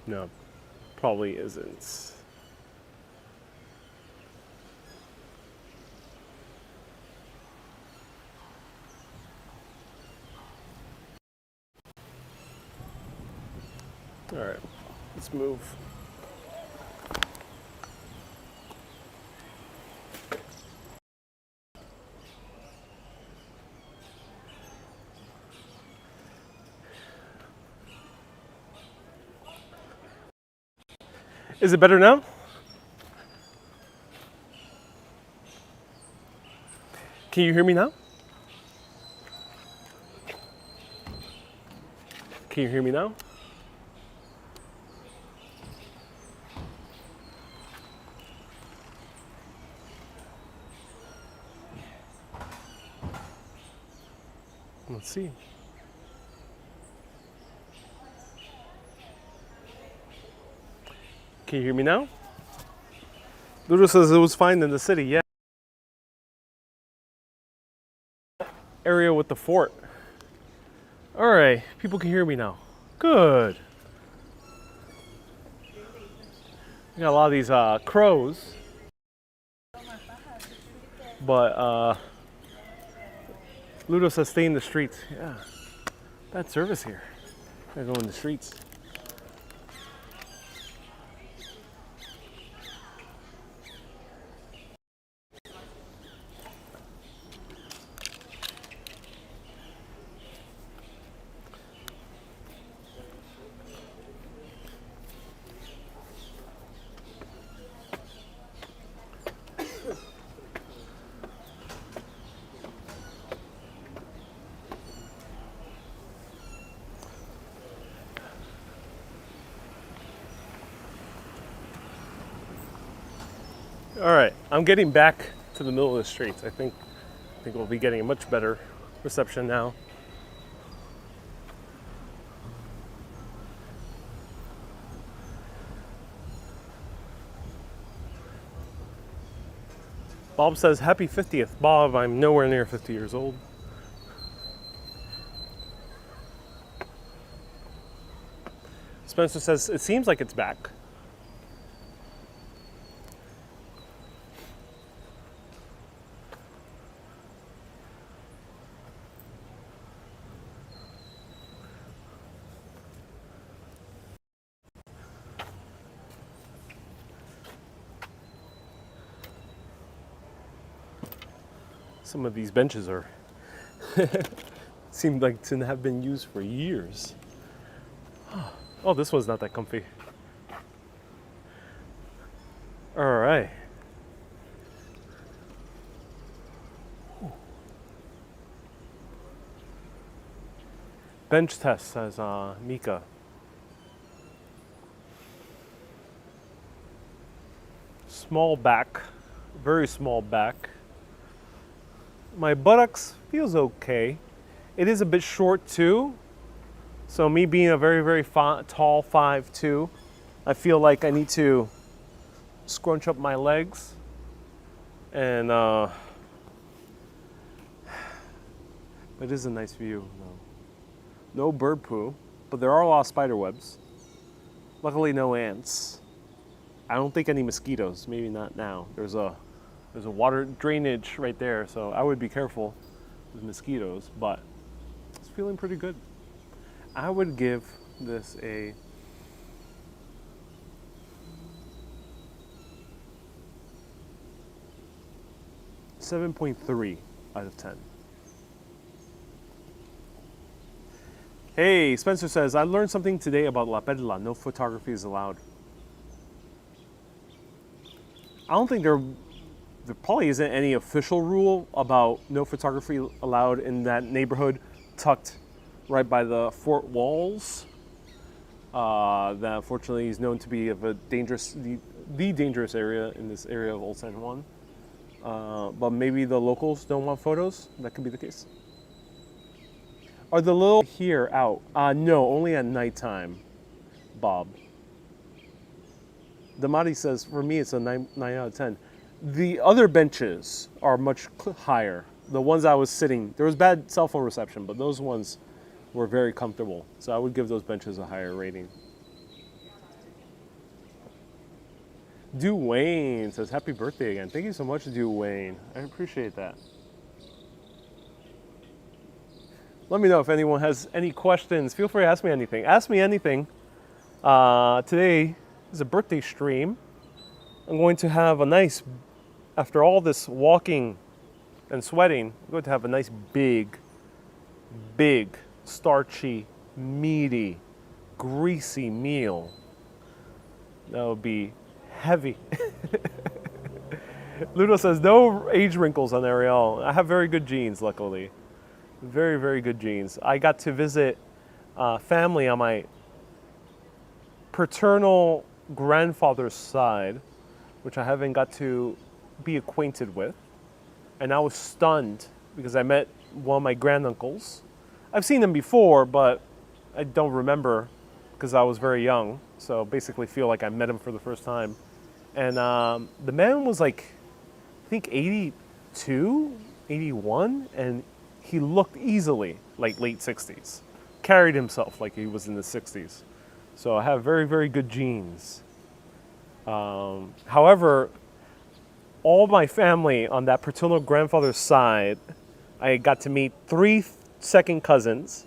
No, probably isn't. All right, let's move. Is it better now? Can you hear me now? Can you hear me now? Let's see. Can you hear me now? Ludo says it was fine in the city, yeah. Area with the fort. All right, people can hear me now. Good. We got a lot of these crows. But Ludo says stay in the streets. Yeah, bad service here. I go in the streets. All right, I'm getting back to the middle of the street. I think we'll be getting a much better reception now. Bob says, happy 50th. Bob, I'm nowhere near 50 years old. Spencer says, it seems like it's back. Some of these benches are seem like to have been used for years. Oh, this one's not that comfy. All right. Bench test, says Mika. Small back, very small back. My buttocks feels okay. It is a bit short too. So me being a very, very tall 5'2", I feel like I need to scrunch up my legs. And it is a nice view. No bird poo, but there are a lot of spider webs. Luckily no ants. I don't think any mosquitoes, maybe not now. There's a water drainage right there, so I would be careful with mosquitoes, but it's feeling pretty good. I would give this a 7.3 out of 10. Hey, Spencer says, I learned something today about La Perla. No photography is allowed. I don't think there probably isn't any official rule about no photography allowed in that neighborhood tucked right by the fort walls. That unfortunately is known to be of a dangerous, the dangerous area in this area of Old San Juan. But maybe the locals don't want photos. That could be the case. Are the little here out? No, only at nighttime, Bob. Damati says, for me, it's a 9 out of 10. The other benches are much higher. The ones I was sitting, there was bad cell phone reception, but those ones were very comfortable. So I would give those benches a higher rating. Duane says, happy birthday again. Thank you so much, Duane. I appreciate that. Let me know if anyone has any questions. Feel free to ask me anything. Ask me anything. Today is a birthday stream. I'm going to have a nice, after all this walking and sweating, I'm going to have a nice big, starchy, meaty, greasy meal. That would be heavy. Ludo says, no age wrinkles on Ariel. I have very good genes, luckily. Very, very good genes. I got to visit family on my paternal grandfather's side, which I haven't got to be acquainted with. And I was stunned because I met one of my granduncles. I've seen him before, but I don't remember because I was very young. So basically feel like I met him for the first time. And the man was like, I think 82, 81, and he looked easily like late 60s. Carried himself like he was in the 60s. So I have very, very good genes. However, all my family on that paternal grandfather's side, I got to meet 3 second cousins.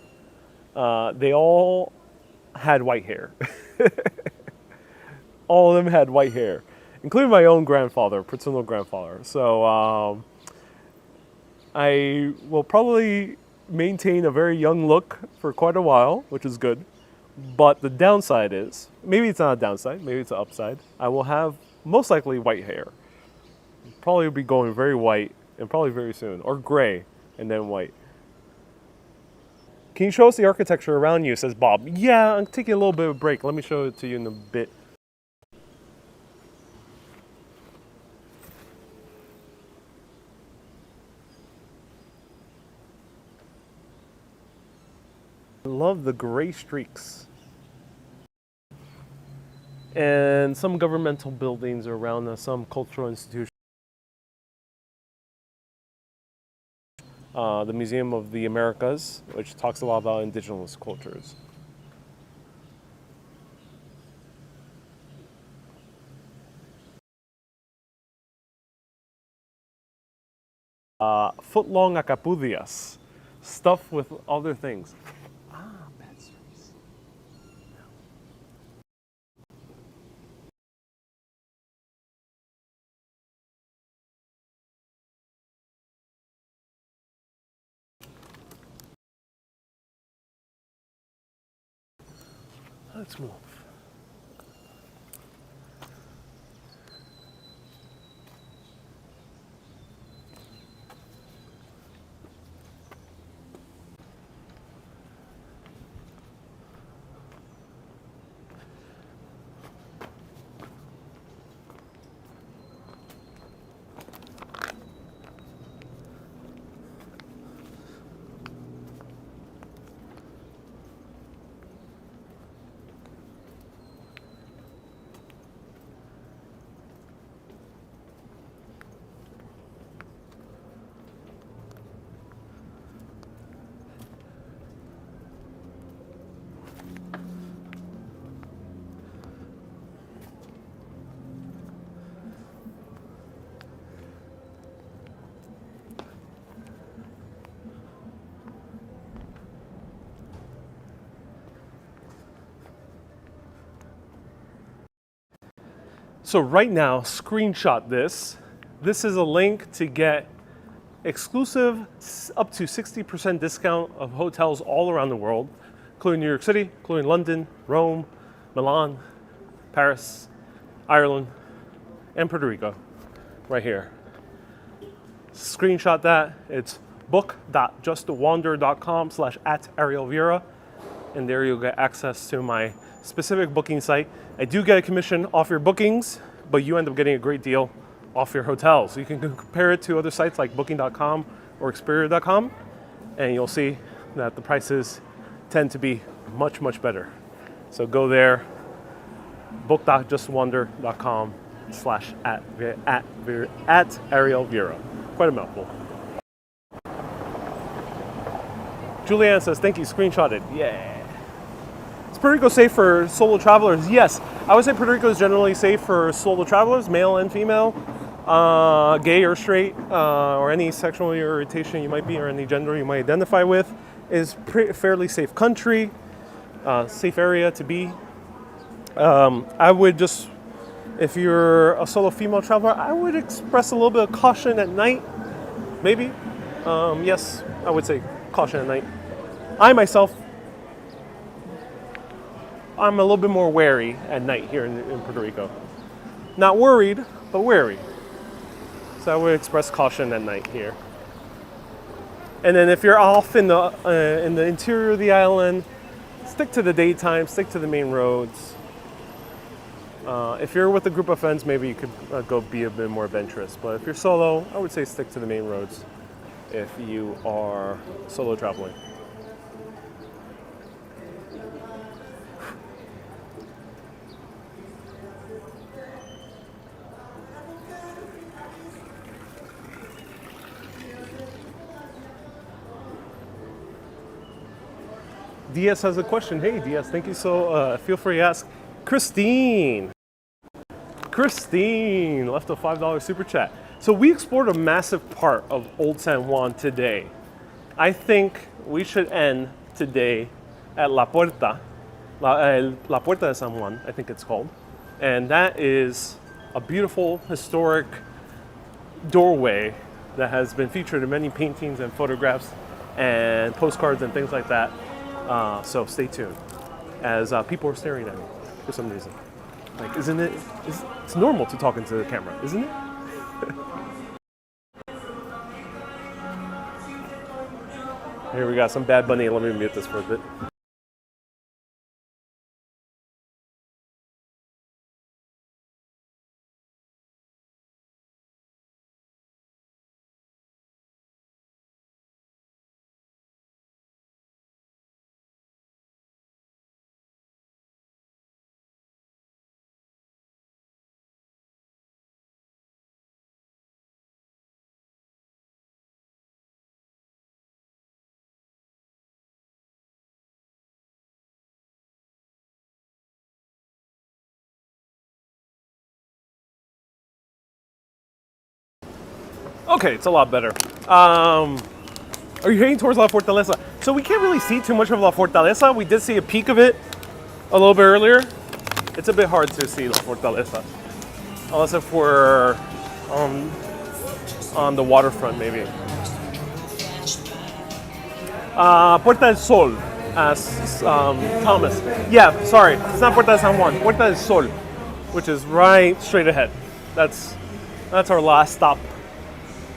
They all had white hair. All of them had white hair, including my own grandfather, paternal grandfather. So I will probably maintain a very young look for quite a while, which is good. But the downside is, maybe it's not a downside, maybe it's an upside. I will have most likely white hair. Probably be going very white and probably very soon, or gray and then white. Can you show us the architecture around you, says Bob. Yeah, I'm taking a little bit of a break. Let me show it to you in a bit. I love the gray streaks. And some governmental buildings around us, some cultural institutions. The Museum of the Americas, which talks a lot about indigenous cultures. Foot-long acapudias, stuffed with other things. Ah, bad service. Let's move. So right now, screenshot this. This is a link to get exclusive up to 60% discount of hotels all around the world, including New York City, including London, Rome, Milan, Paris, Ireland, and Puerto Rico, right here. Screenshot that. It's book.justwander.com/@ArielVieira, and there you'll get access to my specific booking site. I do get a commission off your bookings, but you end up getting a great deal off your hotel. So you can compare it to other sites like booking.com or Expedia.com, and you'll see that the prices tend to be much, much better. So go there, book.justwander.com/@ArielVieira. Quite a mouthful. Julianne says, thank you, screenshotted. Yeah. Is Puerto Rico safe for solo travelers? Yes. I would say Puerto Rico is generally safe for solo travelers, male and female, gay or straight, or any sexual orientation you might be, or any gender you might identify with. Is fairly safe country, safe area to be. I would just, if you're a solo female traveler, I would express a little bit of caution at night, maybe. Yes, I would say caution at night. I myself, I'm a little bit more wary at night here in Puerto Rico. Not worried, but wary. So I would express caution at night here. And then if you're off in the interior of the island, stick to the daytime, stick to the main roads. If you're with a group of friends, maybe you could go be a bit more adventurous. But if you're solo, I would say stick to the main roads if you are solo traveling. Diaz has a question. Hey, Diaz, thank you. So feel free to ask. Christine left a $5 super chat. So we explored a massive part of Old San Juan today. I think we should end today at La Puerta de San Juan, I think it's called. And that is a beautiful historic doorway that has been featured in many paintings and photographs and postcards and things like that. So stay tuned, as people are staring at me for some reason. Like, it's normal to talk into the camera, isn't it? Here we got some Bad Bunny. Let me mute this for a bit. Okay, it's a lot better. Are you heading towards La Fortaleza? So we can't really see too much of La Fortaleza. We did see a peek of it a little bit earlier. It's a bit hard to see La Fortaleza. Unless if we're on the waterfront, maybe. Puerta del Sol, as Thomas. Yeah, sorry, it's not Puerta de San Juan. Puerta del Sol, which is right straight ahead. That's our last stop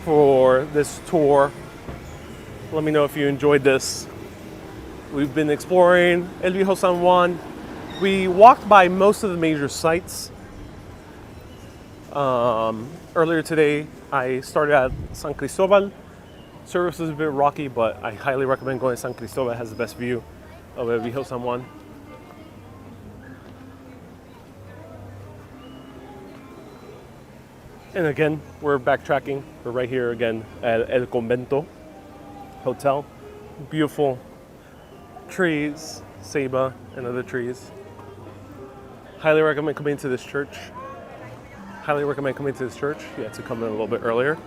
for this tour. Let me know if you enjoyed this. We've been exploring El Viejo San Juan. We walked by most of the major sites. Earlier today, I started at San Cristobal. Service is a bit rocky, but I highly recommend going to San Cristobal. It has the best view of El Viejo San Juan. And again, we're backtracking. We're right here again at El Convento Hotel. Beautiful trees, ceiba and other trees. Highly recommend coming to this church. Highly recommend coming to this church. You have to come in a little bit earlier.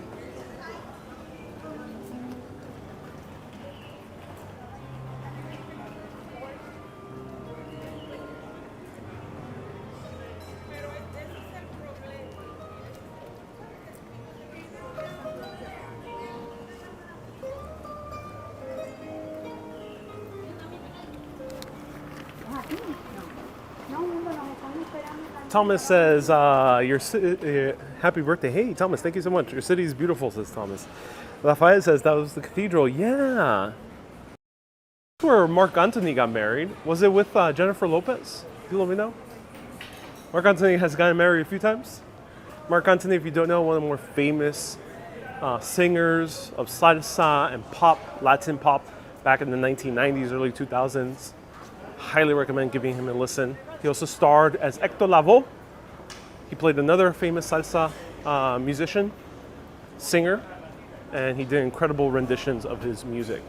Thomas says, happy birthday. Hey, Thomas, thank you so much. Your city is beautiful, says Thomas. Lafayette says, that was the cathedral. Yeah. That's where Mark Antony got married. Was it with Jennifer Lopez? Do you let me know? Mark Antony has gotten married a few times. Mark Antony, if you don't know, one of the more famous singers of salsa and pop, Latin pop, back in the 1990s, early 2000s. Highly recommend giving him a listen. He also starred as Hector Lavoe. He played another famous salsa musician, singer, and he did incredible renditions of his music.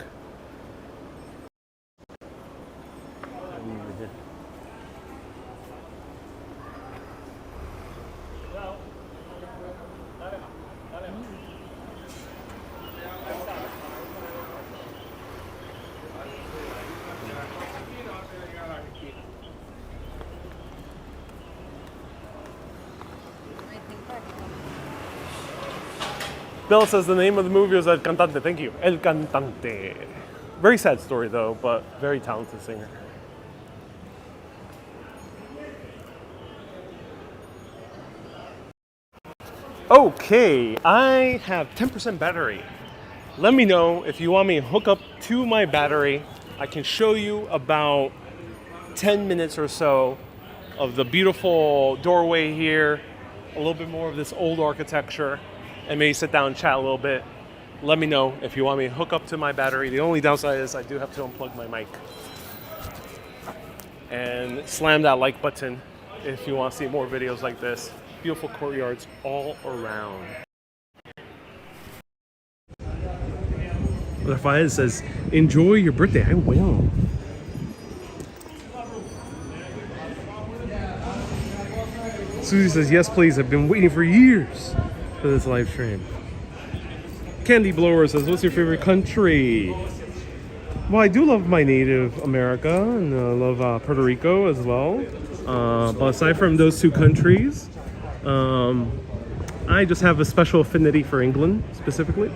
Bill says the name of the movie was El Cantante. Thank you. El Cantante. Very sad story though, but very talented singer. Okay, I have 10% battery. Let me know if you want me to hook up to my battery. I can show you about 10 minutes or so of the beautiful doorway here, a little bit more of this old architecture, and maybe sit down and chat a little bit. Let me know if you want me to hook up to my battery. The only downside is I do have to unplug my mic. And slam that like button if you want to see more videos like this. Beautiful courtyards all around. Rafael says, enjoy your birthday. I will. Susie says, yes, please. I've been waiting for years for this live stream. Candy Blower says, what's your favorite country? Well, I do love my native America, and I love Puerto Rico as well. But aside from those two countries, I just have a special affinity for England, specifically.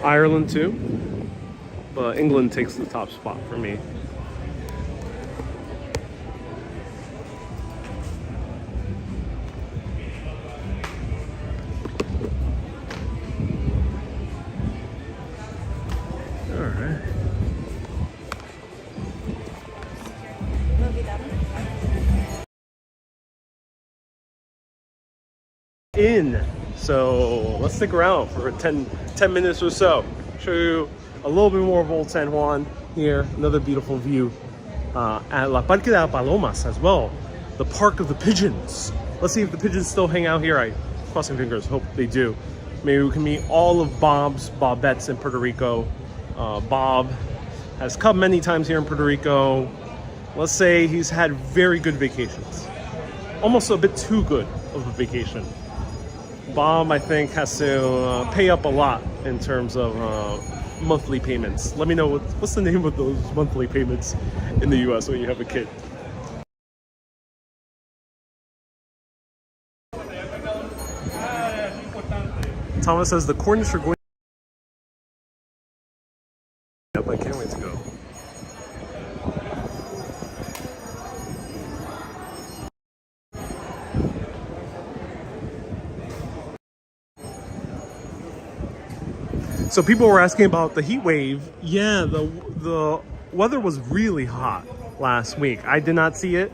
Ireland too, but England takes the top spot for me. So let's stick around for 10 minutes or so. Show you a little bit more of Old San Juan here. Another beautiful view at La Parque de las Palomas as well. The Park of the Pigeons. Let's see if the pigeons still hang out here. I'm crossing fingers, hope they do. Maybe we can meet all of Bobettes in Puerto Rico. Bob has come many times here in Puerto Rico. let's say he's had very good vacations. Almost a bit too good of a vacation. Bob, I think, has to pay up a lot in terms of monthly payments. Let me know what's the name of those monthly payments in the US when you have a kid. Thomas says the Cornish are going. Yep, I can't wait to go. So people were asking about the heat wave. Yeah, the weather was really hot last week. I did not see it,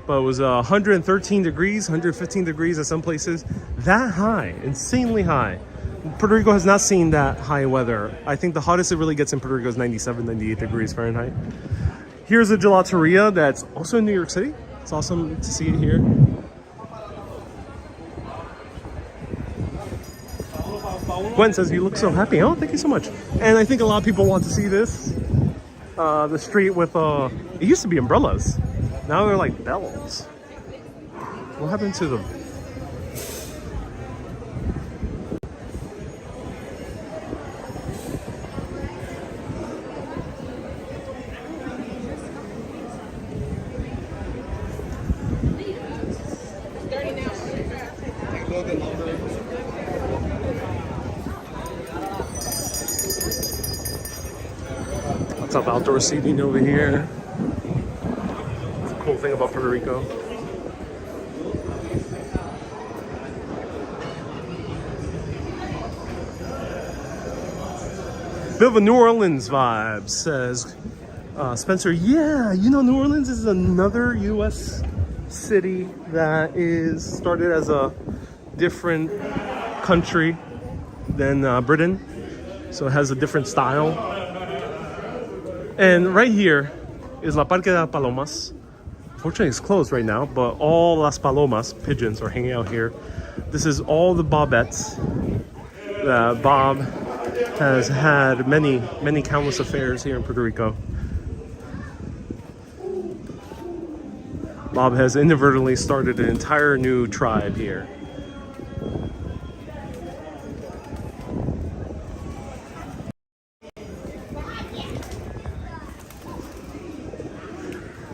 but it was 113 degrees, 115 degrees at some places. That high, insanely high. Puerto Rico has not seen that high weather. I think the hottest it really gets in Puerto Rico is 97, 98 degrees Fahrenheit. Here's a gelateria that's also in New York City. It's awesome to see it here. Gwen says, you look so happy. Oh, thank you so much. And I think a lot of people want to see this. The street with, it used to be umbrellas. Now they're like bells. What happened to them? Lots of outdoor seating over here. It's a cool thing about Puerto Rico. Bit of a New Orleans vibe, says Spencer. Yeah, you know, New Orleans is another U.S. city that is started as a different country than Britain, so it has a different style. And right here is La Parque de las Palomas. Fortunately, it's closed right now, but all Las Palomas, pigeons, are hanging out here. This is all the bobettes that Bob has had many, many countless affairs here in Puerto Rico. Bob has inadvertently started an entire new tribe here.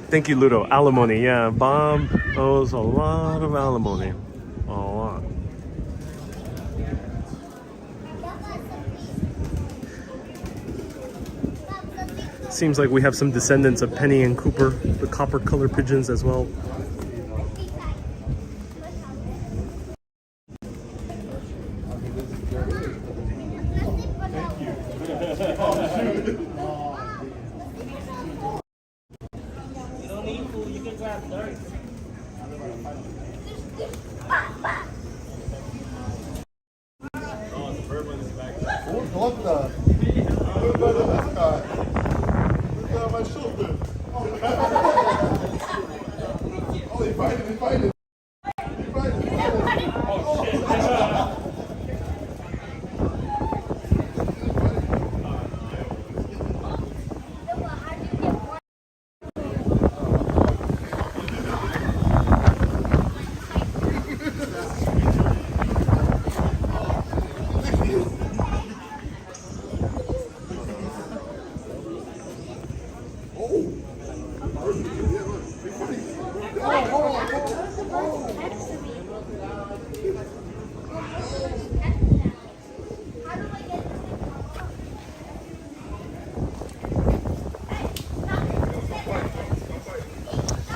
Thank you, Ludo. Alimony, yeah. Bob owes a lot of alimony. A lot. Seems like we have some descendants of Penny and Cooper, the copper-colored pigeons as well.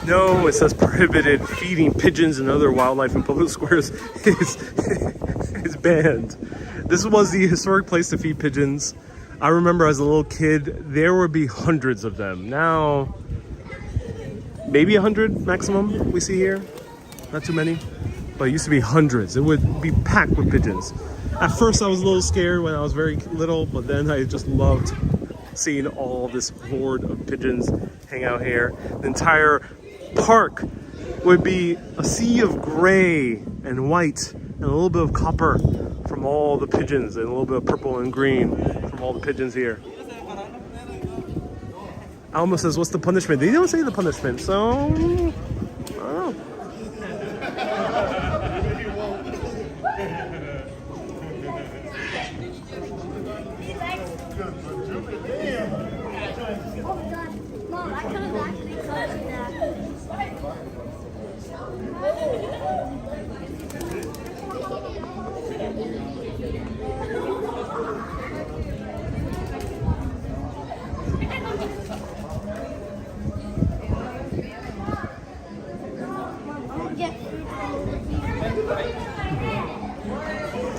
No, it says prohibited. Feeding pigeons and other wildlife in public squares is banned. This was the historic place to feed pigeons. I remember as a little kid, there would be hundreds of them. Now, maybe 100 maximum we see here. Not too many, but it used to be hundreds. It would be packed with pigeons. At first I was a little scared when I was very little, but then I just loved seeing all this horde of pigeons hang out here. The entire park would be a sea of gray and white and a little bit of copper from all the pigeons, and a little bit of purple and green from all the pigeons here. Alma says, what's the punishment? They don't say the punishment, so... I don't know. Mom, I could have actually touched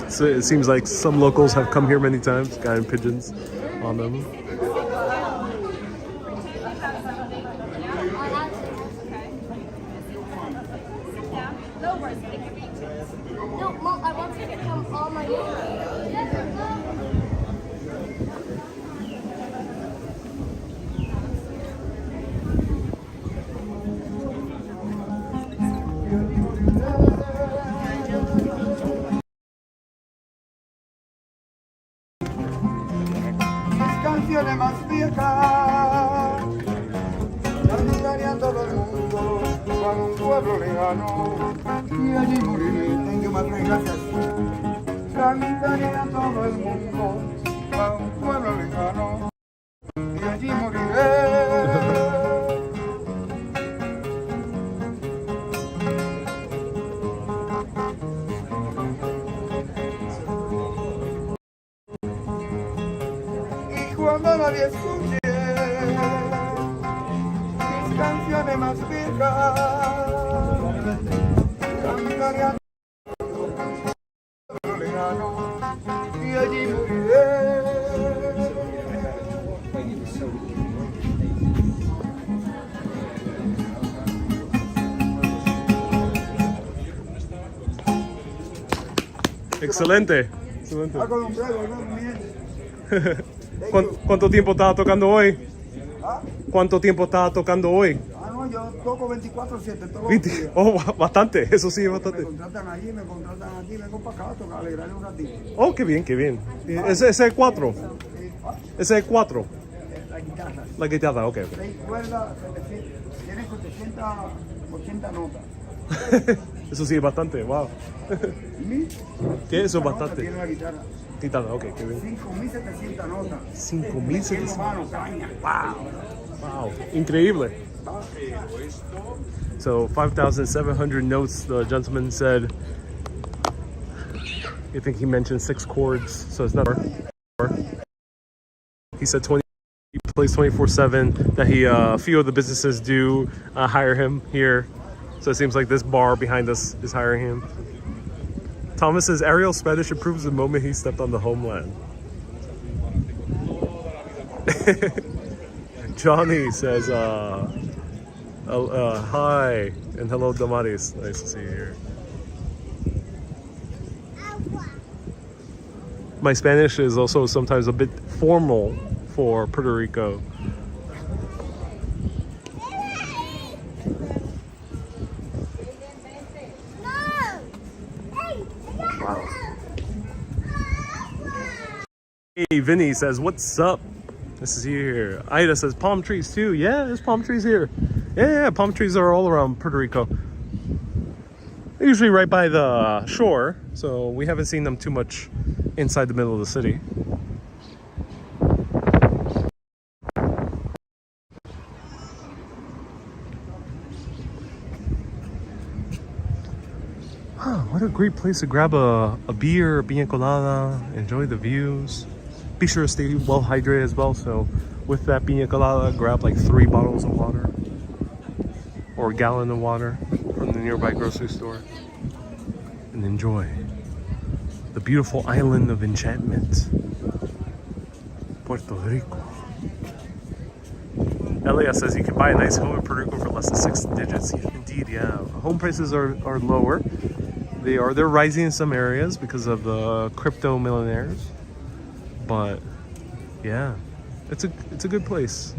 So it seems like some locals have come here many times, gotten pigeons on them. No, Mom, I want to get from all my Canciones más viejas ayudaré a todo el mundo a un pueblo lejano y allí moriré. Thank you, madre, gracias. Cantaré a todo el mundo a un pueblo lejano y allí moriré. Cuando nadie escuche mis canciones más viejas, cantaré a todo lejano y allí moriré. Excelente. Excelente. Algo de un breve, ¿no? ¿Cuánto tiempo estaba tocando hoy? ¿Ah? ¿Cuánto tiempo estaba tocando hoy? Ah, no, yo toco 24/7 todos los días. Oh, bastante, eso sí, Me bastante. contratan allí, me contratan aquí, vengo para acá a tocar, alegrarle un ratito. Oh, qué bien, qué bien. Ese es 4. Ese es 4. La guitarra, La guitarra, ok. 6 cuerdas, tiene 80 notas. Eso sí es bastante, wow. ¿Y? ¿Qué? Eso es Notas bastante. tiene la guitarra. Guitarra, ok, qué bien. 5.700 notas. 5.700. Mano, caña. Wow, increíble. So 5,700 notes, the gentleman said. I think he mentioned 6 chords, so it's not more. He said he plays 24/7, that a few of the businesses do hire him here. So it seems like this bar behind us is hiring him. Thomas says Ariel's Spanish improves the moment he stepped on the homeland. Johnny says, hi and hello, Damaris. Nice to see you here. My Spanish is also sometimes a bit formal for Puerto Rico. Wow. Hey, Vinny says, what's up? This is here. Ida says, palm trees too. Yeah, there's palm trees here. Yeah, palm trees are all around Puerto Rico. They're usually right by the shore, so we haven't seen them too much inside the middle of the city. What a great place to grab a beer, a piña colada, enjoy the views. Be sure to stay well hydrated as well. So with that piña colada, grab like 3 bottles of water or a gallon of water from the nearby grocery store and enjoy the beautiful island of enchantment, Puerto Rico. Elia says you can buy a nice home in Puerto Rico for less than 6 digits. Indeed, yeah. Home prices are lower. They're rising in some areas because of the crypto millionaires. But yeah, it's a good place.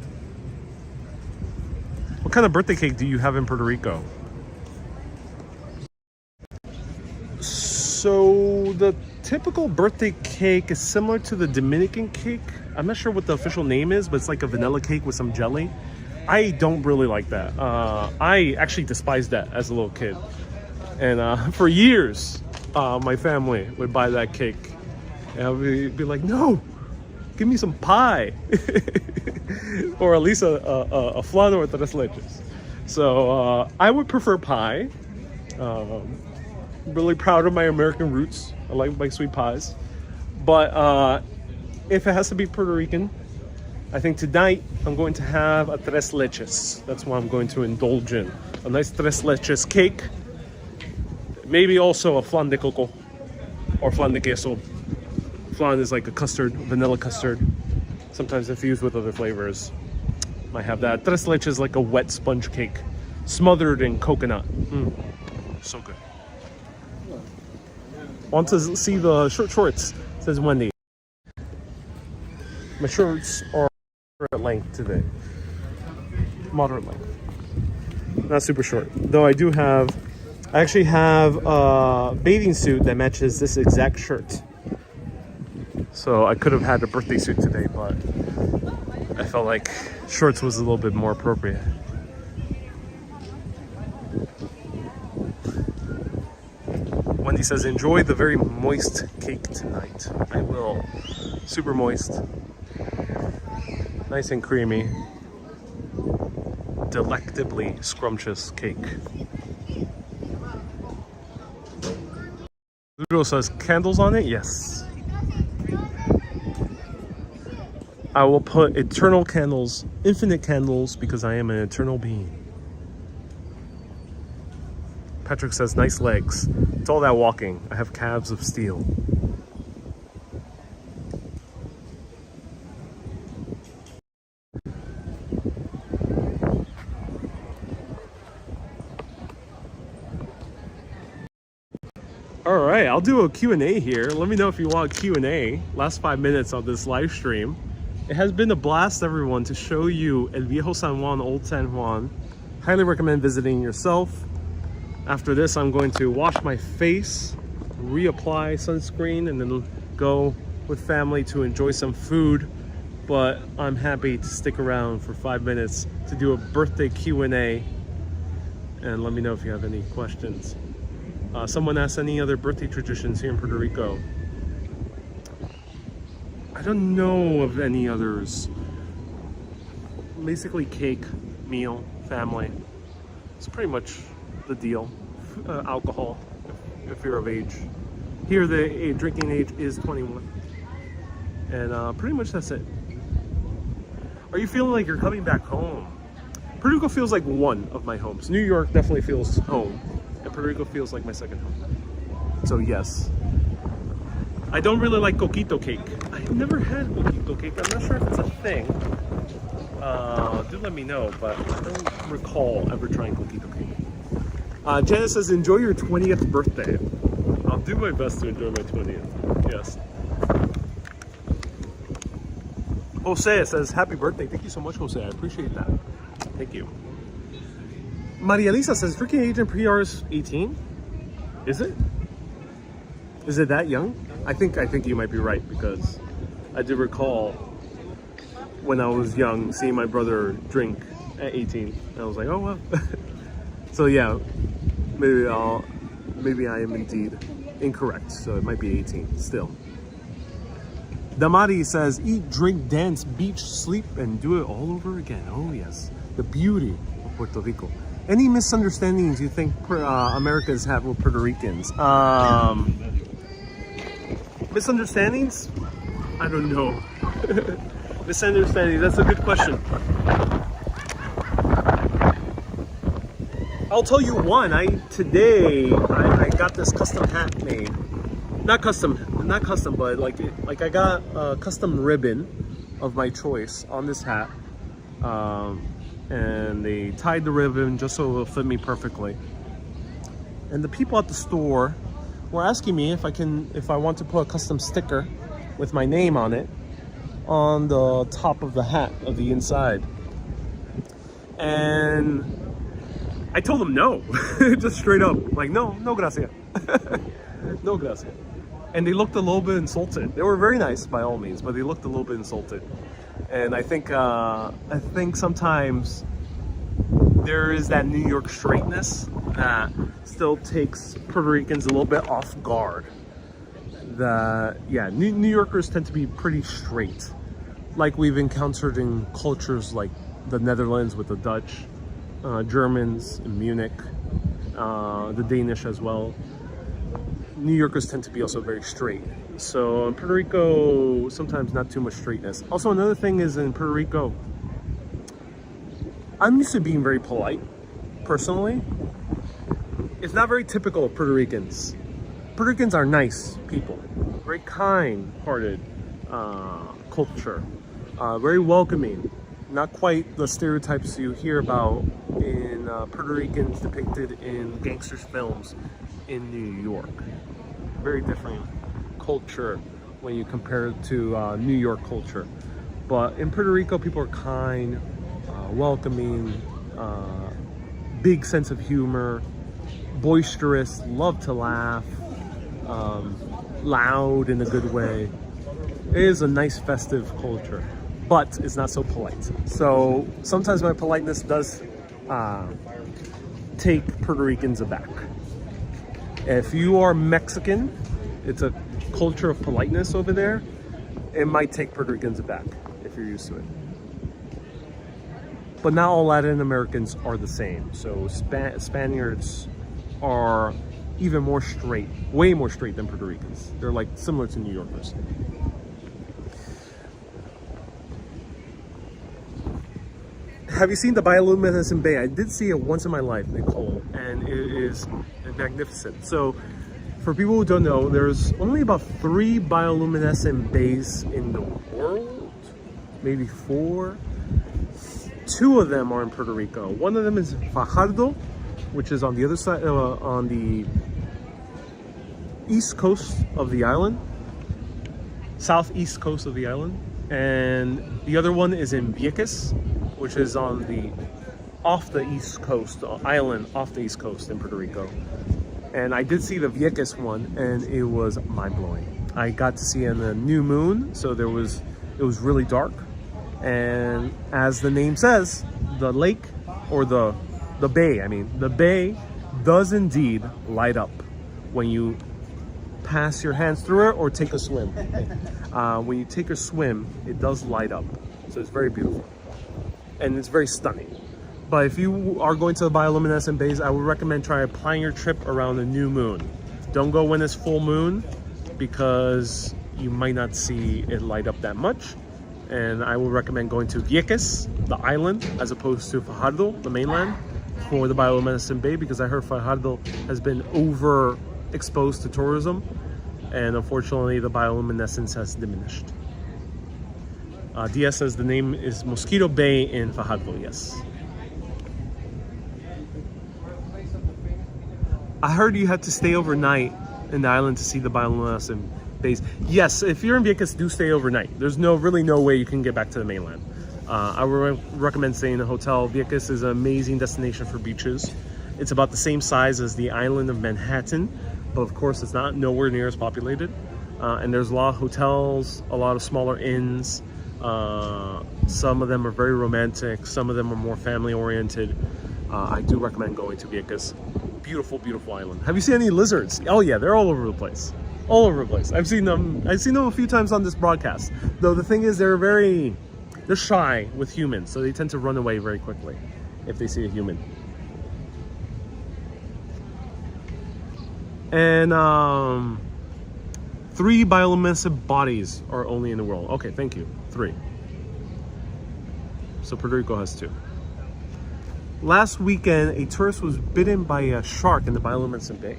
What kind of birthday cake do you have in Puerto Rico? So the typical birthday cake is similar to the Dominican cake. I'm not sure what the official name is, but it's like a vanilla cake with some jelly. I don't really like that. I actually despised that as a little kid. And for years, my family would buy that cake. And I would be like, no, give me some pie. Or at least a flan or tres leches. So I would prefer pie. Really proud of my American roots. I like my sweet pies. But if it has to be Puerto Rican, I think tonight I'm going to have a tres leches. That's what I'm going to indulge in. A nice tres leches cake. Maybe also a flan de coco or flan de queso. Flan is like a custard, vanilla custard. Sometimes if used with other flavors. Might have that. Tres leches like a wet sponge cake smothered in coconut. So good. Want to see the shorts, says Wendy. My shorts are at length today. Moderate length. Not super short. Though I actually have a bathing suit that matches this exact shirt. So I could have had a birthday suit today, but I felt like shorts was a little bit more appropriate. Wendy says, enjoy the very moist cake tonight. I will. Super moist. Nice and creamy. Delectably scrumptious cake. Ludo says, candles on it? Yes. I will put eternal candles, infinite candles, because I am an eternal being. Patrick says, nice legs. It's all that walking. I have calves of steel. All right, I'll do a Q&A here. Let me know if you want Q&A. Last 5 minutes of this live stream. It has been a blast, everyone, to show you El Viejo San Juan, Old San Juan. Highly recommend visiting yourself. After this, I'm going to wash my face, reapply sunscreen, and then go with family to enjoy some food. But I'm happy to stick around for 5 minutes to do a birthday Q&A. And let me know if you have any questions. Someone asked any other birthday traditions here in Puerto Rico. I don't know of any others. Basically cake, meal, family. It's pretty much the deal. Alcohol, if you're of age. Here the drinking age is 21. And pretty much that's it. Are you feeling like you're coming back home? Puerto Rico feels like one of my homes. New York definitely feels home. And Puerto Rico feels like my second home. So yes. I don't really like coquito cake. I've never had coquito cake. I'm not sure if it's a thing. Do let me know, but I don't recall ever trying coquito cake. Janet says, enjoy your 20th birthday. I'll do my best to enjoy my 20th. Yes. Jose says, happy birthday. Thank you so much, Jose. I appreciate that. Thank you. Maria Lisa says, drinking age in PR is 18? Is it? Is it that young? I think you might be right, because I do recall when I was young seeing my brother drink at 18. And I was like, oh well. So yeah, maybe I am indeed incorrect. So it might be 18 still. Damari says, eat, drink, dance, beach, sleep, and do it all over again. Oh yes, the beauty of Puerto Rico. Any misunderstandings you think Americans have with Puerto Ricans? Misunderstandings? I don't know. Misunderstandings, that's a good question. I'll tell you one. Today I got this custom hat made. Not custom, but like I got a custom ribbon of my choice on this hat. And they tied the ribbon just so it'll fit me perfectly. And the people at the store were asking me if I want to put a custom sticker with my name on it on the top of the hat of the inside. And I told them no, just straight up, like no gracias. No gracias. And they looked a little bit insulted. They were very nice by all means, but they looked a little bit insulted. And I think sometimes there is that New York straightness that still takes Puerto Ricans a little bit off guard. New Yorkers tend to be pretty straight, like we've encountered in cultures like the Netherlands with the Dutch, Germans in Munich, the Danish as well. New Yorkers tend to be also very straight. So in Puerto Rico, sometimes not too much straightness. Also, another thing is in Puerto Rico, I'm used to being very polite, personally. It's not very typical of Puerto Ricans. Puerto Ricans are nice people, very kind-hearted culture, very welcoming. Not quite the stereotypes you hear about in Puerto Ricans depicted in gangsters films in New York. Very different culture when you compare it to New York culture. But in Puerto Rico, people are kind, welcoming, big sense of humor, boisterous, love to laugh, loud in a good way. It is a nice festive culture, but it's not so polite. So sometimes my politeness does take Puerto Ricans aback. If you are Mexican, it's a culture of politeness over there. It might take Puerto Ricans aback if you're used to it. But not all Latin Americans are the same. So Spaniards are even more straight, way more straight than Puerto Ricans. They're like similar to New Yorkers. Have you seen the bioluminescent bay? I did see it once in my life, Nicole, and it is magnificent. So for people who don't know, there's only about 3 bioluminescent bays in the world, maybe 4. 2 of them are in Puerto Rico. One of them is Fajardo, which is on the other side, on the east coast of the island, southeast coast of the island. And the other one is in Vieques, which is on off the east coast, island off the east coast in Puerto Rico. And I did see the Vieques one, and it was mind-blowing. I got to see it in the new moon, so it was really dark. And as the name says, the lake, or the bay does indeed light up when you pass your hands through it or take a swim. When you take a swim, it does light up. So it's very beautiful. And it's very stunning. But if you are going to the bioluminescent bays, I would recommend trying to plan your trip around the new moon. Don't go when it's full moon, because you might not see it light up that much. And I would recommend going to Vieques, the island, as opposed to Fajardo, the mainland, for the bioluminescent bay, because I heard Fajardo has been overexposed to tourism, and unfortunately the bioluminescence has diminished. Diaz says the name is Mosquito Bay in Fajardo, yes. I heard you had to stay overnight in the island to see the bioluminescent bays. Yes, if you're in Vieques, do stay overnight. There's really no way you can get back to the mainland. I would recommend staying in a hotel. Vieques is an amazing destination for beaches. It's about the same size as the island of Manhattan, but of course it's nowhere near as populated. And there's a lot of hotels, a lot of smaller inns. Some of them are very romantic. Some of them are more family oriented. I do recommend going to Vieques. Beautiful, beautiful island. Have you seen any lizards? Oh yeah, they're all over the place. All over the place. I've seen them a few times on this broadcast. Though the thing is, they're shy with humans, so they tend to run away very quickly if they see a human. And 3 bioluminescent bodies are only in the world. Okay, thank you. 3. So Puerto Rico has 2. Last weekend, a tourist was bitten by a shark in the bioluminescent bay.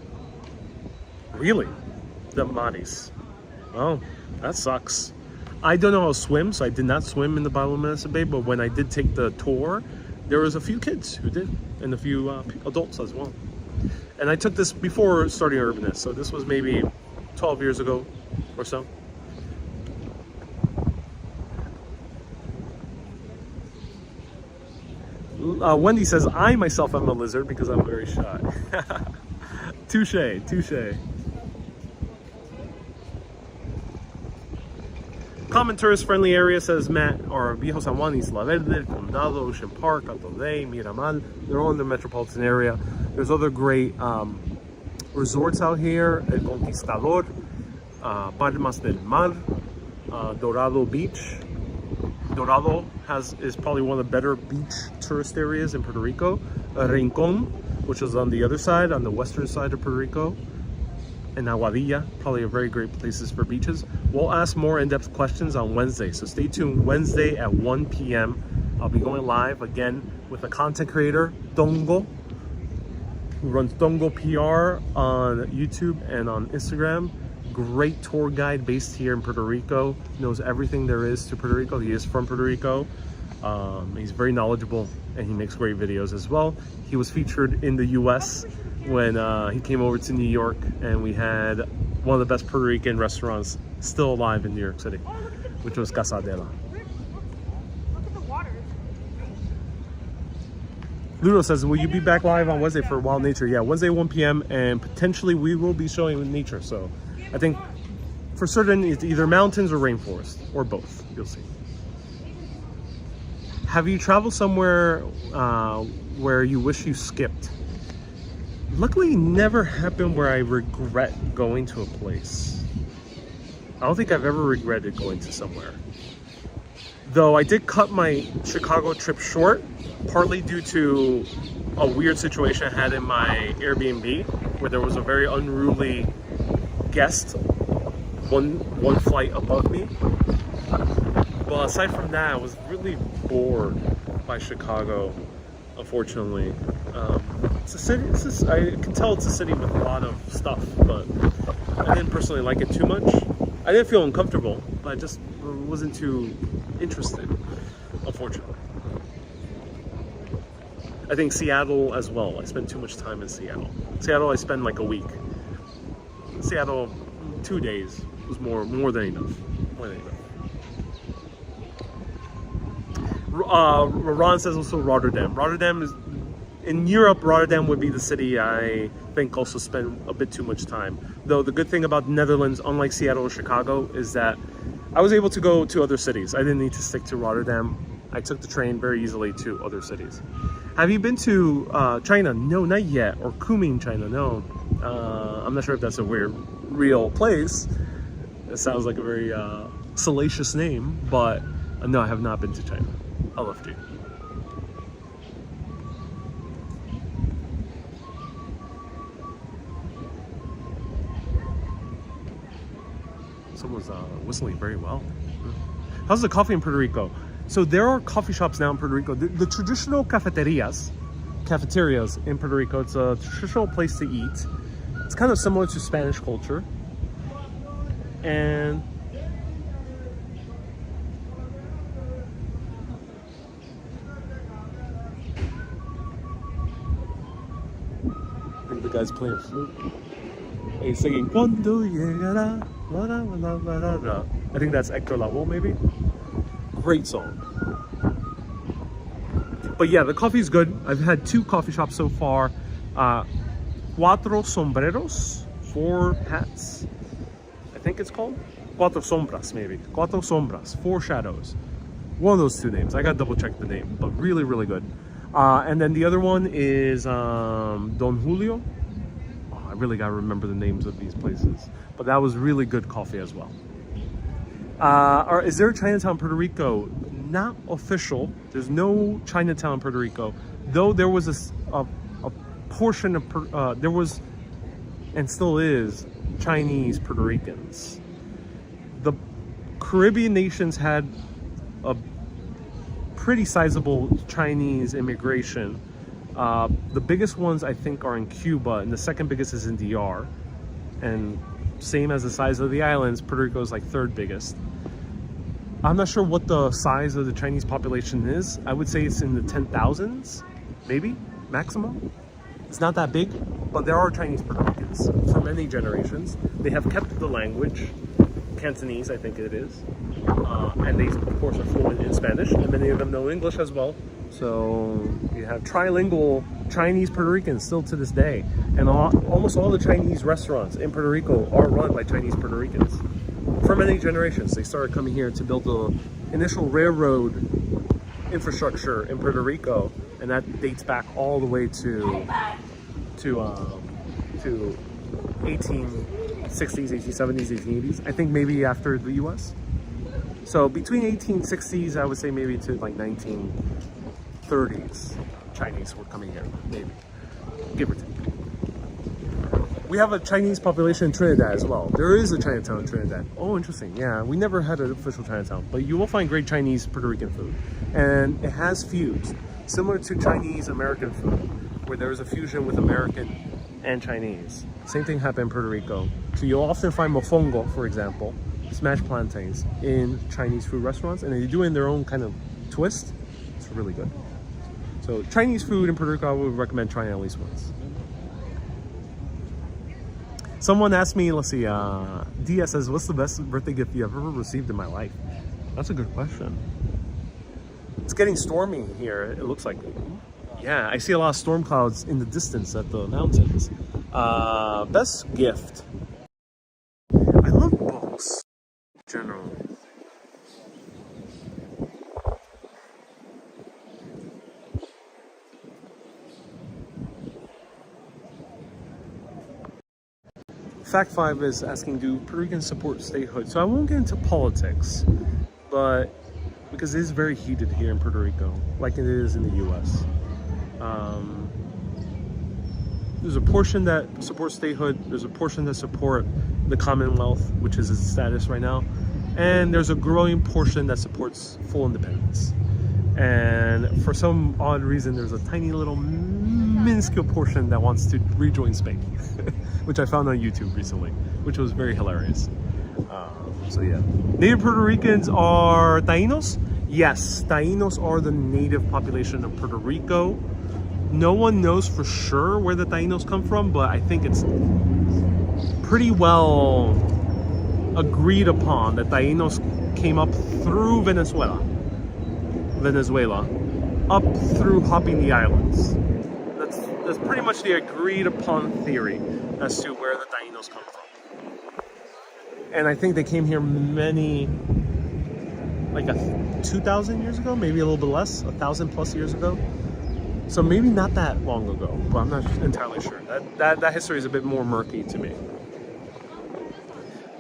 Really? The Maris. Oh, that sucks. I don't know how to swim, so I did not swim in the bioluminescent bay, but when I did take the tour, there was a few kids who did, and a few adults as well. And I took this before starting Urbanist, so this was maybe 12 years ago or so. Wendy says, I myself am a lizard because I'm very shy. Touche, touche. Common tourist-friendly area, says Matt, are Viejo San Juan, Isla Verde, El Condado, Ocean Park, Atole, Miramar. They're all in the metropolitan area. There's other great resorts out here, El Conquistador, Palmas del Mar, Dorado Beach. Dorado is probably one of the better beach tourist areas in Puerto Rico. Rincon, which is on the other side, on the western side of Puerto Rico. And Aguadilla, probably a very great places for beaches. We'll ask more in-depth questions on Wednesday, so stay tuned. Wednesday at 1 p.m. I'll be going live again with a content creator, Tongo, who runs Tongo PR on YouTube and on Instagram. Great tour guide based here in Puerto Rico, knows everything there is to Puerto Rico. He is from Puerto Rico. He's very knowledgeable and he makes great videos as well. He was featured in the US when he came over to New York, and we had one of the best Puerto Rican restaurants still alive in New York City, which was Casadela. Look at the water. Ludo says, will you be back live on Wednesday for Wild Nature? Yeah, Wednesday 1 p.m. and potentially we will be showing nature. So I think for certain it's either mountains or rainforest or both. You'll see. Have you traveled somewhere where you wish you skipped? Luckily, never happened where I regret going to a place. I don't think I've ever regretted going to somewhere. Though I did cut my Chicago trip short, partly due to a weird situation I had in my Airbnb, where there was a very unruly guest one flight above me. But aside from that, I was really bored by Chicago, unfortunately. It's a city, I can tell it's a city with a lot of stuff, but I didn't personally like it too much. I didn't feel uncomfortable, but I just wasn't too interested, unfortunately. I think Seattle as well. I spent too much time in Seattle. Seattle, I spent like a week. Seattle, 2 days was more than enough. More than enough. Ron says also Rotterdam. Rotterdam is in Europe. Rotterdam would be the city I think also spend a bit too much time. Though the good thing about the Netherlands, unlike Seattle or Chicago, is that I was able to go to other cities. I didn't need to stick to Rotterdam. I took the train very easily to other cities. Have you been to China? No, not yet. Or Kunming, China? No. I'm not sure if that's a weird, real place. It sounds like a very salacious name, but no, I have not been to China. I'd love to. Someone's whistling very well. How's the coffee in Puerto Rico? So there are coffee shops now in Puerto Rico. The traditional cafeterias in Puerto Rico, it's a traditional place to eat. It's kind of similar to Spanish culture. And I think the guy's playing flute. And he's singing Cuando llegará. I think that's Hector Lavoe, maybe. Great song. But yeah, the coffee's good. I've had 2 coffee shops so far. Cuatro Sombreros, 4 hats, I think it's called. Cuatro Sombras, maybe. Cuatro Sombras, 4 shadows. One of those 2 names. I gotta double check the name, but really, really good. And then the other one is Don Julio. Oh, I really gotta remember the names of these places. But that was really good coffee as well. Is there a Chinatown in Puerto Rico? Not official. There's no Chinatown in Puerto Rico. Though there was a portion of, there was, and still is, Chinese Puerto Ricans. The Caribbean nations had a pretty sizable Chinese immigration. The biggest ones I think are in Cuba, and the second biggest is in DR. And same as the size of the islands, Puerto Rico is like 3rd biggest. I'm not sure what the size of the Chinese population is. I would say it's in the 10,000s, maybe, maximum. It's not that big, but there are Chinese Puerto Ricans for many generations. They have kept the language, Cantonese I think it is, and they of course are fluent in Spanish, and many of them know English as well. So you have trilingual Chinese Puerto Ricans still to this day. And almost all the Chinese restaurants in Puerto Rico are run by Chinese Puerto Ricans. for many generations. They started coming here to build the initial railroad infrastructure in Puerto Rico, and that dates back all the way to 1860s, 1870s, 1880s. I think maybe after the U.S. So between 1860s, I would say maybe to like 1930s, Chinese were coming here, maybe, give or take. We have a Chinese population in Trinidad as well. There is a Chinatown in Trinidad. Oh, interesting. Yeah, we never had an official Chinatown, but you will find great Chinese Puerto Rican food. And it has fused, similar to Chinese American food, where there is a fusion with American and Chinese. Same thing happened in Puerto Rico. So you'll often find mofongo, for example, smashed plantains in Chinese food restaurants, and they do it in their own kind of twist. It's really good. So Chinese food in Puerto Rico, I would recommend trying at least once. Someone asked me, let's see, Dia says, what's the best birthday gift you've ever received in my life? That's a good question. It's getting stormy here, it looks like. Yeah, I see a lot of storm clouds in the distance at the mountains. Best gift. I love books in general. Fact 5 is asking, do Puerto Ricans support statehood? So I won't get into politics, but because it is very heated here in Puerto Rico, like it is in the US. There's a portion that supports statehood, there's a portion that support the Commonwealth, which is its status right now, and there's a growing portion that supports full independence. And for some odd reason, there's a tiny little minuscule portion that wants to rejoin Spain, which I found on YouTube recently, which was very hilarious. So yeah. Native Puerto Ricans are Taínos? Yes, Taínos are the native population of Puerto Rico. No one knows for sure where the Taínos come from, but I think it's pretty well agreed upon that Taínos came up through Venezuela, up through hopping the islands. That's pretty much the agreed upon theory as to where the Taínos come from. And I think they came here like 2,000 years ago, maybe a little bit less, 1,000 plus years ago. So maybe not that long ago, but I'm not entirely sure. That history is a bit more murky to me.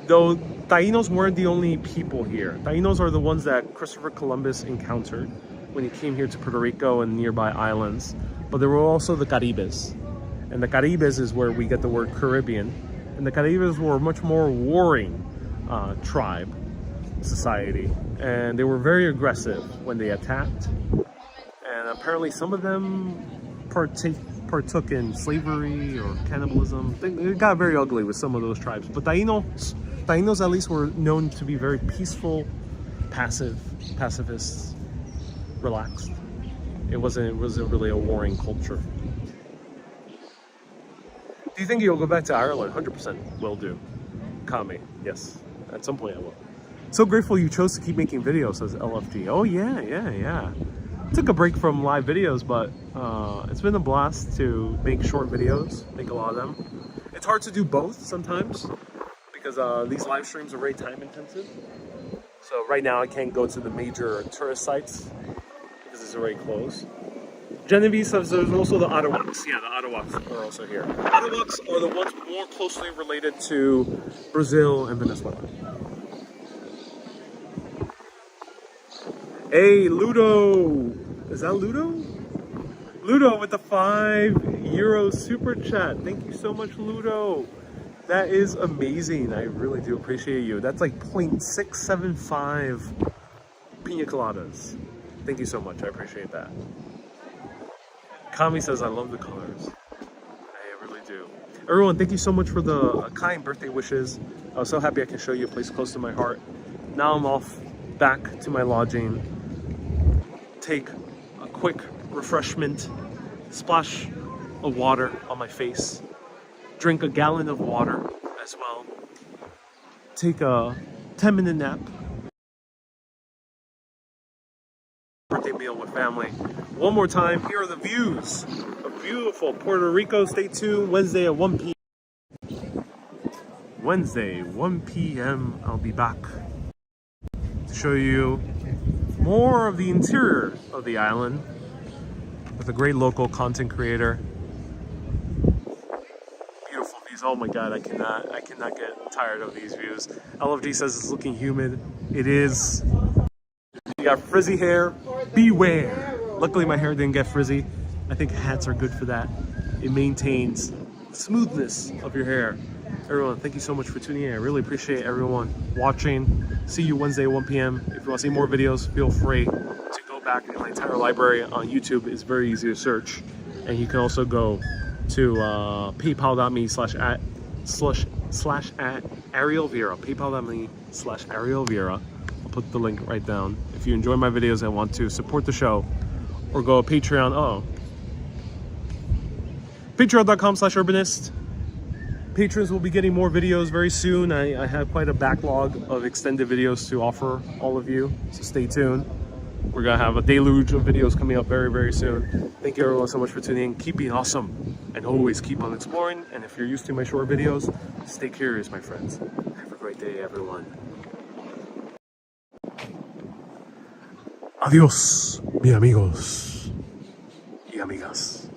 Though Taínos weren't the only people here. Taínos are the ones that Christopher Columbus encountered when he came here to Puerto Rico and nearby islands. But there were also the Caribes. And the Caribes is where we get the word Caribbean. And the Caribes were a much more warring tribe society. And they were very aggressive when they attacked. And apparently some of them partook in slavery or cannibalism. It got very ugly with some of those tribes. But Taínos at least were known to be very peaceful, pacifists, relaxed. It wasn't really a warring culture. Do you think you'll go back to Ireland? 100% will do. Kami, yes. At some point I will. So grateful you chose to keep making videos, says LFG. Oh yeah. Took a break from live videos, but it's been a blast to make short videos, make a lot of them. It's hard to do both sometimes because these live streams are very time intensive. So right now I can't go to the major tourist sites because it's already closed. Genevieve says there's also the Ottawas. Yeah, the Ottawas are also here. Ottawas are the ones more closely related to Brazil and Venezuela. Hey, Ludo! Is that Ludo? Ludo with the €5 super chat. Thank you so much, Ludo. That is amazing. I really do appreciate you. That's like 0.675 pina coladas. Thank you so much. I appreciate that. Kami says, I love the colors. I really do. Everyone, thank you so much for the kind birthday wishes. I was so happy I can show you a place close to my heart. Now I'm off back to my lodging. Take a quick refreshment, splash of water on my face, drink a gallon of water as well, take a 10-minute nap, birthday meal with family. One more time, here are the views of beautiful Puerto Rico. Stay tuned, Wednesday at 1 p.m. Wednesday, 1 p.m. I'll be back to show you more of the interior of the island with a great local content creator. Beautiful views. Oh my god, I cannot get tired of these views. LFG says it's looking humid. It is. You got frizzy hair, beware. Luckily my hair didn't get frizzy. I think hats are good for that. It maintains the smoothness of your hair. Everyone, thank you so much for tuning in. I really appreciate everyone watching. See you Wednesday, 1 p.m. If you want to see more videos, feel free to go back in my entire library on YouTube. It's very easy to search. And you can also go to paypal.me/@Ariel Vera. paypal.me/Ariel Vera. I'll put the link right down. If you enjoy my videos and want to support the show, or go to Patreon. Patreon.com/Urbanist. Patrons will be getting more videos very soon. I have quite a backlog of extended videos to offer all of you, so stay tuned. We're gonna have a deluge of videos coming up very, very soon. Thank you everyone so much for tuning in. Keep being awesome and always keep on exploring. And if you're used to my short videos, stay curious, my friends. Have a great day, everyone. Adios, mi amigos y amigas.